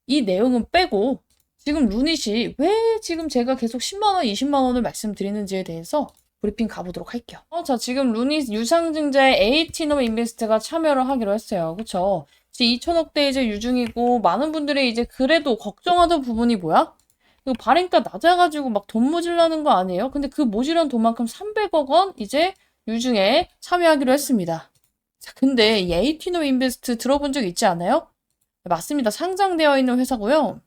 이 내용은 빼고 지금 루닛이 왜 지금 제가 계속 10만원, 20만원을 말씀드리는지에 대해서 브리핑 가보도록 할게요. 자, 지금 루닛 유상증자에 에이티넘 인베스트가 참여를 하기로 했어요. 그쵸? 2천억대 이제 유중이고 많은 분들이 이제 그래도 걱정하던 부분이 뭐야? 이거 발행가 낮아가지고 막 돈 모질라는 거 아니에요? 근데 그 모질한 돈만큼 300억 원 이제 유중에 참여하기로 했습니다. 자, 근데 이 에이티노 인베스트 들어본 적 있지 않아요? 맞습니다. 상장되어 있는 회사고요.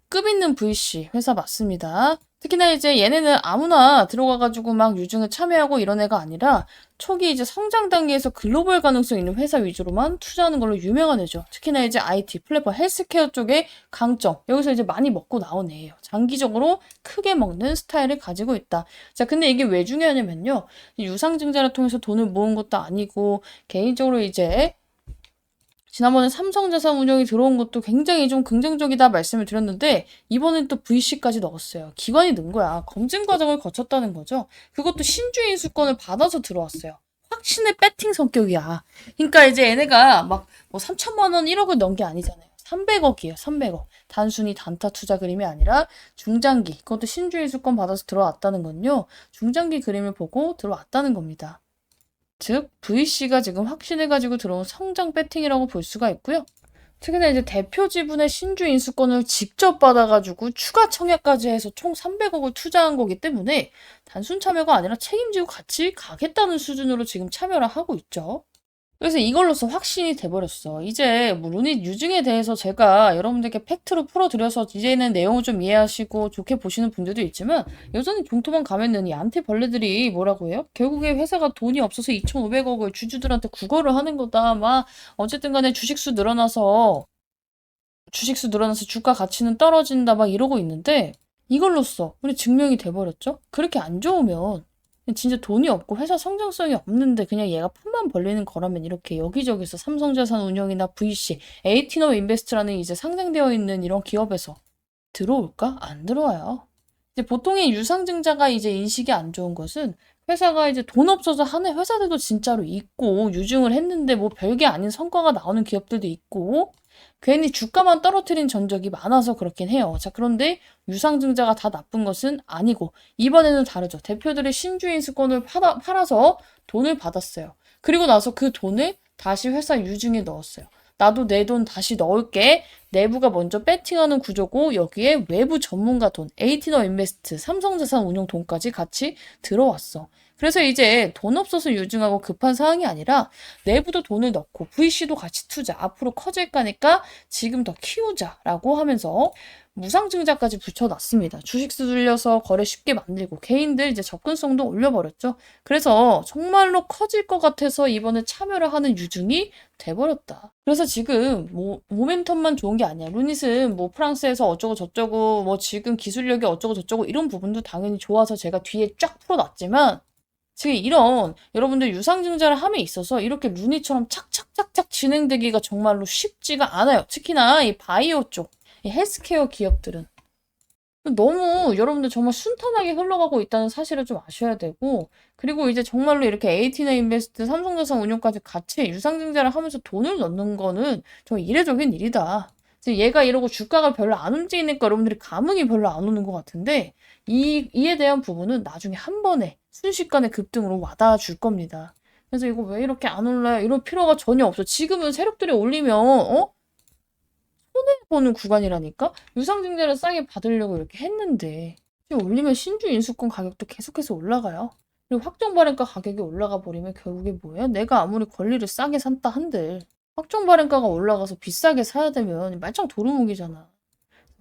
급 있는 VC 회사 맞습니다. 특히나 이제 얘네는 아무나 들어가가지고 막 유중에 참여하고 이런 애가 아니라 초기 이제 성장 단계에서 글로벌 가능성 있는 회사 위주로만 투자하는 걸로 유명한 애죠. 특히나 이제 IT, 플랫폼, 헬스케어 쪽의 강점. 여기서 이제 많이 먹고 나온 애예요. 장기적으로 크게 먹는 스타일을 가지고 있다. 자, 근데 이게 왜 중요하냐면요. 유상증자를 통해서 돈을 모은 것도 아니고 개인적으로 이제 지난번에 삼성자산운용이 들어온 것도 굉장히 좀 긍정적이다 말씀을 드렸는데 이번엔 또 VC까지 넣었어요. 기관이 는 거야. 검증 과정을 거쳤다는 거죠. 그것도 신주인 수권을 받아서 들어왔어요. 확신의 배팅 성격이야. 그러니까 이제 얘네가 막 뭐 3천만 원 1억을 넣은 게 아니잖아요. 300억이에요. 300억. 단순히 단타 투자 그림이 아니라 중장기, 그것도 신주인 수권 받아서 들어왔다는 건요. 중장기 그림을 보고 들어왔다는 겁니다. 즉 VC가 지금 확신해가지고 들어온 성장 배팅이라고 볼 수가 있고요. 특히나 이제 대표 지분의 신주 인수권을 직접 받아가지고 추가 청약까지 해서 총 300억을 투자한 거기 때문에 단순 참여가 아니라 책임지고 같이 가겠다는 수준으로 지금 참여를 하고 있죠. 그래서 이걸로써 확신이 돼버렸어. 이제 뭐 루닛 유증에 대해서 제가 여러분들께 팩트로 풀어드려서 이제는 내용을 좀 이해하시고 좋게 보시는 분들도 있지만 여전히 종토만 가면은 이 안티벌레들이 뭐라고 해요? 결국에 회사가 돈이 없어서 2,500억을 주주들한테 구걸을 하는 거다. 막 어쨌든 간에 주식수 늘어나서 주가 가치는 떨어진다 막 이러고 있는데 이걸로써 우리 증명이 돼버렸죠? 그렇게 안 좋으면 진짜 돈이 없고 회사 성장성이 없는데 그냥 얘가 판만 벌리는 거라면 이렇게 여기저기서 삼성자산운용이나 VC, 에이티넘 인베스트라는 이제 상장되어 있는 이런 기업에서 들어올까? 안 들어와요. 이제 보통의 유상증자가 이제 인식이 안 좋은 것은 회사가 이제 돈 없어서 하는 회사들도 진짜로 있고 유증을 했는데 뭐 별게 아닌 성과가 나오는 기업들도 있고 괜히 주가만 떨어뜨린 전적이 많아서 그렇긴 해요. 자, 그런데 유상증자가 다 나쁜 것은 아니고 이번에는 다르죠. 대표들이 신주인 수권을 팔아서 돈을 받았어요. 그리고 나서 그 돈을 다시 회사 유증에 넣었어요. 나도 내 돈 다시 넣을게. 내부가 먼저 배팅하는 구조고 여기에 외부 전문가 돈, 에이티너 인베스트, 삼성자산 운용 돈까지 같이 들어왔어. 그래서 이제 돈 없어서 유증하고 급한 상황이 아니라 내부도 돈을 넣고 VC도 같이 투자, 앞으로 커질 거니까 지금 더 키우자라고 하면서 무상증자까지 붙여놨습니다. 주식수 들려서 거래 쉽게 만들고 개인들 이제 접근성도 올려버렸죠. 그래서 정말로 커질 것 같아서 이번에 참여를 하는 유증이 돼버렸다. 그래서 지금 뭐 모멘텀만 좋은 게 아니야. 루닛은 뭐 프랑스에서 어쩌고 저쩌고 뭐 지금 기술력이 어쩌고 저쩌고 이런 부분도 당연히 좋아서 제가 뒤에 쫙 풀어놨지만 지금 이런 여러분들 유상증자를 함에 있어서 이렇게 루닛처럼 착착착착 진행되기가 정말로 쉽지가 않아요. 특히나 이 바이오 쪽, 이 헬스케어 기업들은 너무 여러분들 정말 순탄하게 흘러가고 있다는 사실을 좀 아셔야 되고 그리고 이제 정말로 이렇게 에이티나 인베스트, 삼성자산 운용까지 같이 유상증자를 하면서 돈을 넣는 거는 정말 이례적인 일이다. 얘가 이러고 주가가 별로 안 움직이니까 여러분들이 감흥이 별로 안 오는 것 같은데 이에 대한 부분은 나중에 한 번에 순식간에 급등으로 와닿아 줄 겁니다. 그래서 이거 왜 이렇게 안 올라요? 이럴 필요가 전혀 없어. 지금은 세력들이 올리면 손해보는 구간이라니까? 유상증자를 싸게 받으려고 이렇게 했는데 지금 올리면 신주 인수권 가격도 계속해서 올라가요. 그리고 확정 발행가 가격이 올라가 버리면 결국에 뭐예요? 내가 아무리 권리를 싸게 샀다 한들 확정 발행가가 올라가서 비싸게 사야 되면 말짱 도루묵이잖아.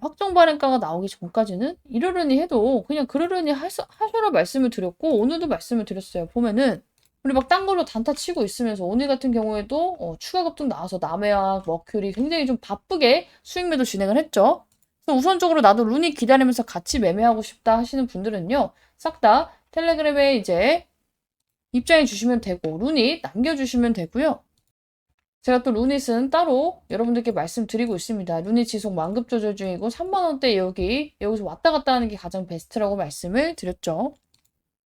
확정 발행가가 나오기 전까지는 이러려니 해도 그냥 그러려니 하셔라 말씀을 드렸고 오늘도 말씀을 드렸어요. 보면은 우리 막 딴 걸로 단타 치고 있으면서 오늘 같은 경우에도 추가 급등 나와서 남해와 머큐리 굉장히 좀 바쁘게 수익 매도 진행을 했죠. 그래서 우선적으로 나도 루닛 기다리면서 같이 매매하고 싶다 하시는 분들은요. 싹 다 텔레그램에 이제 입장해 주시면 되고 루닛 남겨주시면 되고요. 제가 또 루닛은 따로 여러분들께 말씀드리고 있습니다. 루닛 지속 만급 조절 중이고 3만원대 여기서 왔다 갔다 하는 게 가장 베스트라고 말씀을 드렸죠.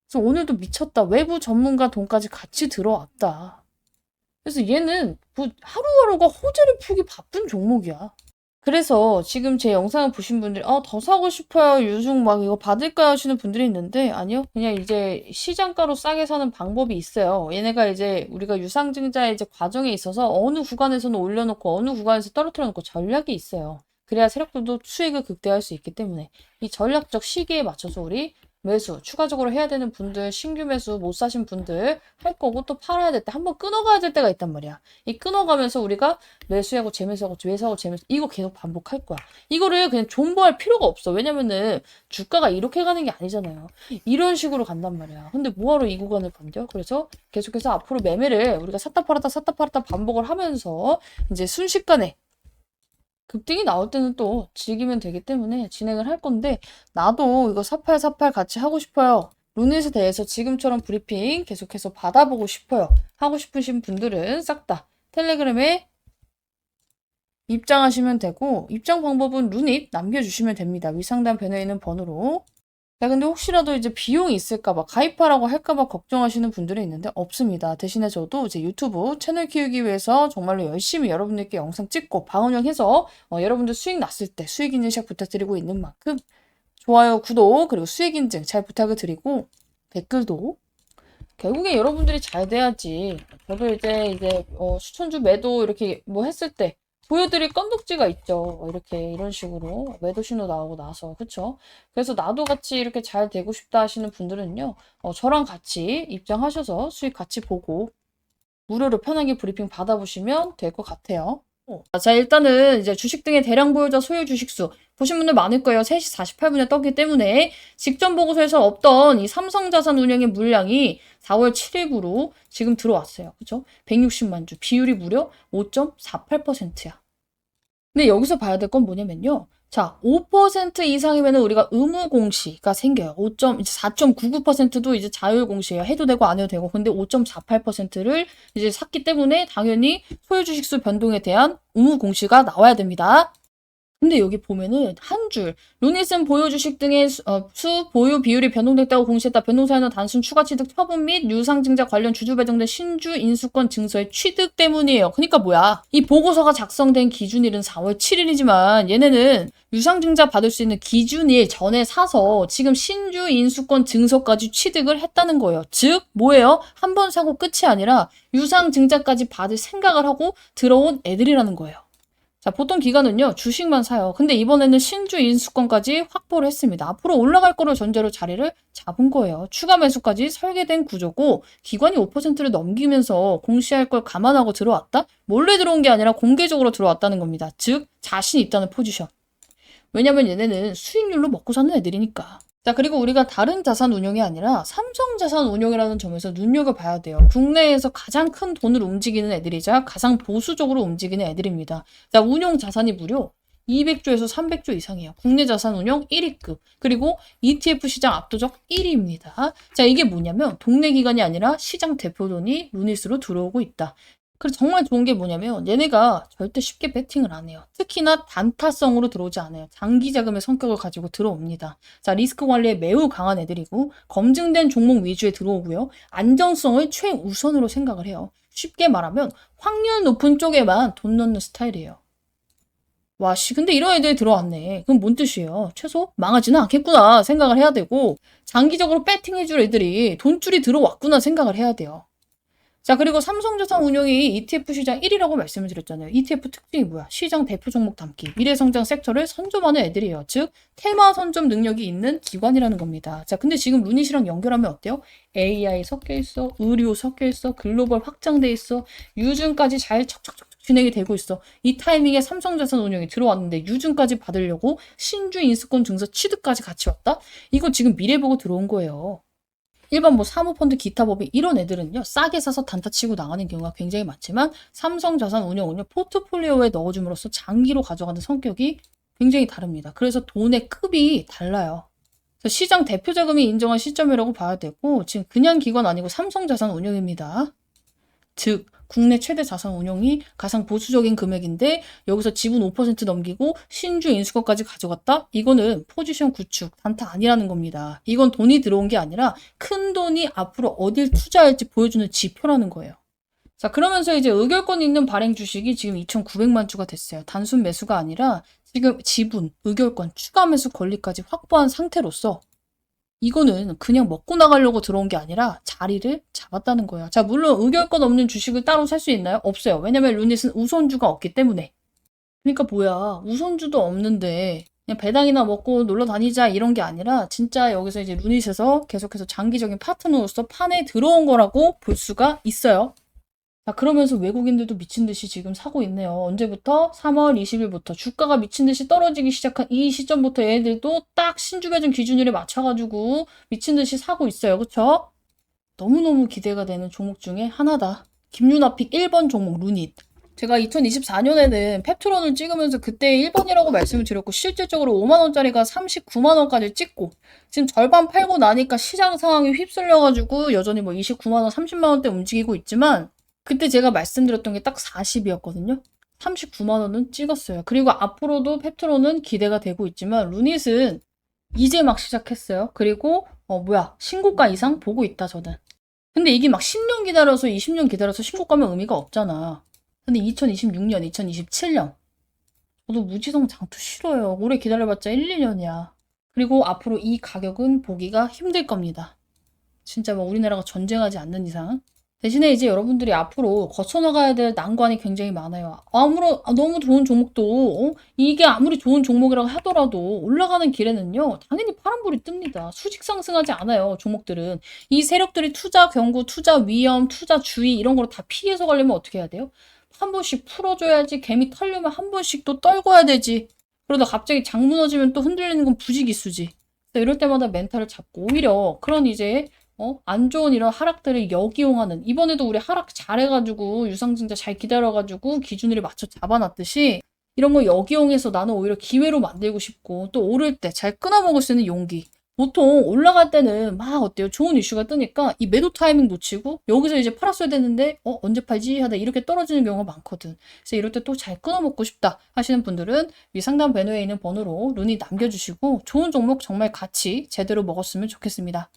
그래서 오늘도 미쳤다. 외부 전문가 돈까지 같이 들어왔다. 그래서 얘는 뭐 하루하루가 호재를 풀기 바쁜 종목이야. 그래서 지금 제 영상을 보신 분들이 더 사고 싶어요. 유증 막 이거 받을까요? 하시는 분들이 있는데 아니요. 그냥 이제 시장가로 싸게 사는 방법이 있어요. 얘네가 이제 우리가 유상증자의 이제 과정에 있어서 어느 구간에서는 올려놓고 어느 구간에서 떨어뜨려 놓고 전략이 있어요. 그래야 세력들도 수익을 극대화할 수 있기 때문에 이 전략적 시기에 맞춰서 우리 매수, 추가적으로 해야 되는 분들, 신규 매수 못 사신 분들 할 거고 또 팔아야 될 때 한번 끊어가야 될 때가 있단 말이야. 이 끊어가면서 우리가 매수하고 재매수하고 매수하고 재매수 이거 계속 반복할 거야. 이거를 그냥 존버할 필요가 없어. 왜냐면은 주가가 이렇게 가는 게 아니잖아요. 이런 식으로 간단 말이야. 근데 뭐하러 이 구간을 반겨? 그래서 계속해서 앞으로 매매를 우리가 샀다 팔았다 반복을 하면서 이제 순식간에 급등이 나올 때는 또 즐기면 되기 때문에 진행을 할 건데 나도 이거 4848 같이 하고 싶어요. 루닛에 대해서 지금처럼 브리핑 계속해서 받아보고 싶어요. 하고 싶으신 분들은 싹 다 텔레그램에 입장하시면 되고 입장 방법은 루닛 남겨주시면 됩니다. 위상단 배너에 있는 번호로. 자, 근데 혹시라도 이제 비용이 있을까봐, 가입하라고 할까봐 걱정하시는 분들이 있는데 없습니다. 대신에 저도 제 유튜브 채널 키우기 위해서 정말로 열심히 여러분들께 영상 찍고 방운영해서 여러분들 수익 났을 때 수익 인증 시작 부탁드리고 있는 만큼 좋아요, 구독, 그리고 수익 인증 잘 부탁을 드리고 댓글도 결국에 여러분들이 잘 돼야지. 저도 이제 추천주 매도 이렇게 뭐 했을 때 보여드릴 건덕지가 있죠. 이렇게 이런 식으로 매도 신호 나오고 나서 그쵸? 그래서 나도 같이 이렇게 잘 되고 싶다 하시는 분들은요. 저랑 같이 입장하셔서 수익 같이 보고 무료로 편하게 브리핑 받아보시면 될 것 같아요. 자, 일단은 이제 주식 등의 대량 보유자 소유 주식수 보신 분들 많을 거예요. 3시 48분에 떴기 때문에 직전 보고서에서 없던 이 삼성자산운용의 물량이 4월 7일부로 지금 들어왔어요. 그죠? 160만 주. 비율이 무려 5.48%야. 근데 여기서 봐야 될 건 뭐냐면요. 자, 5% 이상이면 우리가 의무 공시가 생겨요. 4.99%도 이제 자율 공시예요. 해도 되고 안 해도 되고. 근데 5.48%를 이제 샀기 때문에 당연히 소유 주식수 변동에 대한 의무 공시가 나와야 됩니다. 근데 여기 보면은 한 줄, 루닛은 보유 주식 등의 보유 비율이 변동됐다고 공시했다. 변동사유는 단순 추가 취득 처분 및 유상증자 관련 주주 배정된 신주 인수권 증서의 취득 때문이에요. 그러니까 뭐야? 이 보고서가 작성된 기준일은 4월 7일이지만 얘네는 유상증자 받을 수 있는 기준일 전에 사서 지금 신주 인수권 증서까지 취득을 했다는 거예요. 즉 뭐예요? 한 번 사고 끝이 아니라 유상증자까지 받을 생각을 하고 들어온 애들이라는 거예요. 자, 보통 기간은요, 주식만 사요. 근데 이번에는 신주 인수권까지 확보를 했습니다. 앞으로 올라갈 거를 전제로 자리를 잡은 거예요. 추가 매수까지 설계된 구조고, 기관이 5%를 넘기면서 공시할 걸 감안하고 들어왔다? 몰래 들어온 게 아니라 공개적으로 들어왔다는 겁니다. 즉, 자신 있다는 포지션. 왜냐면 얘네는 수익률로 먹고 사는 애들이니까. 자, 그리고 우리가 다른 자산 운용이 아니라 삼성 자산 운용이라는 점에서 눈여겨봐야 돼요. 국내에서 가장 큰 돈을 움직이는 애들이자 가장 보수적으로 움직이는 애들입니다. 자, 운용 자산이 무려 200조에서 300조 이상이에요. 국내 자산 운용 1위급. 그리고 ETF 시장 압도적 1위입니다. 자, 이게 뭐냐면 동네 기관이 아니라 시장 대표돈이 루닛으로 들어오고 있다. 그래서 정말 좋은 게 뭐냐면 얘네가 절대 쉽게 배팅을 안 해요. 특히나 단타성으로 들어오지 않아요. 장기 자금의 성격을 가지고 들어옵니다. 자, 리스크 관리에 매우 강한 애들이고 검증된 종목 위주에 들어오고요. 안정성을 최우선으로 생각을 해요. 쉽게 말하면 확률 높은 쪽에만 돈 넣는 스타일이에요. 와, 근데 이런 애들이 들어왔네. 그럼 뭔 뜻이에요? 최소 망하지는 않겠구나 생각을 해야 되고 장기적으로 배팅해줄 애들이 돈줄이 들어왔구나 생각을 해야 돼요. 자, 그리고 삼성자산 운용이 ETF 시장 1위라고 말씀을 드렸잖아요. ETF 특징이 뭐야? 시장 대표 종목 담기, 미래성장 섹터를 선점하는 애들이에요. 즉, 테마 선점 능력이 있는 기관이라는 겁니다. 자, 근데 지금 루닛이랑 연결하면 어때요? AI 섞여 있어, 의료 섞여 있어, 글로벌 확장돼 있어, 유증까지 잘 척척척 진행이 되고 있어. 이 타이밍에 삼성자산 운용이 들어왔는데 유증까지 받으려고 신주 인수권 증서 취득까지 같이 왔다? 이거 지금 미래 보고 들어온 거예요. 일반 뭐 사모펀드 기타 법인 이런 애들은요 싸게 사서 단타 치고 나가는 경우가 굉장히 많지만 삼성자산운용은요 포트폴리오에 넣어줌으로써 장기로 가져가는 성격이 굉장히 다릅니다. 그래서 돈의 급이 달라요. 그래서 시장 대표 자금이 인정한 시점이라고 봐야 되고 지금 그냥 기관 아니고 삼성자산운용입니다. 즉 국내 최대 자산운용이 가장 보수적인 금액인데 여기서 지분 5% 넘기고 신주 인수거까지 가져갔다? 이거는 포지션 구축, 단타 아니라는 겁니다. 이건 돈이 들어온 게 아니라 큰 돈이 앞으로 어딜 투자할지 보여주는 지표라는 거예요. 자, 그러면서 이제 의결권 있는 발행 주식이 지금 2,900만 주가 됐어요. 단순 매수가 아니라 지금 지분, 의결권, 추가 매수 권리까지 확보한 상태로서 이거는 그냥 먹고 나가려고 들어온 게 아니라 자리를 잡았다는 거예요. 자, 물론 의결권 없는 주식을 따로 살 수 있나요? 없어요. 왜냐면 루닛은 우선주가 없기 때문에. 그러니까 뭐야, 우선주도 없는데 그냥 배당이나 먹고 놀러 다니자 이런 게 아니라 진짜 여기서 이제 루닛에서 계속해서 장기적인 파트너로서 판에 들어온 거라고 볼 수가 있어요. 자, 그러면서 외국인들도 미친 듯이 지금 사고 있네요. 언제부터? 3월 20일부터 주가가 미친 듯이 떨어지기 시작한 이 시점부터 얘네들도 딱 신주 배정 기준일에 맞춰가지고 미친 듯이 사고 있어요. 그쵸? 너무너무 기대가 되는 종목 중에 하나다. 김유나픽 1번 종목 루닛. 제가 2024년에는 펩트론을 찍으면서 그때 1번이라고 말씀을 드렸고 실질적으로 5만원짜리가 39만원까지 찍고 지금 절반 팔고 나니까 시장 상황이 휩쓸려가지고 여전히 뭐 29만원, 30만원대 움직이고 있지만 그때 제가 말씀드렸던 게 딱 40이었거든요. 39만 원은 찍었어요. 그리고 앞으로도 펩트론은 기대가 되고 있지만 루닛은 이제 막 시작했어요. 그리고 신고가 이상 보고 있다 저는. 근데 이게 막 10년 기다려서 20년 기다려서 신고가면 의미가 없잖아. 근데 2026년, 2027년 저도 무지성 장투 싫어요. 오래 기다려봤자 1, 2년이야. 그리고 앞으로 이 가격은 보기가 힘들 겁니다. 진짜 뭐 우리나라가 전쟁하지 않는 이상. 대신에 이제 여러분들이 앞으로 거쳐나가야 될 난관이 굉장히 많아요. 너무 좋은 종목도, 이게 아무리 좋은 종목이라고 하더라도 올라가는 길에는요, 당연히 파란불이 뜹니다. 수직 상승하지 않아요, 종목들은. 이 세력들이 투자 경고, 투자 위험, 투자 주의 이런 걸 다 피해서 가려면 어떻게 해야 돼요? 한 번씩 풀어줘야지, 개미 털려면 한 번씩 또 떨궈야 되지. 그러다 갑자기 장 무너지면 또 흔들리는 건 부지기수지. 이럴 때마다 멘탈을 잡고, 오히려 그런 이제 안 좋은 이런 하락들을 역이용하는 이번에도 우리 하락 잘해가지고 유상증자 잘 기다려가지고 기준을 맞춰 잡아놨듯이 이런 거 역이용해서 나는 오히려 기회로 만들고 싶고 또 오를 때 잘 끊어먹을 수 있는 용기 보통 올라갈 때는 막 어때요? 좋은 이슈가 뜨니까 이 매도 타이밍 놓치고 여기서 이제 팔았어야 되는데 언제 팔지? 하다 이렇게 떨어지는 경우가 많거든. 그래서 이럴 때 또 잘 끊어먹고 싶다 하시는 분들은 위 상단 배너에 있는 번호로 루닛 남겨주시고 좋은 종목 정말 같이 제대로 먹었으면 좋겠습니다.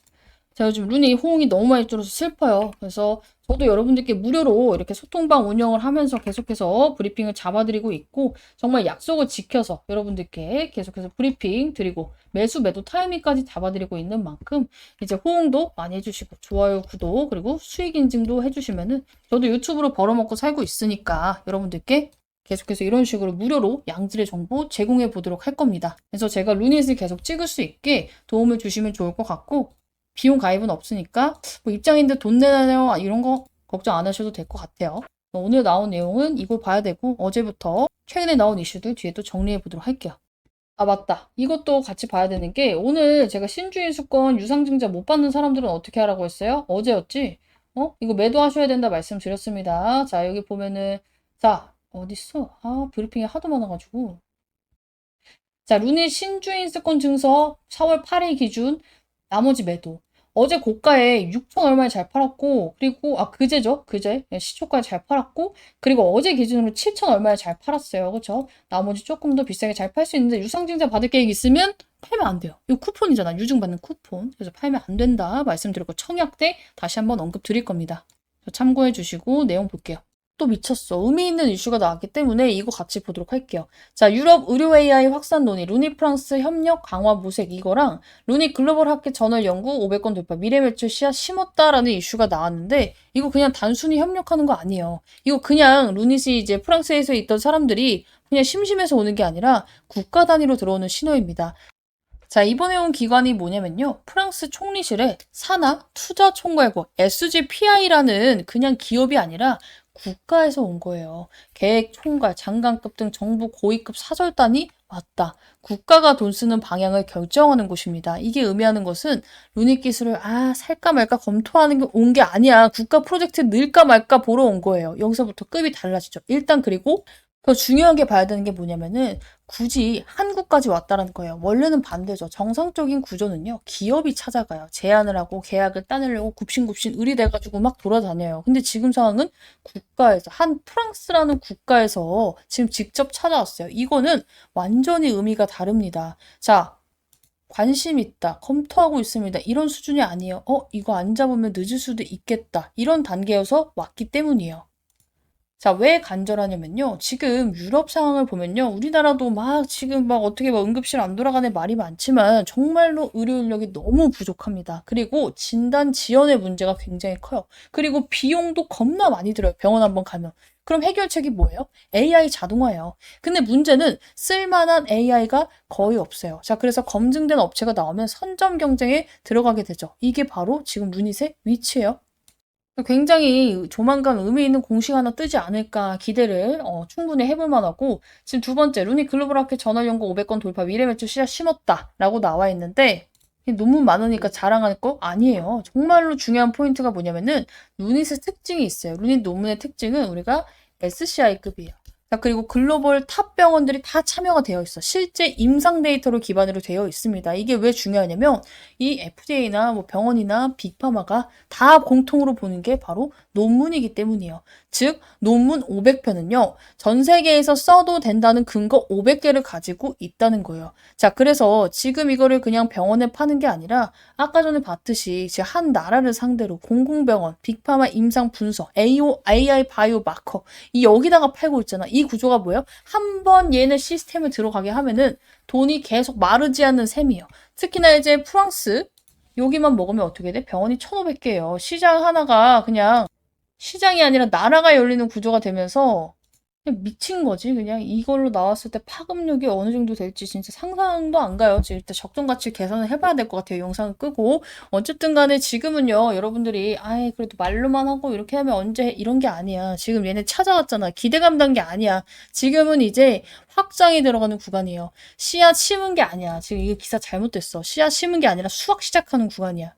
제가 요즘 루니 호응이 너무 많이 줄어서 슬퍼요. 그래서 저도 여러분들께 무료로 이렇게 소통방 운영을 하면서 계속해서 브리핑을 잡아드리고 있고 정말 약속을 지켜서 여러분들께 계속해서 브리핑 드리고 매수 매도 타이밍까지 잡아드리고 있는 만큼 이제 호응도 많이 해주시고 좋아요, 구독 그리고 수익 인증도 해주시면은 저도 유튜브로 벌어먹고 살고 있으니까 여러분들께 계속해서 이런 식으로 무료로 양질의 정보 제공해 보도록 할 겁니다. 그래서 제가 루닛을 계속 찍을 수 있게 도움을 주시면 좋을 것 같고 비용 가입은 없으니까 뭐 입장인데 돈 내나요? 이런 거 걱정 안 하셔도 될 것 같아요. 오늘 나온 내용은 이걸 봐야 되고 어제부터 최근에 나온 이슈들 뒤에 또 정리해 보도록 할게요. 아 맞다. 이것도 같이 봐야 되는 게 오늘 제가 신주인수권 유상증자 못 받는 사람들은 어떻게 하라고 했어요? 어제였지? 이거 매도하셔야 된다 말씀드렸습니다. 자 여기 보면은 자 어딨어? 아 브리핑이 하도 많아가지고 자 루닛 신주인수권 증서 4월 8일 기준 나머지 매도 어제 고가에 6천 얼마에 잘 팔았고 그리고 그제죠 그제 시초가에 잘 팔았고 그리고 어제 기준으로 7천 얼마에 잘 팔았어요. 그렇죠? 나머지 조금 더 비싸게 잘 팔 수 있는데 유상증자 받을 계획 있으면 팔면 안 돼요. 이거 쿠폰이잖아. 유증받는 쿠폰. 그래서 팔면 안 된다 말씀드렸고 청약때 다시 한번 언급 드릴 겁니다. 참고해 주시고 내용 볼게요. 또 미쳤어. 의미 있는 이슈가 나왔기 때문에 이거 같이 보도록 할게요. 자, 유럽 의료 AI 확산 논의, 루닛 프랑스 협력 강화 모색 이거랑 루닛 글로벌 학회 저널 연구 500건 돌파, 미래 매출 씨앗 심었다라는 이슈가 나왔는데 이거 그냥 단순히 협력하는 거 아니에요. 이거 그냥 루닛이 이제 프랑스에서 있던 사람들이 그냥 심심해서 오는 게 아니라 국가 단위로 들어오는 신호입니다. 자, 이번에 온 기관이 뭐냐면요. 프랑스 총리실의 산하 투자총괄국 SGPI라는 그냥 기업이 아니라 국가에서 온 거예요. 계획, 총괄, 장관급 등 정부 고위급 사절단이 왔다. 국가가 돈 쓰는 방향을 결정하는 곳입니다. 이게 의미하는 것은 루닛 기술을 살까 말까 검토하는 게 온 게 아니야. 국가 프로젝트 넣을까 말까 보러 온 거예요. 여기서부터 급이 달라지죠. 일단 그리고 더 중요하게 봐야 되는 게 뭐냐면은 굳이 한국까지 왔다라는 거예요. 원래는 반대죠. 정상적인 구조는요. 기업이 찾아가요. 제안을 하고 계약을 따내려고 굽신굽신 의리돼가지고 막 돌아다녀요. 근데 지금 상황은 국가에서 한 프랑스라는 국가에서 지금 직접 찾아왔어요. 이거는 완전히 의미가 다릅니다. 자, 관심 있다, 검토하고 있습니다. 이런 수준이 아니에요. 이거 안 잡으면 늦을 수도 있겠다. 이런 단계여서 왔기 때문이에요. 자, 왜 간절하냐면요. 지금 유럽 상황을 보면요. 우리나라도 막 지금 막 어떻게 막 응급실 안 돌아가는 말이 많지만 정말로 의료 인력이 너무 부족합니다. 그리고 진단 지연의 문제가 굉장히 커요. 그리고 비용도 겁나 많이 들어요. 병원 한번 가면. 그럼 해결책이 뭐예요? AI 자동화예요. 근데 문제는 쓸만한 AI가 거의 없어요. 자, 그래서 검증된 업체가 나오면 선점 경쟁에 들어가게 되죠. 이게 바로 지금 루닛의 위치예요. 굉장히 조만간 의미 있는 공식 하나 뜨지 않을까 기대를 충분히 해볼 만하고, 지금 두 번째 루닛 글로벌 학회 저널 연구 500건 돌파 미래 매출 씨앗 심었다 라고 나와 있는데, 논문 많으니까 자랑할 거 아니에요. 정말로 중요한 포인트가 뭐냐면은 루닛의 특징이 있어요. 루닛 논문의 특징은 우리가 SCI급이에요. 자, 그리고 글로벌 탑 병원들이 다 참여가 되어 있어. 실제 임상 데이터를 기반으로 되어 있습니다. 이게 왜 중요하냐면 이 FDA나 뭐 병원이나 빅파마가 다 공통으로 보는 게 바로 논문이기 때문이에요. 즉 논문 500편은요. 전 세계에서 써도 된다는 근거 500개를 가지고 있다는 거예요. 자, 그래서 지금 이거를 그냥 병원에 파는 게 아니라 아까 전에 봤듯이 한 나라를 상대로 공공병원, 빅파마 임상 분석, AI 바이오 마커 이 여기다가 팔고 있잖아. 이 구조가 뭐예요? 한 번 얘네 시스템을 들어가게 하면은 돈이 계속 마르지 않는 셈이에요. 특히나 이제 프랑스 여기만 먹으면 어떻게 돼? 병원이 1,500개예요. 시장 하나가 그냥 시장이 아니라 나라가 열리는 구조가 되면서 그냥 미친 거지. 그냥 이걸로 나왔을 때 파급력이 어느 정도 될지 진짜 상상도 안 가요. 지금 일단 적정 가치 계산을 해봐야 될 것 같아요. 영상을 끄고. 어쨌든 간에 지금은요, 여러분들이, 아이, 그래도 말로만 하고 이렇게 하면 언제 해? 이런 게 아니야. 지금 얘네 찾아왔잖아. 기대감 단 게 아니야. 지금은 이제 확장이 들어가는 구간이에요. 씨앗 심은 게 아니야. 지금 이게 기사 잘못됐어. 씨앗 심은 게 아니라 수확 시작하는 구간이야.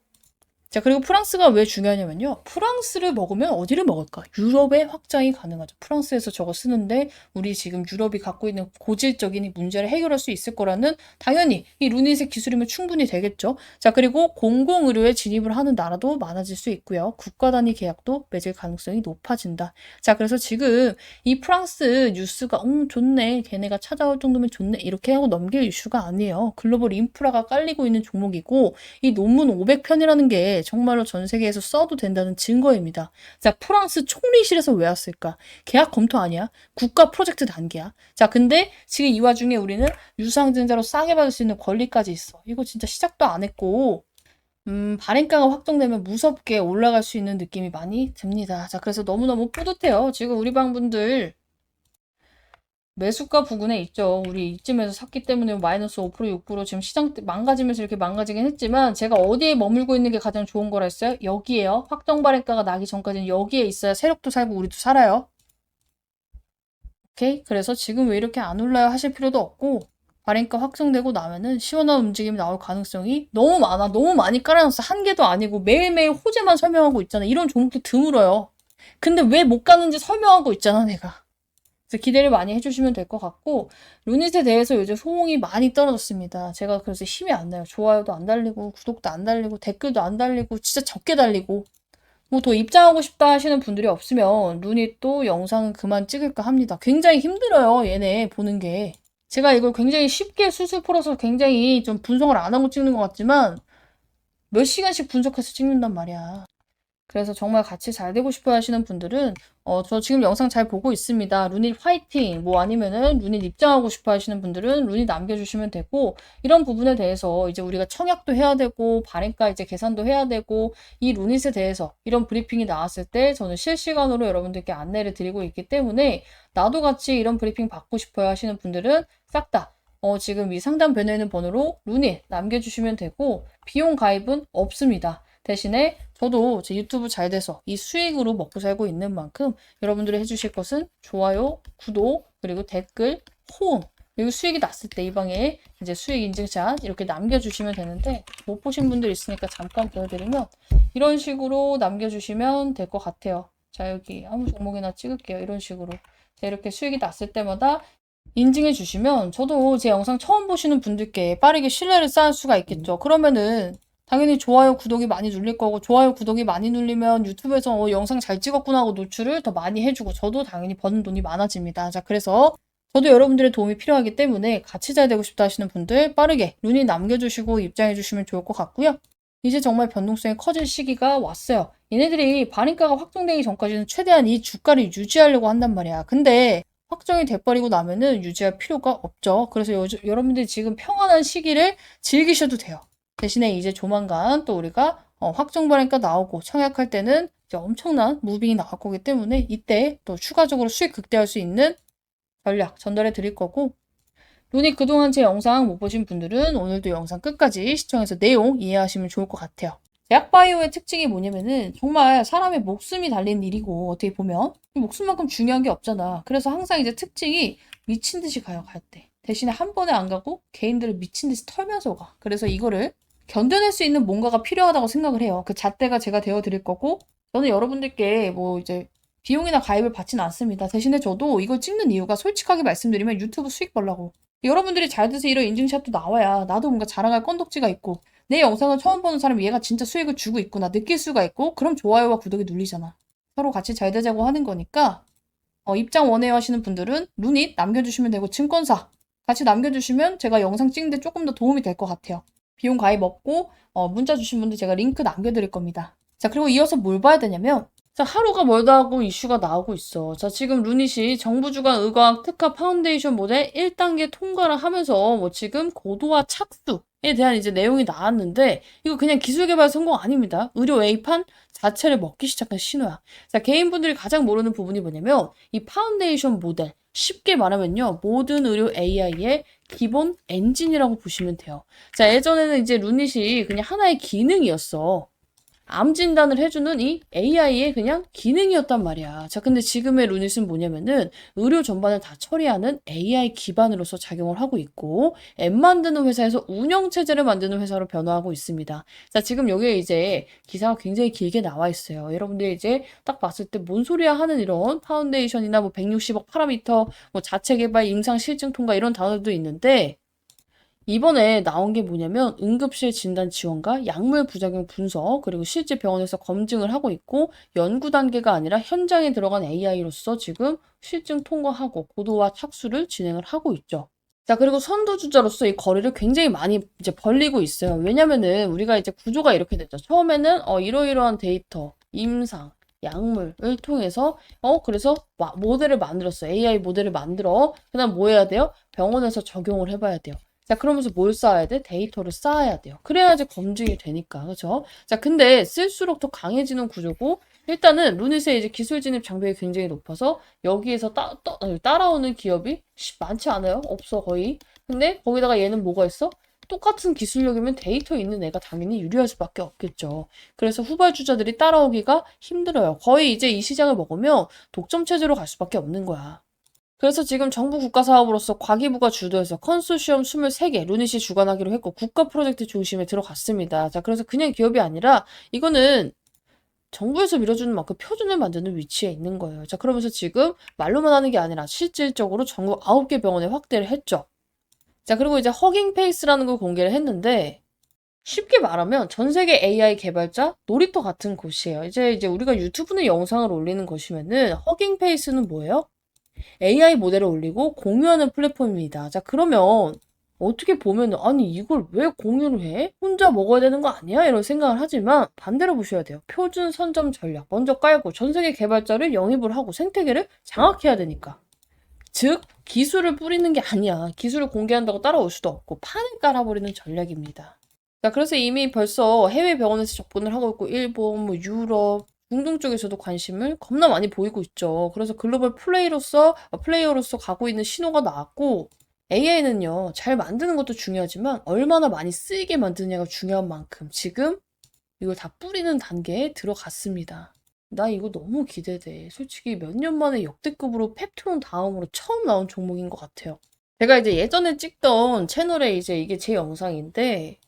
자, 그리고 프랑스가 왜 중요하냐면요. 프랑스를 먹으면 어디를 먹을까? 유럽의 확장이 가능하죠. 프랑스에서 저거 쓰는데 우리 지금 유럽이 갖고 있는 고질적인 이 문제를 해결할 수 있을 거라는 당연히 이 루닛의 기술이면 충분히 되겠죠. 자, 그리고 공공의료에 진입을 하는 나라도 많아질 수 있고요. 국가 단위 계약도 맺을 가능성이 높아진다. 자, 그래서 지금 이 프랑스 뉴스가 좋네. 걔네가 찾아올 정도면 좋네. 이렇게 하고 넘길 이슈가 아니에요. 글로벌 인프라가 깔리고 있는 종목이고 이 논문 500편이라는 게 정말로 전 세계에서 써도 된다는 증거입니다. 자, 프랑스 총리실에서 왜 왔을까? 계약 검토 아니야? 국가 프로젝트 단계야. 자, 근데 지금 이 와중에 우리는 유상증자로 싸게 받을 수 있는 권리까지 있어. 이거 진짜 시작도 안 했고, 발행가가 확정되면 무섭게 올라갈 수 있는 느낌이 많이 듭니다. 자, 그래서 너무너무 뿌듯해요. 지금 우리 방분들 매수가 부근에 있죠. 우리 이쯤에서 샀기 때문에 마이너스 5% 6% 지금 시장 망가지면서 이렇게 망가지긴 했지만 제가 어디에 머물고 있는 게 가장 좋은 거라 했어요? 여기에요. 확정 발행가가 나기 전까지는 여기에 있어야 세력도 살고 우리도 살아요. 오케이? 그래서 지금 왜 이렇게 안 올라요 하실 필요도 없고 발행가 확정되고 나면은 시원한 움직임이 나올 가능성이 너무 많아. 너무 많이 깔아놨어. 한 개도 아니고 매일매일 호재만 설명하고 있잖아. 이런 종목도 드물어요. 근데 왜 못 가는지 설명하고 있잖아, 내가. 그래서 기대를 많이 해주시면 될 것 같고, 루닛에 대해서 요즘 소홍이 많이 떨어졌습니다. 제가 그래서 힘이 안 나요. 좋아요도 안 달리고 구독도 안 달리고 댓글도 안 달리고 진짜 적게 달리고 뭐 더 입장하고 싶다 하시는 분들이 없으면 루닛도 영상은 그만 찍을까 합니다. 굉장히 힘들어요. 얘네 보는 게. 제가 이걸 굉장히 쉽게 술술 풀어서 굉장히 좀 분석을 안 하고 찍는 것 같지만 몇 시간씩 분석해서 찍는단 말이야. 그래서 정말 같이 잘 되고 싶어 하시는 분들은 저 지금 영상 잘 보고 있습니다. 루닛 화이팅 뭐 아니면은 루닛 입장하고 싶어 하시는 분들은 루닛 남겨주시면 되고 이런 부분에 대해서 이제 우리가 청약도 해야 되고 발행가 이제 계산도 해야 되고 이 루닛에 대해서 이런 브리핑이 나왔을 때 저는 실시간으로 여러분들께 안내를 드리고 있기 때문에 나도 같이 이런 브리핑 받고 싶어요 하시는 분들은 싹 다 지금 이 상단 밴드에 있는 번호로 루닛 남겨주시면 되고 비용 가입은 없습니다. 대신에 저도 제 유튜브 잘 돼서 이 수익으로 먹고 살고 있는 만큼 여러분들이 해주실 것은 좋아요, 구독, 그리고 댓글, 호응, 그리고 수익이 났을 때 이 방에 이제 수익 인증샷 이렇게 남겨주시면 되는데 못 보신 분들 있으니까 잠깐 보여드리면 이런 식으로 남겨주시면 될 것 같아요. 자, 여기 아무 종목이나 찍을게요. 이런 식으로. 자, 이렇게 수익이 났을 때마다 인증해 주시면 저도 제 영상 처음 보시는 분들께 빠르게 신뢰를 쌓을 수가 있겠죠. 그러면은 당연히 좋아요, 구독이 많이 눌릴 거고, 좋아요, 구독이 많이 눌리면 유튜브에서 영상 잘 찍었구나 하고 노출을 더 많이 해주고, 저도 당연히 버는 돈이 많아집니다. 자, 그래서 저도 여러분들의 도움이 필요하기 때문에 같이 잘 되고 싶다 하시는 분들 빠르게 눈이 남겨주시고 입장해 주시면 좋을 것 같고요. 이제 정말 변동성이 커질 시기가 왔어요. 얘네들이 발행가가 확정되기 전까지는 최대한 이 주가를 유지하려고 한단 말이야. 근데 확정이 돼버리고 나면은 유지할 필요가 없죠. 그래서 여러분들이 지금 평안한 시기를 즐기셔도 돼요. 대신에 이제 조만간 또 우리가 확정 발행가 나오고 청약할 때는 이제 엄청난 무빙이 나올 거기 때문에 이때 또 추가적으로 수익 극대화할 수 있는 전략 전달해 드릴 거고, 루니 그동안 제 영상 못 보신 분들은 오늘도 영상 끝까지 시청해서 내용 이해하시면 좋을 것 같아요. 제약바이오의 특징이 뭐냐면은 정말 사람의 목숨이 달린 일이고, 어떻게 보면 목숨만큼 중요한 게 없잖아. 그래서 항상 이제 특징이 미친 듯이 가요, 갈 때. 대신에 한 번에 안 가고 개인들을 미친 듯이 털면서 가. 그래서 이거를 견뎌낼 수 있는 뭔가가 필요하다고 생각을 해요. 그 잣대가 제가 되어 드릴 거고, 저는 여러분들께 뭐 이제 비용이나 가입을 받지는 않습니다. 대신에 저도 이걸 찍는 이유가 솔직하게 말씀드리면 유튜브 수익 벌라고. 여러분들이 잘 돼서 이런 인증샷도 나와야 나도 뭔가 자랑할 건덕지가 있고, 내 영상을 처음 보는 사람이 얘가 진짜 수익을 주고 있구나 느낄 수가 있고, 그럼 좋아요와 구독이 눌리잖아. 서로 같이 잘 되자고 하는 거니까 입장 원해요 하시는 분들은 루닛 남겨주시면 되고, 증권사 같이 남겨주시면 제가 영상 찍는데 조금 더 도움이 될 것 같아요. 비용 가입 없고 문자 주신 분들 제가 링크 남겨드릴 겁니다. 자, 그리고 이어서 뭘 봐야 되냐면, 자, 하루가 멀다 하고 이슈가 나오고 있어. 자, 지금 루닛이 정부 주관 의과학 특화 파운데이션 모델 1단계 통과를 하면서 뭐 지금 고도화 착수에 대한 이제 내용이 나왔는데, 이거 그냥 기술 개발 성공 아닙니다. 의료 A판 자체를 먹기 시작한 신호야. 자, 개인분들이 가장 모르는 부분이 뭐냐면 이 파운데이션 모델, 쉽게 말하면요, 모든 의료 AI의 기본 엔진이라고 보시면 돼요. 자, 예전에는 이제 루닛이 그냥 하나의 기능이었어. 암 진단을 해주는 이 AI의 그냥 기능이었단 말이야. 자, 근데 지금의 루닛은 뭐냐면은 의료 전반을 다 처리하는 AI 기반으로서 작용을 하고 있고, 앱 만드는 회사에서 운영체제를 만드는 회사로 변화하고 있습니다. 자, 지금 여기에 이제 기사가 굉장히 길게 나와 있어요. 여러분들이 이제 딱 봤을 때 뭔 소리야 하는 이런 파운데이션이나 뭐 160억 파라미터, 뭐 자체 개발, 임상 실증 통과 이런 단어도 있는데, 이번에 나온 게 뭐냐면 응급실 진단 지원과 약물 부작용 분석, 그리고 실제 병원에서 검증을 하고 있고, 연구 단계가 아니라 현장에 들어간 AI로서 지금 실증 통과하고 고도화 착수를 진행을 하고 있죠. 자, 그리고 선두주자로서 이 거리를 굉장히 많이 이제 벌리고 있어요. 왜냐면은 우리가 이제 구조가 이렇게 됐죠. 처음에는 이러이러한 데이터, 임상, 약물을 통해서 그래서 모델을 만들었어. AI 모델을 만들어. 그다음 뭐 해야 돼요? 병원에서 적용을 해봐야 돼요. 자, 그러면서 뭘 쌓아야 돼? 데이터를 쌓아야 돼요. 그래야지 검증이 되니까. 그렇죠? 자, 근데 쓸수록 더 강해지는 구조고, 일단은 루닛의 이제 기술 진입 장벽이 굉장히 높아서 여기에서 따라오는 기업이 많지 않아요. 없어, 거의. 근데 거기다가 얘는 뭐가 있어? 똑같은 기술력이면 데이터 있는 애가 당연히 유리할 수밖에 없겠죠. 그래서 후발주자들이 따라오기가 힘들어요. 거의 이제 이 시장을 먹으면 독점 체제로 갈 수밖에 없는 거야. 그래서 지금 정부 국가 사업으로서 과기부가 주도해서 컨소시엄 23개 루닛이 주관하기로 했고, 국가 프로젝트 중심에 들어갔습니다. 자, 그래서 그냥 기업이 아니라 이거는 정부에서 밀어주는 만큼 표준을 만드는 위치에 있는 거예요. 자, 그러면서 지금 말로만 하는 게 아니라 실질적으로 전국 9개 병원에 확대를 했죠. 자, 그리고 이제 허깅페이스라는 걸 공개를 했는데, 쉽게 말하면 전 세계 AI 개발자 놀이터 같은 곳이에요. 이제 우리가 유튜브는 영상을 올리는 것이면은 허깅페이스는 뭐예요? AI 모델을 올리고 공유하는 플랫폼입니다. 자, 그러면 어떻게 보면 아니 이걸 왜 공유를 해? 혼자 먹어야 되는 거 아니야? 이런 생각을 하지만 반대로 보셔야 돼요. 표준 선점 전략 먼저 깔고 전 세계 개발자를 영입을 하고 생태계를 장악해야 되니까. 즉 기술을 뿌리는 게 아니야. 기술을 공개한다고 따라올 수도 없고 판을 깔아버리는 전략입니다. 자, 그래서 이미 벌써 해외 병원에서 접근을 하고 있고, 일본, 뭐 유럽, 중동 쪽에서도 관심을 겁나 많이 보이고 있죠. 그래서 글로벌 플레이어로서 가고 있는 신호가 나왔고, AI는요, 잘 만드는 것도 중요하지만 얼마나 많이 쓰이게 만드느냐가 중요한 만큼 지금 이걸 다 뿌리는 단계에 들어갔습니다. 나 이거 너무 기대돼. 솔직히 몇 년 만에 역대급으로 펩트론 다음으로 처음 나온 종목인 것 같아요. 제가 이제 예전에 찍던 채널에 이제 이게 제 영상인데,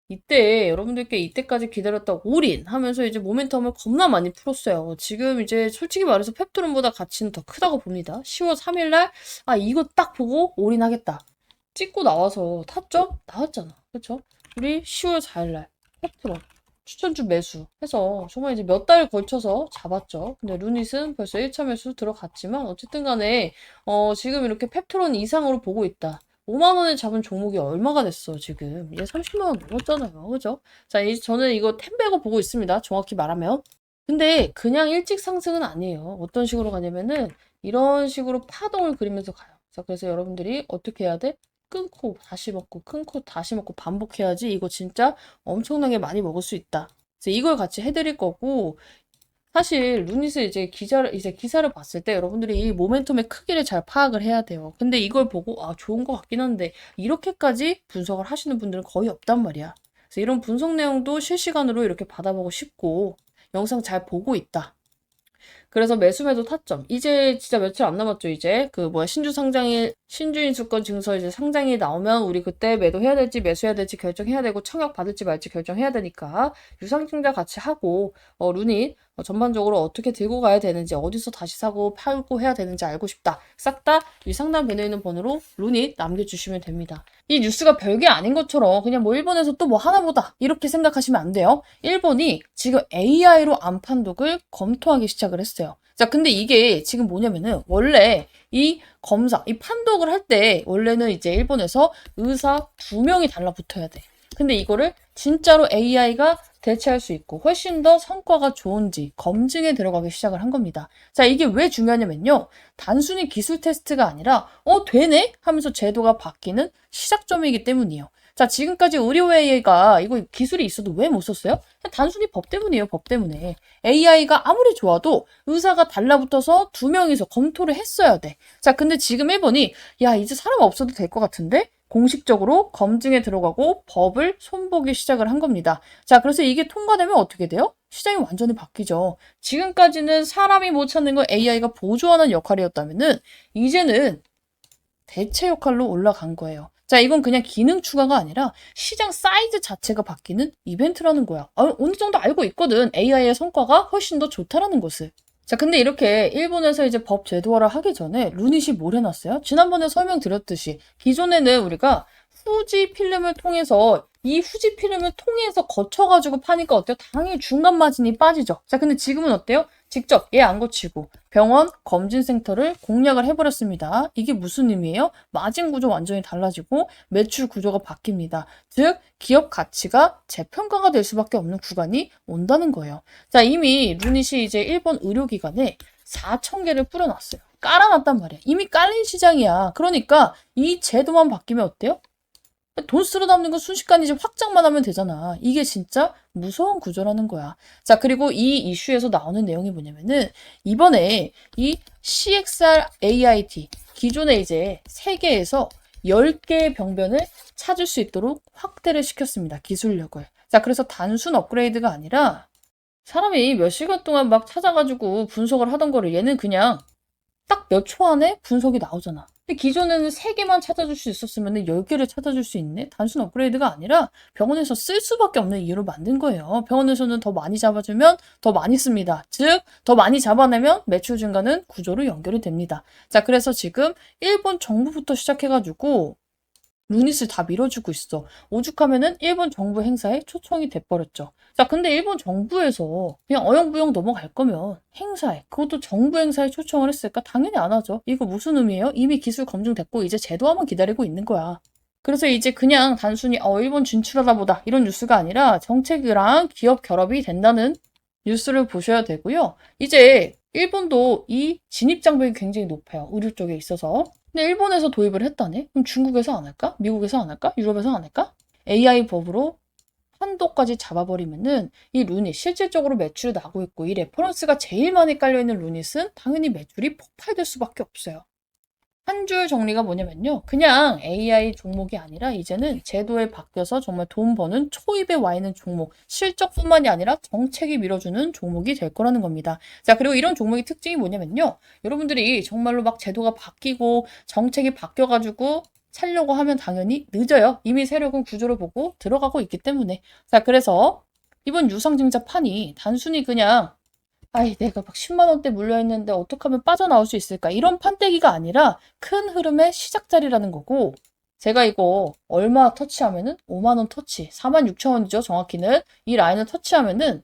이때 여러분들께 이때까지 기다렸다 올인 하면서 이제 모멘텀을 겁나 많이 풀었어요. 지금 이제 솔직히 말해서 펩토론보다 가치는 더 크다고 봅니다. 10월 3일날 이거 딱 보고 올인하겠다. 찍고 나와서 탔죠? 나왔잖아. 그쵸? 우리 10월 4일날 펩토론 추천주 매수 해서 정말 이제 몇 달 걸쳐서 잡았죠. 근데 루닛은 벌써 1차 매수 들어갔지만 어쨌든 간에 지금 이렇게 펩토론 이상으로 보고 있다. 5만 원에 잡은 종목이 얼마가 됐어, 지금. 이제 30만 원 넘었잖아요. 그죠? 자, 저는 이거 템베거 보고 있습니다. 정확히 말하면. 근데 그냥 일찍 상승은 아니에요. 어떤 식으로 가냐면은 이런 식으로 파동을 그리면서 가요. 자, 그래서 여러분들이 어떻게 해야 돼? 끊고 다시 먹고 끊고 다시 먹고 반복해야지 이거 진짜 엄청나게 많이 먹을 수 있다. 그래서 이걸 같이 해드릴 거고 사실 루닛을 이제 기사를 봤을 때 여러분들이 이 모멘텀의 크기를 잘 파악을 해야 돼요. 근데 이걸 보고 좋은 것 같긴 한데 이렇게까지 분석을 하시는 분들은 거의 없단 말이야. 그래서 이런 분석 내용도 실시간으로 이렇게 받아보고 싶고 영상 잘 보고 있다. 그래서 매수매도 타점. 이제 진짜 며칠 안 남았죠, 이제. 신주인수권 증서 이제 상장이 나오면 우리 그때 매도해야 될지 매수해야 될지 결정해야 되고 청약 받을지 말지 결정해야 되니까 유상증자 같이 하고, 루닛 전반적으로 어떻게 들고 가야 되는지 어디서 다시 사고 팔고 해야 되는지 알고 싶다. 싹 다 이 상단 배너에 있는 번호로 루닛 남겨주시면 됩니다. 이 뉴스가 별게 아닌 것처럼 그냥 뭐 일본에서 또 뭐 하나 보다 이렇게 생각하시면 안 돼요. 일본이 지금 AI로 암판독을 검토하기 시작을 했어요. 자, 근데 이게 지금 뭐냐면은 원래 이 검사, 이 판독을 할 때 원래는 이제 일본에서 의사 2명이 달라붙어야 돼. 근데 이거를 진짜로 AI가 대체할 수 있고 훨씬 더 성과가 좋은지 검증에 들어가기 시작을 한 겁니다. 자, 이게 왜 중요하냐면요. 단순히 기술 테스트가 아니라 되네? 하면서 제도가 바뀌는 시작점이기 때문이에요. 자, 지금까지 의료 AI가 이거 기술이 있어도 왜 못 썼어요? 단순히 법 때문이에요, 법 때문에. AI가 아무리 좋아도 의사가 달라붙어서 2명이서 검토를 했어야 돼. 자, 근데 지금 일본이 이제 사람 없어도 될 것 같은데? 공식적으로 검증에 들어가고 법을 손보기 시작을 한 겁니다. 자, 그래서 이게 통과되면 어떻게 돼요? 시장이 완전히 바뀌죠. 지금까지는 사람이 못 찾는 걸 AI가 보조하는 역할이었다면은 이제는 대체 역할로 올라간 거예요. 자, 이건 그냥 기능 추가가 아니라 시장 사이즈 자체가 바뀌는 이벤트라는 거야. 어느 정도 알고 있거든. AI의 성과가 훨씬 더 좋다라는 것을. 자, 근데 이렇게 일본에서 이제 법 제도화를 하기 전에 루닛이 뭘 해놨어요? 지난번에 설명드렸듯이 기존에는 우리가 후지 필름을 통해서 이 후지 필름을 통해서 거쳐가지고 파니까 어때요? 당연히 중간 마진이 빠지죠. 자, 근데 지금은 어때요? 직접 얘 안 거치고 병원 검진센터를 공략을 해버렸습니다. 이게 무슨 의미예요? 마진 구조 완전히 달라지고 매출 구조가 바뀝니다. 즉 기업 가치가 재평가가 될 수밖에 없는 구간이 온다는 거예요. 자, 이미 루닛이 이제 일본 의료기관에 4,000개를 뿌려놨어요. 깔아놨단 말이야. 이미 깔린 시장이야. 그러니까 이 제도만 바뀌면 어때요? 돈 쓸어 담는 거 순식간에 이제 확장만 하면 되잖아. 이게 진짜 무서운 구조라는 거야. 자, 그리고 이 이슈에서 나오는 내용이 뭐냐면은 이번에 이 CXR AIT 기존에 이제 세계에서 10개의 병변을 찾을 수 있도록 확대를 시켰습니다. 기술력을. 자, 그래서 단순 업그레이드가 아니라 사람이 몇 시간 동안 막 찾아가지고 분석을 하던 거를 얘는 그냥 딱 몇 초 안에 분석이 나오잖아. 근데 기존에는 3개만 찾아줄 수 있었으면 10개를 찾아줄 수 있네? 단순 업그레이드가 아니라 병원에서 쓸 수밖에 없는 이유로 만든 거예요. 병원에서는 더 많이 잡아주면 더 많이 씁니다. 즉, 더 많이 잡아내면 매출 증가는 구조로 연결이 됩니다. 자, 그래서 지금 일본 정부부터 시작해가지고 루닛을 다 밀어주고 있어. 오죽하면은 일본 정부 행사에 초청이 돼버렸죠. 자, 근데 일본 정부에서 그냥 어영부영 넘어갈 거면 행사에, 그것도 정부 행사에 초청을 했을까? 당연히 안 하죠. 이거 무슨 의미예요? 이미 기술 검증됐고 이제 제도화만 기다리고 있는 거야. 그래서 이제 그냥 단순히 일본 진출하다 보다 이런 뉴스가 아니라 정책이랑 기업 결합이 된다는 뉴스를 보셔야 되고요. 이제 일본도 이 진입 장벽이 굉장히 높아요. 의료 쪽에 있어서. 근데 일본에서 도입을 했다네? 그럼 중국에서 안 할까? 미국에서 안 할까? 유럽에서 안 할까? AI 법으로 한도까지 잡아버리면은 이 루닛 실질적으로 매출이 나고 있고 이 레퍼런스가 제일 많이 깔려있는 루닛은 당연히 매출이 폭발될 수밖에 없어요. 한 줄 정리가 뭐냐면요. 그냥 AI 종목이 아니라 이제는 제도에 바뀌어서 정말 돈 버는 초입에 와 있는 종목, 실적뿐만이 아니라 정책이 밀어주는 종목이 될 거라는 겁니다. 자, 그리고 이런 종목의 특징이 뭐냐면요. 여러분들이 정말로 막 제도가 바뀌고 정책이 바뀌어가지고 차려고 하면 당연히 늦어요. 이미 세력은 구조를 보고 들어가고 있기 때문에. 자, 그래서 이번 유상증자 판이 단순히 그냥 아이, 내가 막 10만 원대 물려있는데 어떻게 하면 빠져나올 수 있을까? 이런 판때기가 아니라 큰 흐름의 시작 자리라는 거고, 제가 이거 얼마 터치하면은 5만 원 터치, 4만 6천 원이죠, 정확히는. 이 라인을 터치하면은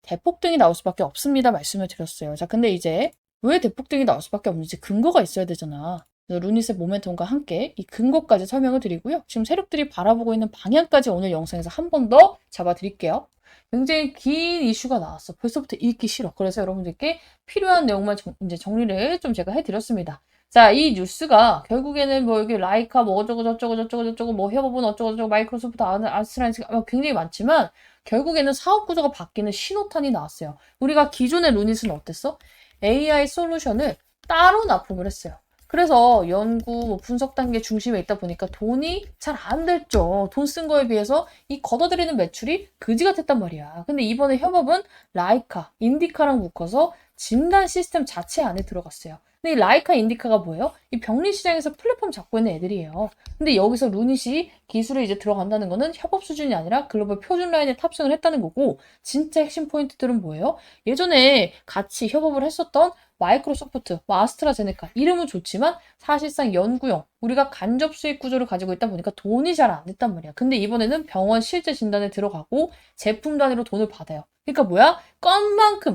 대폭등이 나올 수밖에 없습니다. 말씀을 드렸어요. 자, 근데 이제 왜 대폭등이 나올 수밖에 없는지 근거가 있어야 되잖아. 그래서 루닛의 모멘텀과 함께 이 근거까지 설명을 드리고요. 지금 세력들이 바라보고 있는 방향까지 오늘 영상에서 한 번 더 잡아드릴게요. 굉장히 긴 이슈가 나왔어. 벌써부터 읽기 싫어. 그래서 여러분들께 필요한 내용만 이제 정리를 좀 제가 해드렸습니다. 자, 이 뉴스가 결국에는 뭐 여기 라이카 뭐 어쩌고 저쩌고 저쩌고 저쩌고 뭐 협업은 어쩌고 저쩌고 마이크로소프트 아스트라니까 굉장히 많지만 결국에는 사업 구조가 바뀌는 신호탄이 나왔어요. 우리가 기존의 루닛은 어땠어? AI 솔루션을 따로 납품을 했어요. 그래서 연구, 뭐 분석 단계 중심에 있다 보니까 돈이 잘 안 됐죠. 돈 쓴 거에 비해서 이 걷어들이는 매출이 그지 같았단 말이야. 근데 이번에 협업은 라이카, 인디카랑 묶어서 진단 시스템 자체 안에 들어갔어요. 근데 이 라이카, 인디카가 뭐예요? 이 병리 시장에서 플랫폼 잡고 있는 애들이에요. 근데 여기서 루닛이 기술에 이제 들어간다는 거는 협업 수준이 아니라 글로벌 표준 라인에 탑승을 했다는 거고, 진짜 핵심 포인트들은 뭐예요? 예전에 같이 협업을 했었던 마이크로소프트, 뭐 아스트라제네카 이름은 좋지만 사실상 연구용 우리가 간접 수익 구조를 가지고 있다 보니까 돈이 잘 안 됐단 말이야. 근데 이번에는 병원 실제 진단에 들어가고 제품 단위로 돈을 받아요. 그러니까 뭐야?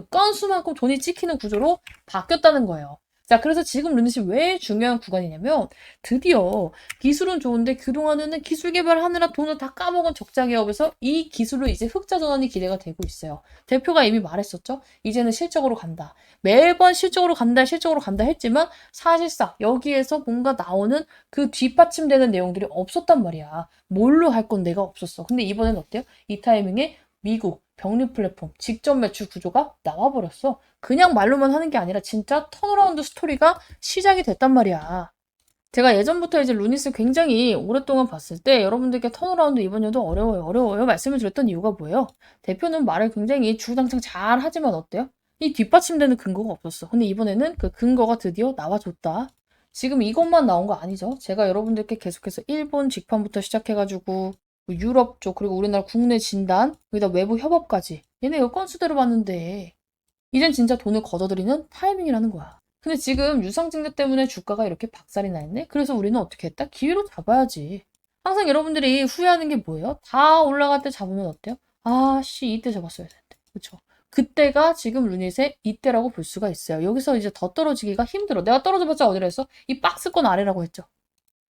건수만큼 돈이 찍히는 구조로 바뀌었다는 거예요. 자, 그래서 지금 루닛이 왜 중요한 구간이냐면 드디어 기술은 좋은데 그동안에는 기술 개발하느라 돈을 다 까먹은 적자 기업에서 이 기술로 이제 흑자 전환이 기대가 되고 있어요. 대표가 이미 말했었죠. 이제는 실적으로 간다. 매번 실적으로 간다 했지만 사실상 여기에서 뭔가 나오는 그 뒷받침되는 내용들이 없었단 말이야. 뭘로 할 건 내가 없었어. 근데 이번엔 어때요? 이 타이밍에 미국 병리 플랫폼 직접 매출 구조가 나와버렸어. 그냥 말로만 하는 게 아니라 진짜 턴어라운드 스토리가 시작이 됐단 말이야. 제가 예전부터 이제 루닛을 굉장히 오랫동안 봤을 때 여러분들께 턴어라운드 이번 연도 어려워요 말씀을 드렸던 이유가 뭐예요? 대표는 말을 굉장히 주구장창 잘 하지만 어때요? 이 뒷받침되는 근거가 없었어. 근데 이번에는 그 근거가 드디어 나와줬다. 지금 이것만 나온 거 아니죠? 제가 여러분들께 계속해서 일본 직판부터 시작해가지고 뭐 유럽 쪽 그리고 우리나라 국내 진단 거기다 외부 협업까지 얘네 이거 건수대로 봤는데 이젠 진짜 돈을 걷어들이는 타이밍이라는 거야. 근데 지금 유상증자 때문에 주가가 이렇게 박살이 나 있네? 그래서 우리는 어떻게 했다? 기회로 잡아야지. 항상 여러분들이 후회하는 게 뭐예요? 다 올라갈 때 잡으면 어때요? 아씨 이때 잡았어야 되는데. 그쵸? 그때가 지금 루닛의 이때라고 볼 수가 있어요. 여기서 이제 더 떨어지기가 힘들어. 내가 떨어져봤자 어디라 했어? 이 박스권 아래라고 했죠.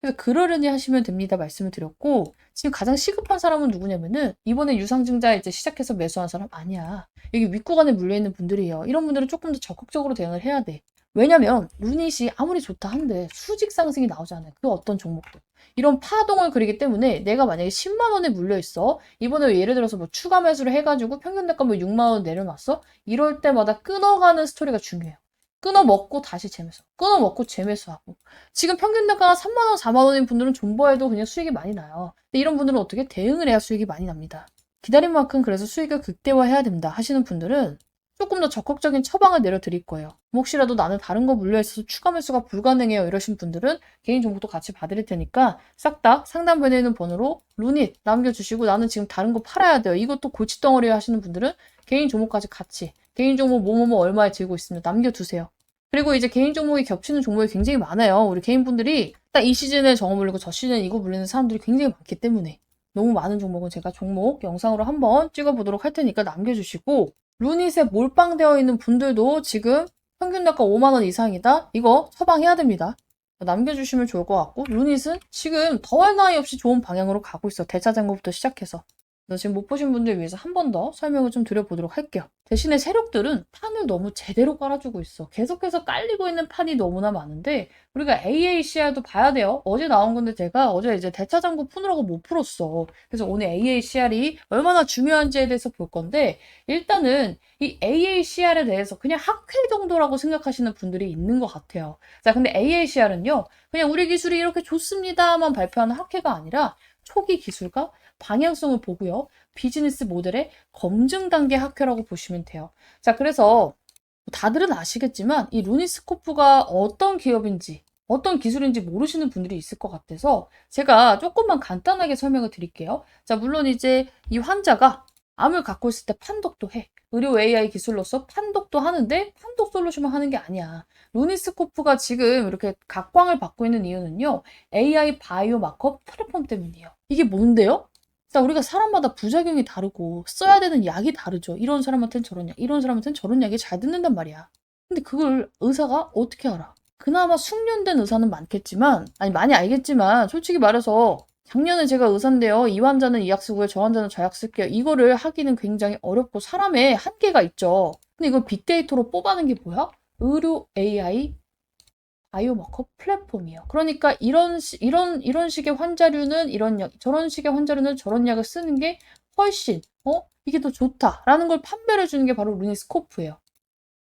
그래서 그러려니 하시면 됩니다. 말씀을 드렸고 지금 가장 시급한 사람은 누구냐면은 이번에 유상증자 이제 시작해서 매수한 사람 아니야. 여기 윗구간에 물려있는 분들이에요. 이런 분들은 조금 더 적극적으로 대응을 해야 돼. 왜냐면 루닛이 아무리 좋다 한데 수직 상승이 나오잖아요. 그 어떤 종목도. 이런 파동을 그리기 때문에 내가 만약에 10만 원에 물려있어. 이번에 예를 들어서 뭐 추가 매수를 해가지고 평균 단가 뭐 6만 원 내려놨어. 이럴 때마다 끊어가는 스토리가 중요해요. 끊어먹고 다시 재매수. 끊어먹고 재매수하고. 지금 평균 단가가 3만 원, 4만 원인 분들은 존버해도 그냥 수익이 많이 나요. 근데 이런 분들은 어떻게 대응을 해야 수익이 많이 납니다. 기다린 만큼 그래서 수익을 극대화해야 된다 하시는 분들은 조금 더 적극적인 처방을 내려드릴 거예요. 혹시라도 나는 다른 거 물려있어서 추가 매수가 불가능해요 이러신 분들은 개인 정보도 같이 봐드릴 테니까 싹 다 상담 변에 있는 번호로 루닛 남겨주시고 나는 지금 다른 거 팔아야 돼요. 이것도 골칫덩어리 하시는 분들은 개인 종목까지 같이 개인 종목 뭐뭐뭐 얼마에 들고 있으면 남겨두세요. 그리고 이제 개인 종목이 겹치는 종목이 굉장히 많아요. 우리 개인분들이 딱 이 시즌에 저거 물리고 저 시즌에 이거 물리는 사람들이 굉장히 많기 때문에 너무 많은 종목은 제가 종목 영상으로 한번 찍어보도록 할 테니까 남겨주시고 루닛에 몰빵되어 있는 분들도 지금 평균 단가 5만 원 이상이다? 이거 처방해야 됩니다. 남겨주시면 좋을 것 같고 루닛은 지금 더할 나위 없이 좋은 방향으로 가고 있어. 대차 잔고부터 시작해서. 그래서 지금 못 보신 분들 위해서 한 번 더 설명을 좀 드려보도록 할게요. 대신에 세력들은 판을 너무 제대로 깔아주고 있어. 계속해서 깔리고 있는 판이 너무나 많은데 우리가 AACR도 봐야 돼요. 어제 나온 건데 제가 어제 이제 대차장고 푸느라고 못 풀었어. 그래서 오늘 AACR이 얼마나 중요한지에 대해서 볼 건데 일단은 이 AACR에 대해서 그냥 학회 정도라고 생각하시는 분들이 있는 것 같아요. 자, 근데 AACR은요. 그냥 우리 기술이 이렇게 좋습니다만 발표하는 학회가 아니라 초기 기술과 방향성을 보고요. 비즈니스 모델의 검증 단계 학회라고 보시면 돼요. 자, 그래서 다들은 아시겠지만 이 루닛스코프가 어떤 기업인지 어떤 기술인지 모르시는 분들이 있을 것 같아서 제가 조금만 간단하게 설명을 드릴게요. 자, 물론 이제 이 환자가 암을 갖고 있을 때 판독도 해. 의료 AI 기술로서 판독도 하는데 판독 솔루션만 하는 게 아니야. 루니스코프가 지금 이렇게 각광을 받고 있는 이유는요. AI 바이오마커 플랫폼 때문이에요. 이게 뭔데요? 자, 우리가 사람마다 부작용이 다르고 써야 되는 약이 다르죠. 이런 사람한테는 저런 약, 이런 사람한테는 저런 약이 잘 듣는단 말이야. 근데 그걸 의사가 어떻게 알아? 그나마 숙련된 의사는 많겠지만, 아니, 많이 알겠지만, 솔직히 말해서, 작년에 제가 의사인데요. 이 환자는 이 약 쓰고요. 저 환자는 저 약 쓸게요. 이거를 하기는 굉장히 어렵고, 사람의 한계가 있죠. 근데 이걸 빅데이터로 뽑아낸 게 뭐야? 의료 AI 바이오마커 플랫폼이에요. 그러니까 이런 식의 환자류는 이런 약, 저런 식의 환자류는 저런 약을 쓰는 게 훨씬, 이게 더 좋다라는 걸 판별해 주는 게 바로 루니스코프예요.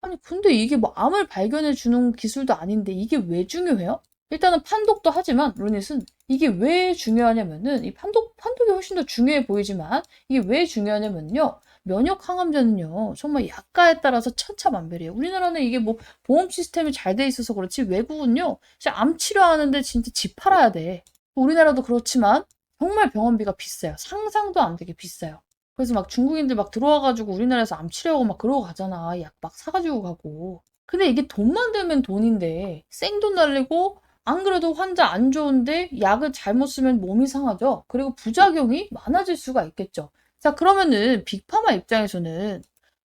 아니, 근데 이게 뭐 암을 발견해 주는 기술도 아닌데 이게 왜 중요해요? 일단은 판독도 하지만 루닛은 이게 왜 중요하냐면은 이 판독이 훨씬 더 중요해 보이지만 이게 왜 중요하냐면요. 면역 항암제는요. 정말 약가에 따라서 천차만별이에요. 우리나라는 이게 뭐 보험 시스템이 잘 돼 있어서 그렇지 외국은요. 진짜 암 치료하는데 진짜 집 팔아야 돼. 우리나라도 그렇지만 정말 병원비가 비싸요. 상상도 안 되게 비싸요. 그래서 막 중국인들 막 들어와가지고 우리나라에서 암 치료하고 막 그러고 가잖아. 약 막 사가지고 가고. 근데 이게 돈만 들면 돈인데 생돈 날리고 안 그래도 환자 안 좋은데 약을 잘못 쓰면 몸이 상하죠. 그리고 부작용이 많아질 수가 있겠죠. 자, 그러면은 빅파마 입장에서는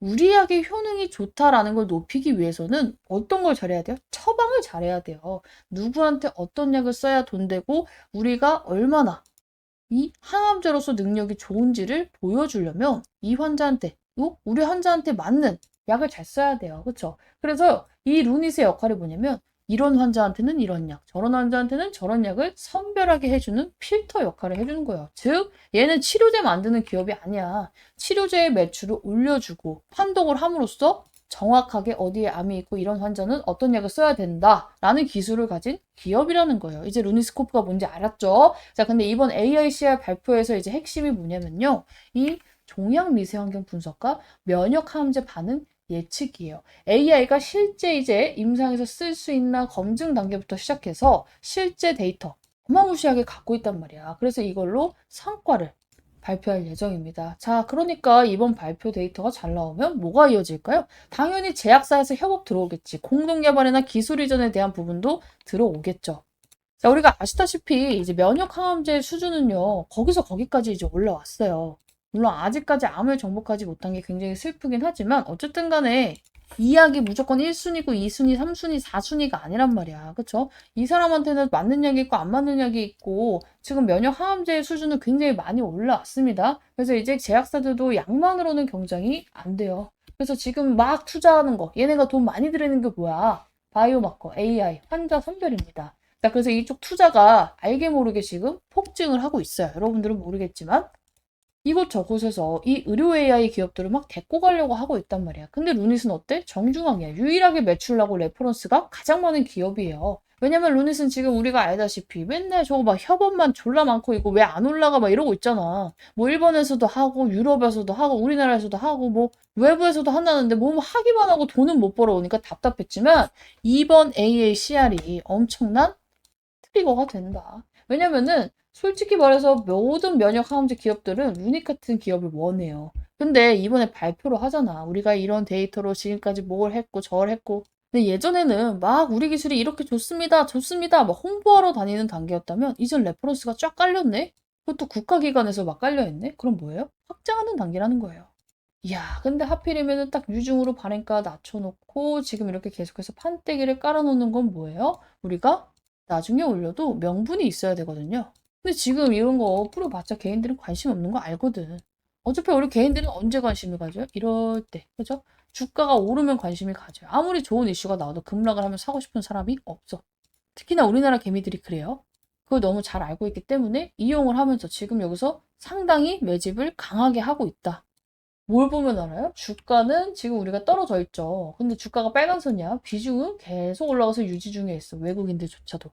우리 약의 효능이 좋다라는 걸 높이기 위해서는 어떤 걸 잘해야 돼요? 처방을 잘해야 돼요. 누구한테 어떤 약을 써야 돈 되고 우리가 얼마나 이 항암제로서 능력이 좋은지를 보여주려면 이 환자한테, 우리 환자한테 맞는 약을 잘 써야 돼요. 그렇죠? 그래서 이 루닛의 역할이 뭐냐면 이런 환자한테는 이런 약, 저런 환자한테는 저런 약을 선별하게 해주는 필터 역할을 해주는 거예요. 즉, 얘는 치료제 만드는 기업이 아니야. 치료제의 매출을 올려주고 판독을 함으로써 정확하게 어디에 암이 있고 이런 환자는 어떤 약을 써야 된다라는 기술을 가진 기업이라는 거예요. 이제 루니스코프가 뭔지 알았죠? 자, 근데 이번 AICR 발표에서 이제 핵심이 뭐냐면요. 이 종양 미세환경 분석과 면역 항암제 반응 예측이에요. AI가 실제 이제 임상에서 쓸 수 있나 검증 단계부터 시작해서 실제 데이터 어마무시하게 갖고 있단 말이야. 그래서 이걸로 성과를 발표할 예정입니다. 자, 그러니까 이번 발표 데이터가 잘 나오면 뭐가 이어질까요? 당연히 제약사에서 협업 들어오겠지. 공동 개발이나 기술 이전에 대한 부분도 들어오겠죠. 자, 우리가 아시다시피 이제 면역 항암제 수준은요. 거기서 거기까지 이제 올라왔어요. 물론 아직까지 암을 정복하지 못한 게 굉장히 슬프긴 하지만 어쨌든 간에 이 약이 무조건 1순위고 2순위, 3순위, 4순위가 아니란 말이야. 그쵸? 이 사람한테는 맞는 약이 있고 안 맞는 약이 있고 지금 면역 항암제의 수준은 굉장히 많이 올라왔습니다. 그래서 이제 제약사들도 약만으로는 경쟁이 안 돼요. 그래서 지금 막 투자하는 거, 얘네가 돈 많이 들이는 게 뭐야? 바이오마커, AI, 환자 선별입니다. 자, 그래서 이쪽 투자가 알게 모르게 지금 폭증을 하고 있어요. 여러분들은 모르겠지만. 이곳저곳에서 이 의료 AI 기업들을 막 데리고 가려고 하고 있단 말이야. 근데 루닛은 어때? 정중앙이야. 유일하게 매출 나고 레퍼런스가 가장 많은 기업이에요. 왜냐면 루닛은 지금 우리가 알다시피 맨날 저거 막 협업만 졸라 많고 이거 왜 안 올라가 막 이러고 있잖아. 뭐 일본에서도 하고 유럽에서도 하고 우리나라에서도 하고 뭐 외부에서도 한다는데 뭐 하기만 하고 돈은 못 벌어오니까 답답했지만 이번 AACR이 엄청난 트리거가 된다. 왜냐면은 솔직히 말해서 모든 면역 항암제 기업들은 루닛 같은 기업을 원해요. 근데 이번에 발표를 하잖아. 우리가 이런 데이터로 지금까지 뭘 했고 저걸 했고. 근데 예전에는 막 우리 기술이 이렇게 좋습니다. 좋습니다. 막 홍보하러 다니는 단계였다면 이젠 레퍼런스가 쫙 깔렸네? 그것도 국가기관에서 막 깔려있네? 그럼 뭐예요? 확장하는 단계라는 거예요. 이야, 근데 하필이면은 딱 유중으로 발행가 낮춰놓고 지금 이렇게 계속해서 판때기를 깔아놓는 건 뭐예요? 우리가 나중에 올려도 명분이 있어야 되거든요. 근데 지금 이런 거 풀어봤자 개인들은 관심 없는 거 알거든. 어차피 우리 개인들은 언제 관심을 가져요? 이럴 때, 그죠? 주가가 오르면 관심이 가져요. 아무리 좋은 이슈가 나와도 급락을 하면 사고 싶은 사람이 없어. 특히나 우리나라 개미들이 그래요. 그걸 너무 잘 알고 있기 때문에 이용을 하면서 지금 여기서 상당히 매집을 강하게 하고 있다. 뭘 보면 알아요? 주가는 지금 우리가 떨어져 있죠. 근데 주가가 빨간선이야. 비중은 계속 올라가서 유지 중에 있어. 외국인들조차도.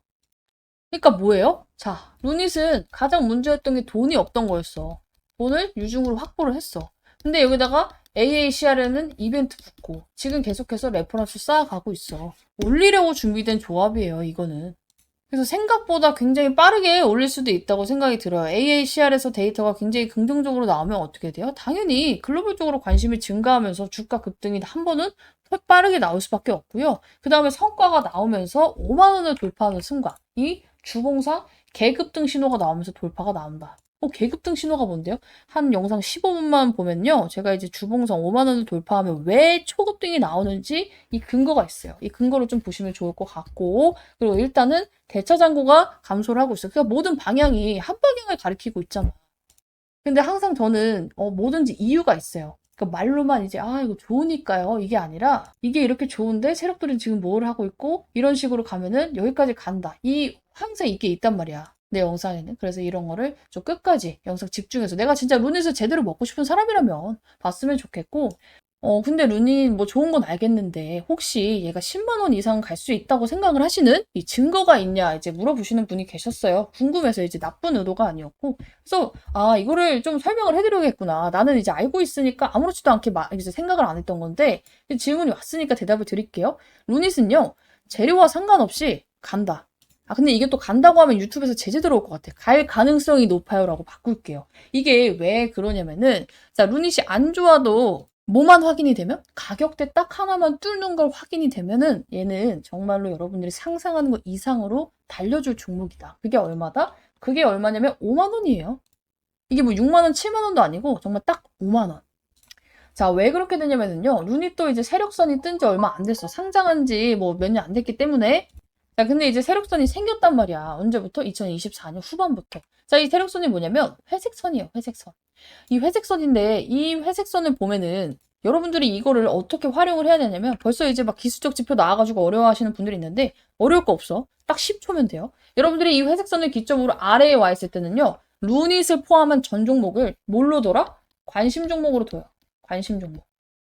그러니까 뭐예요? 자, 루닛은 가장 문제였던 게 돈이 없던 거였어. 돈을 유중으로 확보를 했어. 근데 여기다가 AACR에는 이벤트 붙고 지금 계속해서 레퍼런스 쌓아가고 있어. 올리려고 준비된 조합이에요, 이거는. 그래서 생각보다 굉장히 빠르게 올릴 수도 있다고 생각이 들어요. AACR에서 데이터가 굉장히 긍정적으로 나오면 어떻게 돼요? 당연히 글로벌적으로 관심이 증가하면서 주가 급등이 한 번은 빠르게 나올 수밖에 없고요. 그 다음에 성과가 나오면서 5만 원을 돌파하는 순간 이 주봉상 개급등 신호가 나오면서 돌파가 나온다. 개급등 신호가 뭔데요? 한 영상 15분만 보면요. 제가 이제 주봉상 5만 원을 돌파하면 왜 초급등이 나오는지 이 근거가 있어요. 이 근거를 좀 보시면 좋을 것 같고, 그리고 일단은 대차 잔고가 감소를 하고 있어요. 그러니까 모든 방향이 한 방향을 가리키고 있잖아. 근데 항상 저는 뭐든지 이유가 있어요. 그러니까 말로만 이제 이거 좋으니까요. 이게 아니라 이게 이렇게 좋은데 세력들은 지금 뭘 하고 있고 이런 식으로 가면은 여기까지 간다. 항상 이게 있단 말이야. 내 영상에는. 그래서 이런 거를 좀 끝까지 영상 집중해서 내가 진짜 루닛을 제대로 먹고 싶은 사람이라면 봤으면 좋겠고, 근데 루닛 뭐 좋은 건 알겠는데 혹시 얘가 10만 원 이상 갈 수 있다고 생각을 하시는 이 증거가 있냐 이제 물어보시는 분이 계셨어요. 궁금해서 이제 나쁜 의도가 아니었고. 그래서 이거를 좀 설명을 해드려야겠구나. 나는 이제 알고 있으니까 아무렇지도 않게 이제 생각을 안 했던 건데 질문이 왔으니까 대답을 드릴게요. 루닛은요. 재료와 상관없이 간다. 근데 이게 또 간다고 하면 유튜브에서 제재 들어올 것 같아. 갈 가능성이 높아요라고 바꿀게요. 이게 왜 그러냐면은 자, 루닛이 안 좋아도 뭐만 확인이 되면 가격대 딱 하나만 뚫는 걸 확인이 되면은 얘는 정말로 여러분들이 상상하는 것 이상으로 달려줄 종목이다. 그게 얼마다? 그게 얼마냐면 5만 원이에요. 이게 뭐 6만 원, 7만 원도 아니고 정말 딱 5만 원. 자, 왜 그렇게 되냐면은요. 루닛도 이제 세력선이 뜬 지 얼마 안 됐어. 상장한 지 뭐 몇 년 안 됐기 때문에. 자, 근데 이제 세력선이 생겼단 말이야. 언제부터? 2024년 후반부터. 자, 이 세력선이 뭐냐면 회색선이에요. 회색선. 이 회색선인데 이 회색선을 보면은 여러분들이 이거를 어떻게 활용을 해야 되냐면 벌써 이제 막 기술적 지표 나와가지고 어려워하시는 분들이 있는데 어려울 거 없어. 딱 10초면 돼요. 여러분들이 이 회색선을 기점으로 아래에 와 있을 때는요. 루닛을 포함한 전 종목을 뭘로 둬라? 관심 종목으로 둬요. 관심 종목.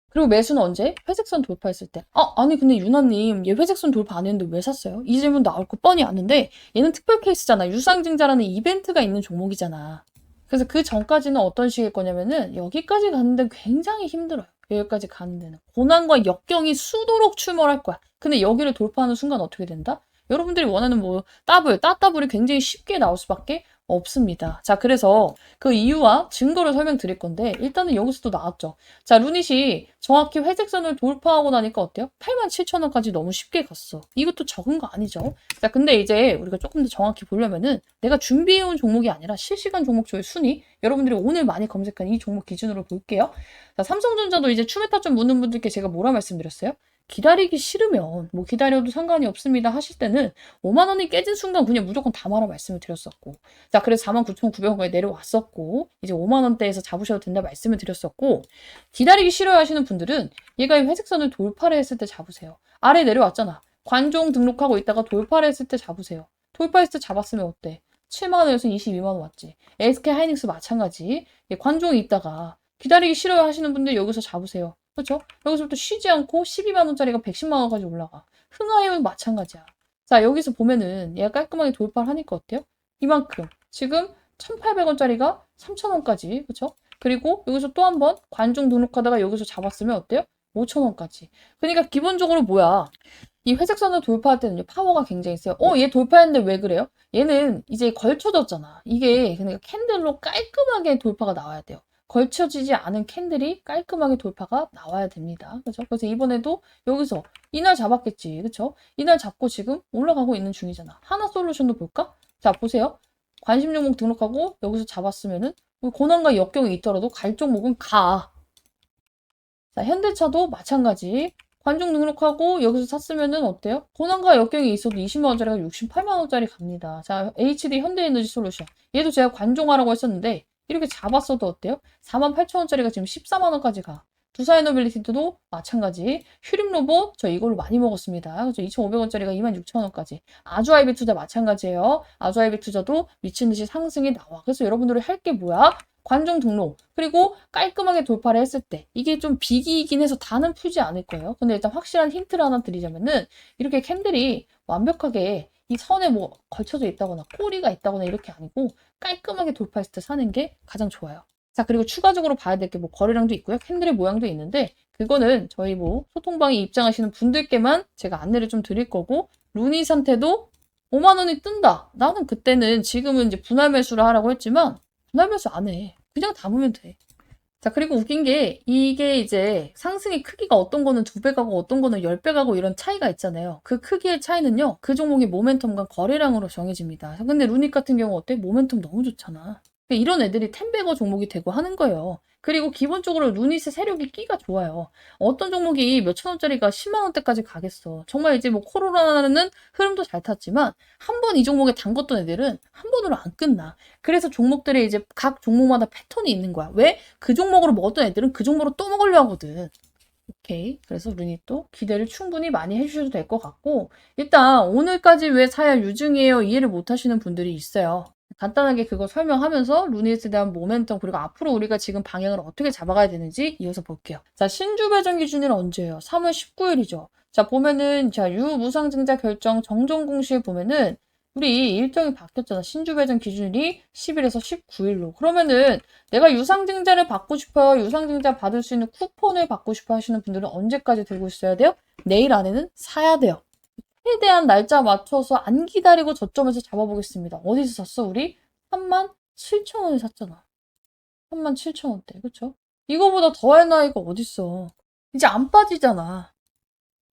그리고 매수는 언제? 회색선 돌파했을 때. 아니 근데 유나님 얘 회색선 돌파 안 했는데 왜 샀어요? 이 질문 나올 거 뻔히 아는데 얘는 특별 케이스잖아. 유상증자라는 이벤트가 있는 종목이잖아. 그래서 그 전까지는 어떤 식일 거냐면은 여기까지 가는데 굉장히 힘들어요. 여기까지 가는 데는. 고난과 역경이 수도록 출몰할 거야. 근데 여기를 돌파하는 순간 어떻게 된다? 여러분들이 원하는 뭐 따블이 굉장히 쉽게 나올 수밖에 없습니다. 자, 그래서 그 이유와 증거를 설명드릴 건데 일단은 여기서도 나왔죠. 자, 루닛이 정확히 회색선을 돌파하고 나니까 어때요? 87,000원까지 너무 쉽게 갔어. 이것도 적은 거 아니죠? 자, 근데 이제 우리가 조금 더 정확히 보려면은 내가 준비해온 종목이 아니라 실시간 종목조의 순위, 여러분들이 오늘 많이 검색한 이 종목 기준으로 볼게요. 자, 삼성전자도 이제 추메타점 묻는 분들께 제가 뭐라 말씀드렸어요? 기다리기 싫으면 뭐 기다려도 상관이 없습니다 하실 때는 5만 원이 깨진 순간 그냥 무조건 담아라 말씀을 드렸었고, 자, 그래서 49,900원까지 내려왔었고 이제 5만 원대에서 잡으셔도 된다 말씀을 드렸었고, 기다리기 싫어 하시는 분들은 얘가 이 회색선을 돌파를 했을 때 잡으세요. 아래 내려왔잖아. 관종 등록하고 있다가 돌파를 했을 때 잡으세요. 돌파했을 때 잡았으면 어때? 7만 원에서 22만 원 왔지. SK 하이닉스 마찬가지. 관종이 있다가 기다리기 싫어요 하시는 분들 여기서 잡으세요. 그렇죠? 여기서부터 쉬지 않고 12만 원짜리가 110만 원까지 올라가. 흥하이온 마찬가지야. 자, 여기서 보면은 얘가 깔끔하게 돌파를 하니까 어때요? 이만큼. 지금 1,800원짜리가 3,000원까지. 그렇죠? 그리고 여기서 또 한 번 관중 등록하다가 여기서 잡았으면 어때요? 5,000원까지. 그러니까 기본적으로 뭐야? 이 회색선을 돌파할 때는요, 파워가 굉장히 세요. 얘 돌파했는데 왜 그래요? 얘는 이제 걸쳐졌잖아. 이게 그러니까 캔들로 깔끔하게 돌파가 나와야 돼요. 걸쳐지지 않은 캔들이 깔끔하게 돌파가 나와야 됩니다. 그죠? 그래서 이번에도 여기서 이날 잡았겠지. 그쵸? 이날 잡고 지금 올라가고 있는 중이잖아. 하나솔루션도 볼까? 자, 보세요. 관심 종목 등록하고 여기서 잡았으면은 고난과 역경이 있더라도 갈 종목은 가. 자, 현대차도 마찬가지. 관중 등록하고 여기서 샀으면은 어때요? 고난과 역경이 있어도 20만 원짜리가 68만 원짜리 갑니다. 자, HD 현대에너지 솔루션. 얘도 제가 관종하라고 했었는데 이렇게 잡았어도 어때요? 48,000원짜리가 지금 14만 원까지 가. 두사에너빌리티도 마찬가지. 휴림로봇 저 이걸로 많이 먹었습니다. 그죠? 2,500원짜리가 26,000원까지. 아주아이비 투자 마찬가지예요. 아주아이비 투자도 미친 듯이 상승이 나와. 그래서 여러분들이 할 게 뭐야? 관중 등록, 그리고 깔끔하게 돌파를 했을 때 이게 좀 비기이긴 해서 다는 풀지 않을 거예요. 근데 일단 확실한 힌트를 하나 드리자면은 이렇게 캔들이 완벽하게 이 선에 뭐 걸쳐져 있다거나 꼬리가 있다거나 이렇게 아니고 깔끔하게 돌파했을 때 사는 게 가장 좋아요. 자, 그리고 추가적으로 봐야 될 게 뭐 거래량도 있고요. 캔들의 모양도 있는데 그거는 저희 뭐 소통방에 입장하시는 분들께만 제가 안내를 좀 드릴 거고, 루닛한테도 5만 원이 뜬다. 나는 그때는 지금은 이제 분할 매수를 하라고 했지만 분할 매수 안 해. 그냥 담으면 돼. 자, 그리고 웃긴 게 이게 이제 상승의 크기가 어떤 거는 2배 가고 어떤 거는 10배 가고 이런 차이가 있잖아요. 그 크기의 차이는요. 그 종목의 모멘텀과 거래량으로 정해집니다. 근데 루닉 같은 경우 어때? 모멘텀 너무 좋잖아. 이런 애들이 텐베거 종목이 되고 하는 거예요. 그리고 기본적으로 루닛의 세력이 끼가 좋아요. 어떤 종목이 몇천 원짜리가 10만 원대까지 가겠어. 정말 이제 뭐 코로나는 흐름도 잘 탔지만 한 번 이 종목에 담궜던 애들은 한 번으로 안 끝나. 그래서 종목들이 이제 각 종목마다 패턴이 있는 거야. 왜? 그 종목으로 먹었던 애들은 그 종목으로 또 먹으려 하거든. 오케이. 그래서 루닛도 기대를 충분히 많이 해주셔도 될 것 같고, 일단 오늘까지 왜 사야 유증이에요? 이해를 못 하시는 분들이 있어요. 간단하게 그거 설명하면서 루닛에 대한 모멘텀, 그리고 앞으로 우리가 지금 방향을 어떻게 잡아가야 되는지 이어서 볼게요. 자, 신주 배정 기준일은 언제예요? 3월 19일이죠. 자, 보면은, 자, 유무상증자 결정 정정 공시에 보면은, 우리 일정이 바뀌었잖아. 신주 배정 기준일이 10일에서 19일로. 그러면은, 내가 유상증자를 받고 싶어요. 유상증자 받을 수 있는 쿠폰을 받고 싶어 하시는 분들은 언제까지 들고 있어야 돼요? 내일 안에는 사야 돼요. 최대한 날짜 맞춰서 안 기다리고 저점에서 잡아보겠습니다. 어디서 샀어, 우리? 37,000원에 샀잖아. 37,000원대, 그쵸? 이거보다 더할 나이가 어딨어. 이제 안 빠지잖아.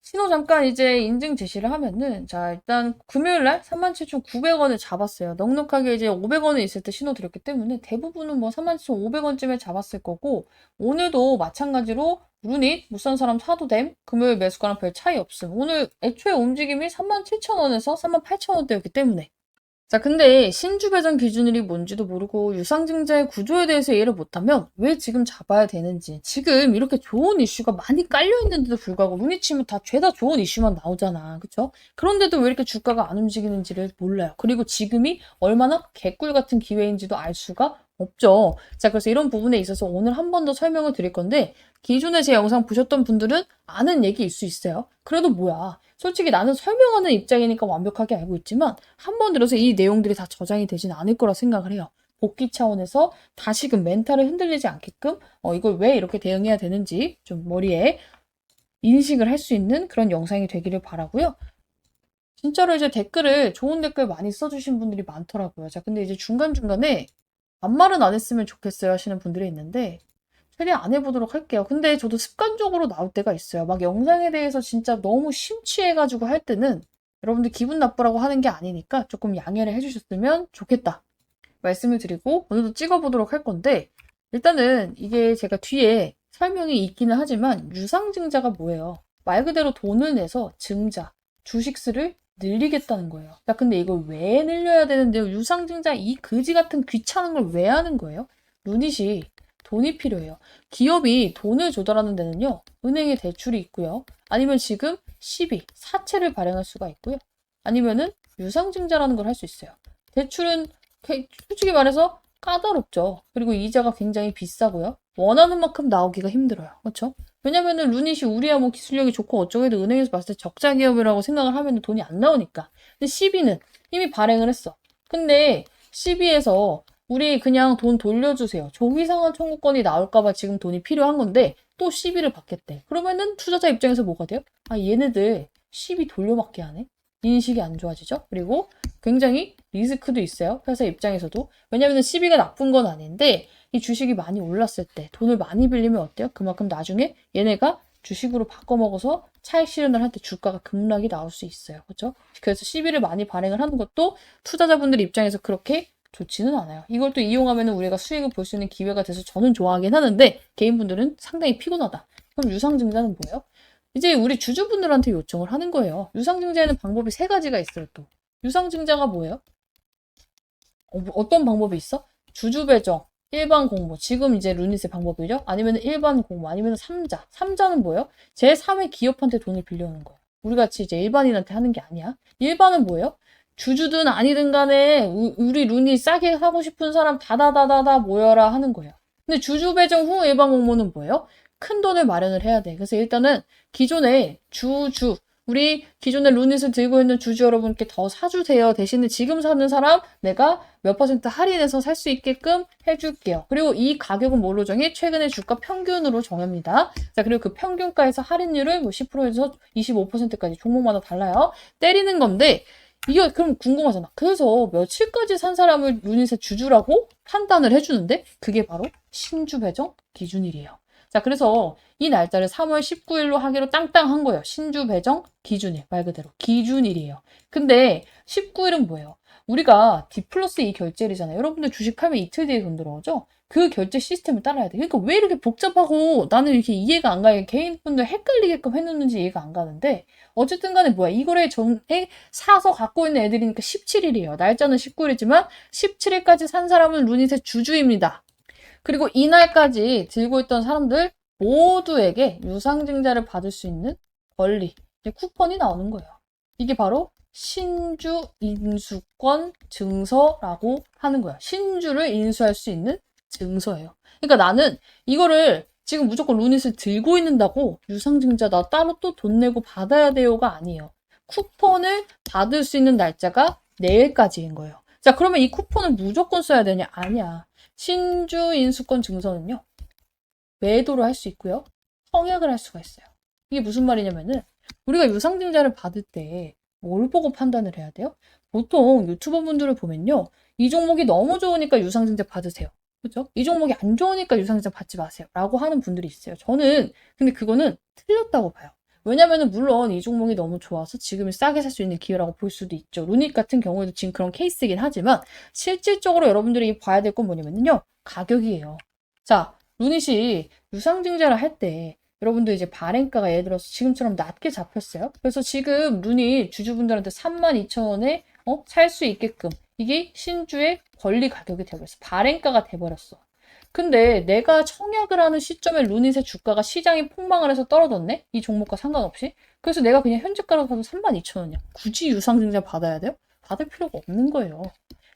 신호 잠깐 이제 인증 제시를 하면은, 자, 일단 금요일날 37,900원을 잡았어요. 넉넉하게 이제 500원에 있을 때 신호 드렸기 때문에 대부분은 뭐 37,500원쯤에 잡았을 거고, 오늘도 마찬가지로 루닛, 무싼 사람 사도 됨, 금요일 매수가랑 별 차이 없음. 오늘 애초에 움직임이 37,000원에서 38,000원대였기 때문에. 자, 근데 신주 배정 기준일이 뭔지도 모르고 유상증자의 구조에 대해서 이해를 못하면 왜 지금 잡아야 되는지, 지금 이렇게 좋은 이슈가 많이 깔려있는데도 불구하고 눈이 치면 다 죄다 좋은 이슈만 나오잖아. 그쵸? 그런데도 왜 이렇게 주가가 안 움직이는지를 몰라요. 그리고 지금이 얼마나 개꿀 같은 기회인지도 알 수가 없죠. 자, 그래서 이런 부분에 있어서 오늘 한 번 더 설명을 드릴 건데, 기존에 제 영상 보셨던 분들은 아는 얘기일 수 있어요. 그래도 뭐야. 솔직히 나는 설명하는 입장이니까 완벽하게 알고 있지만 한 번 들어서 이 내용들이 다 저장이 되진 않을 거라 생각을 해요. 복귀 차원에서 다시금 멘탈을 흔들리지 않게끔 이걸 왜 이렇게 대응해야 되는지 좀 머리에 인식을 할 수 있는 그런 영상이 되기를 바라고요. 진짜로 이제 댓글을 좋은 댓글 많이 써주신 분들이 많더라고요. 자, 근데 이제 중간중간에 반말은 안 했으면 좋겠어요 하시는 분들이 있는데 최대한 안 해보도록 할게요. 근데 저도 습관적으로 나올 때가 있어요. 막 영상에 대해서 진짜 너무 심취해가지고 할 때는 여러분들 기분 나쁘라고 하는 게 아니니까 조금 양해를 해주셨으면 좋겠다. 말씀을 드리고 오늘도 찍어보도록 할 건데, 일단은 이게 제가 뒤에 설명이 있기는 하지만 유상증자가 뭐예요? 말 그대로 돈을 내서 증자, 주식수를 늘리겠다는 거예요. 자, 근데 이걸 왜 늘려야 되는데요? 유상증자 이 그지 같은 귀찮은 걸 왜 하는 거예요? 루닛이 돈이 필요해요. 기업이 돈을 조달하는 데는요, 은행에 대출이 있고요. 아니면 지금 시비, 사채를 발행할 수가 있고요. 아니면은 유상증자라는 걸 할 수 있어요. 대출은 솔직히 말해서 까다롭죠. 그리고 이자가 굉장히 비싸고요. 원하는 만큼 나오기가 힘들어요. 그렇죠? 왜냐면은 루닛이 우리야 뭐 기술력이 좋고 어쩌고해도 은행에서 봤을 때 적자 기업이라고 생각을 하면 돈이 안 나오니까. 근데 CB는 이미 발행을 했어. 근데 CB에서 우리 그냥 돈 돌려주세요. 조기상환 청구권이 나올까봐 지금 돈이 필요한 건데 또 CB를 받겠대. 그러면은 투자자 입장에서 뭐가 돼요? 아, 얘네들 CB 돌려받게 하네? 인식이 안 좋아지죠? 그리고 굉장히 리스크도 있어요. 회사 입장에서도. 왜냐면 CB가 나쁜 건 아닌데 이 주식이 많이 올랐을 때 돈을 많이 빌리면 어때요? 그만큼 나중에 얘네가 주식으로 바꿔먹어서 차익 실현을 할 때 주가가 급락이 나올 수 있어요. 그렇죠? 그래서 CB를 많이 발행을 하는 것도 투자자분들 입장에서 그렇게 좋지는 않아요. 이걸 또 이용하면 우리가 수익을 볼 수 있는 기회가 돼서 저는 좋아하긴 하는데 개인분들은 상당히 피곤하다. 그럼 유상증자는 뭐예요? 이제 우리 주주분들한테 요청을 하는 거예요. 유상증자에는 방법이 3가지가 있어요. 또 유상증자가 뭐예요? 어떤 방법이 있어? 주주배정, 일반 공모. 지금 이제 루닛의 방법이죠. 아니면 일반 공모, 아니면 3자. 3자는 뭐예요? 제3의 기업한테 돈을 빌려오는 거예요. 우리 같이 이제 일반인한테 하는 게 아니야. 일반은 뭐예요? 주주든 아니든 간에 우리 루닛 싸게 사고 싶은 사람 다다다다다 모여라 하는 거예요. 근데 주주 배정 후 일반 공모는 뭐예요? 큰 돈을 마련을 해야 돼. 그래서 일단은 기존에 우리 기존에 루닛을 들고 있는 주주 여러분께 더 사주세요. 대신에 지금 사는 사람 내가 몇 % 할인해서 살 수 있게끔 해줄게요. 그리고 이 가격은 뭘로 정해? 최근의 주가 평균으로 정합니다. 자, 그리고 그 평균가에서 할인율을 뭐 10%에서 25%까지 종목마다 달라요. 때리는 건데 이게 그럼 궁금하잖아. 그래서 며칠까지 산 사람을 루닛의 주주라고 판단을 해주는데 그게 바로 신주 배정 기준일이에요. 자, 그래서 이 날짜를 3월 19일로 하기로 땅땅한 거예요. 신주 배정 기준일, 말 그대로 기준일이에요. 근데 19일은 뭐예요? 우리가 D 플러스 E 결제일이잖아요. 여러분들 주식 팔면 이틀 뒤에 돈 들어오죠? 그 결제 시스템을 따라야 돼. 그러니까 왜 이렇게 복잡하고 나는 이렇게 이해가 안 가게 개인분들 헷갈리게끔 해놓는지 이해가 안 가는데 어쨌든 간에 뭐야. 이 거래 전에 사서 갖고 있는 애들이니까 17일이에요. 날짜는 19일이지만 17일까지 산 사람은 루닛의 주주입니다. 그리고 이날까지 들고 있던 사람들 모두에게 유상증자를 받을 수 있는 권리, 쿠폰이 나오는 거예요. 이게 바로 신주 인수권 증서라고 하는 거야. 신주를 인수할 수 있는 증서예요. 그러니까 나는 이거를 지금 무조건 루닛을 들고 있는다고 유상증자 나 따로 또 돈 내고 받아야 돼요가 아니에요. 쿠폰을 받을 수 있는 날짜가 내일까지인 거예요. 자, 그러면 이 쿠폰을 무조건 써야 되냐? 아니야. 신주 인수권 증서는요. 매도를 할 수 있고요. 청약을 할 수가 있어요. 이게 무슨 말이냐면은 우리가 유상증자를 받을 때 뭘 보고 판단을 해야 돼요? 보통 유튜버 분들을 보면요. 이 종목이 너무 좋으니까 유상증자 받으세요. 그렇죠? 이 종목이 안 좋으니까 유상증자 받지 마세요. 라고 하는 분들이 있어요. 저는 근데 그거는 틀렸다고 봐요. 왜냐면은 물론 이 종목이 너무 좋아서 지금은 싸게 살 수 있는 기회라고 볼 수도 있죠. 루닛 같은 경우에도 지금 그런 케이스이긴 하지만 실질적으로 여러분들이 봐야 될 건 뭐냐면요. 가격이에요. 자, 루닛이 유상증자를 할 때 여러분들 이제 발행가가 예를 들어서 지금처럼 낮게 잡혔어요. 그래서 지금 루닛 주주분들한테 32,000원에 살 수 있게끔 이게 신주의 권리 가격이 되어버렸어. 발행가가 돼버렸어. 근데 내가 청약을 하는 시점에 루닛의 주가가 시장이 폭망을 해서 떨어졌네? 이 종목과 상관없이? 그래서 내가 그냥 현재가로 사도 32,000원이야. 굳이 유상증자 받아야 돼요? 받을 필요가 없는 거예요.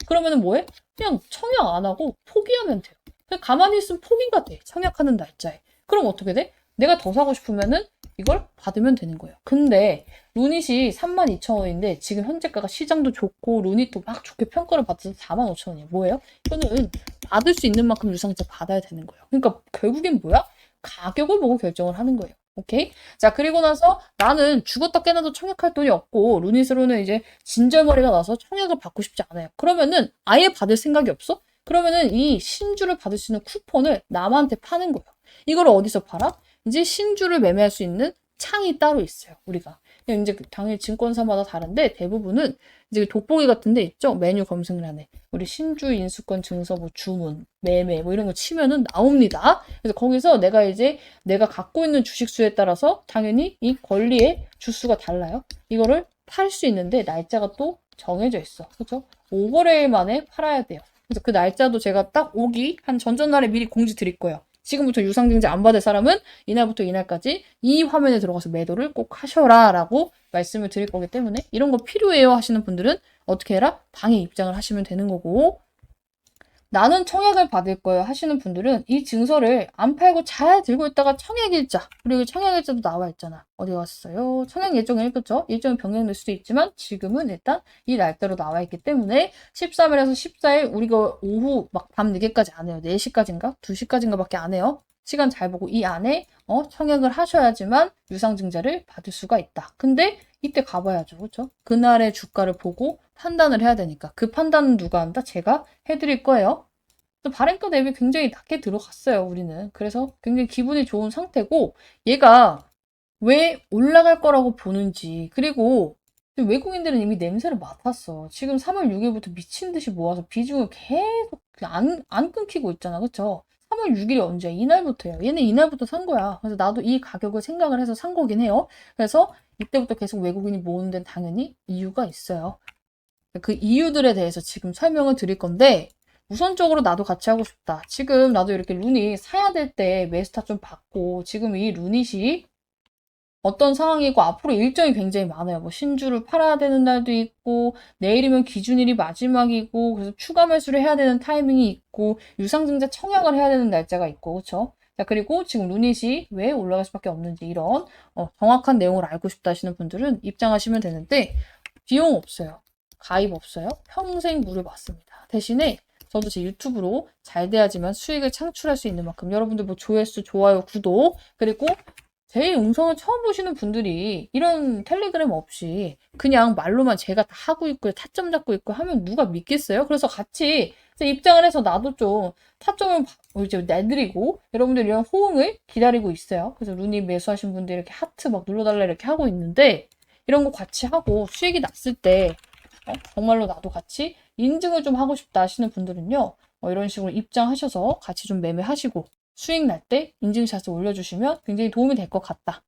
그러면은 뭐해? 그냥 청약 안 하고 포기하면 돼요. 그냥 가만히 있으면 포기가 돼. 청약하는 날짜에. 그럼 어떻게 돼? 내가 더 사고 싶으면은 이걸 받으면 되는 거예요. 근데 루닛이 32,000원인데 지금 현재가가 시장도 좋고 루닛도 막 좋게 평가를 받아서 45,000원이에요. 뭐예요? 이거는 받을 수 있는 만큼 유상증자 받아야 되는 거예요. 그러니까 결국엔 뭐야? 가격을 보고 결정을 하는 거예요. 오케이? 자, 그리고 나서 나는 죽었다 깨나도 청약할 돈이 없고 루닛으로는 이제 진절머리가 나서 청약을 받고 싶지 않아요. 그러면은 아예 받을 생각이 없어? 그러면은 이 신주를 받을 수 있는 쿠폰을 남한테 파는 거예요. 이걸 어디서 팔아? 이제 신주를 매매할 수 있는 창이 따로 있어요. 우리가. 이제 당연히 증권사마다 다른데 대부분은 이제 돋보기 같은 데 있죠? 메뉴 검색란에. 우리 신주 인수권 증서 뭐 주문, 매매 뭐 이런 거 치면은 나옵니다. 그래서 거기서 내가 갖고 있는 주식 수에 따라서 당연히 이 권리의 주수가 달라요. 이거를 팔 수 있는데 날짜가 또 정해져 있어. 그렇죠? 5거래일 만에 팔아야 돼요. 그래서 그 날짜도 제가 딱 오기 한 전전날에 미리 공지 드릴 거예요. 지금부터 유상증자 안 받을 사람은 이날부터 이날까지 이 화면에 들어가서 매도를 꼭 하셔라 라고 말씀을 드릴 거기 때문에 이런 거 필요해요 하시는 분들은 어떻게 해라? 방에 입장을 하시면 되는 거고 나는 청약을 받을 거예요 하시는 분들은 이 증서를 안 팔고 잘 들고 있다가 청약일자 그리고 청약일자도 나와 있잖아. 어디 갔어요? 청약 예정일 그쵸? 일정이 변경될 수도 있지만 지금은 일단 이 날짜로 나와 있기 때문에 13일에서 14일 우리가 오후 막 밤 늦게까지 안 해요. 4시까지인가? 2시까지인가 밖에 안 해요. 시간 잘 보고 이 안에 청약을 하셔야지만 유상증자를 받을 수가 있다. 근데 이때 가봐야죠. 그렇죠? 그날의 주가를 보고 판단을 해야 되니까. 그 판단은 누가 한다? 제가 해드릴 거예요. 또 발행가 대비 굉장히 낮게 들어갔어요. 우리는. 그래서 굉장히 기분이 좋은 상태고 얘가 왜 올라갈 거라고 보는지 그리고 외국인들은 이미 냄새를 맡았어. 지금 3월 6일부터 미친 듯이 모아서 비중을 계속 안 끊기고 있잖아. 그쵸? 3월 6일이 언제야? 이날부터예요. 얘는 이날부터 산 거야. 그래서 나도 이 가격을 생각을 해서 산 거긴 해요. 그래서 이때부터 계속 외국인이 모으는 데는 당연히 이유가 있어요. 그 이유들에 대해서 지금 설명을 드릴 건데 우선적으로 나도 같이 하고 싶다. 지금 나도 이렇게 루닛 사야 될 때 매수타 좀 받고 지금 이 루닛이 어떤 상황이고 앞으로 일정이 굉장히 많아요. 뭐 신주를 팔아야 되는 날도 있고 내일이면 기준일이 마지막이고 그래서 추가 매수를 해야 되는 타이밍이 있고 유상증자 청약을 해야 되는 날짜가 있고 그렇죠? 자 그리고 지금 루닛이 왜 올라갈 수밖에 없는지 이런 정확한 내용을 알고 싶다 하시는 분들은 입장하시면 되는데 비용 없어요. 가입 없어요. 평생 무료 받습니다. 대신에 저도 제 유튜브로 잘 돼야지만 수익을 창출할 수 있는 만큼 여러분들 뭐 조회수, 좋아요, 구독 그리고 제 영상을 처음 보시는 분들이 이런 텔레그램 없이 그냥 말로만 제가 다 하고 있고 타점 잡고 있고 하면 누가 믿겠어요? 그래서 같이 입장을 해서 나도 좀 타점을 이제 내드리고 여러분들 이런 호응을 기다리고 있어요. 그래서 루니 매수하신 분들 이렇게 하트 막 눌러달라 이렇게 하고 있는데 이런 거 같이 하고 수익이 났을 때 정말로 나도 같이 인증을 좀 하고 싶다 하시는 분들은요. 이런 식으로 입장하셔서 같이 좀 매매하시고 수익 날 때 인증샷을 올려주시면 굉장히 도움이 될 것 같다.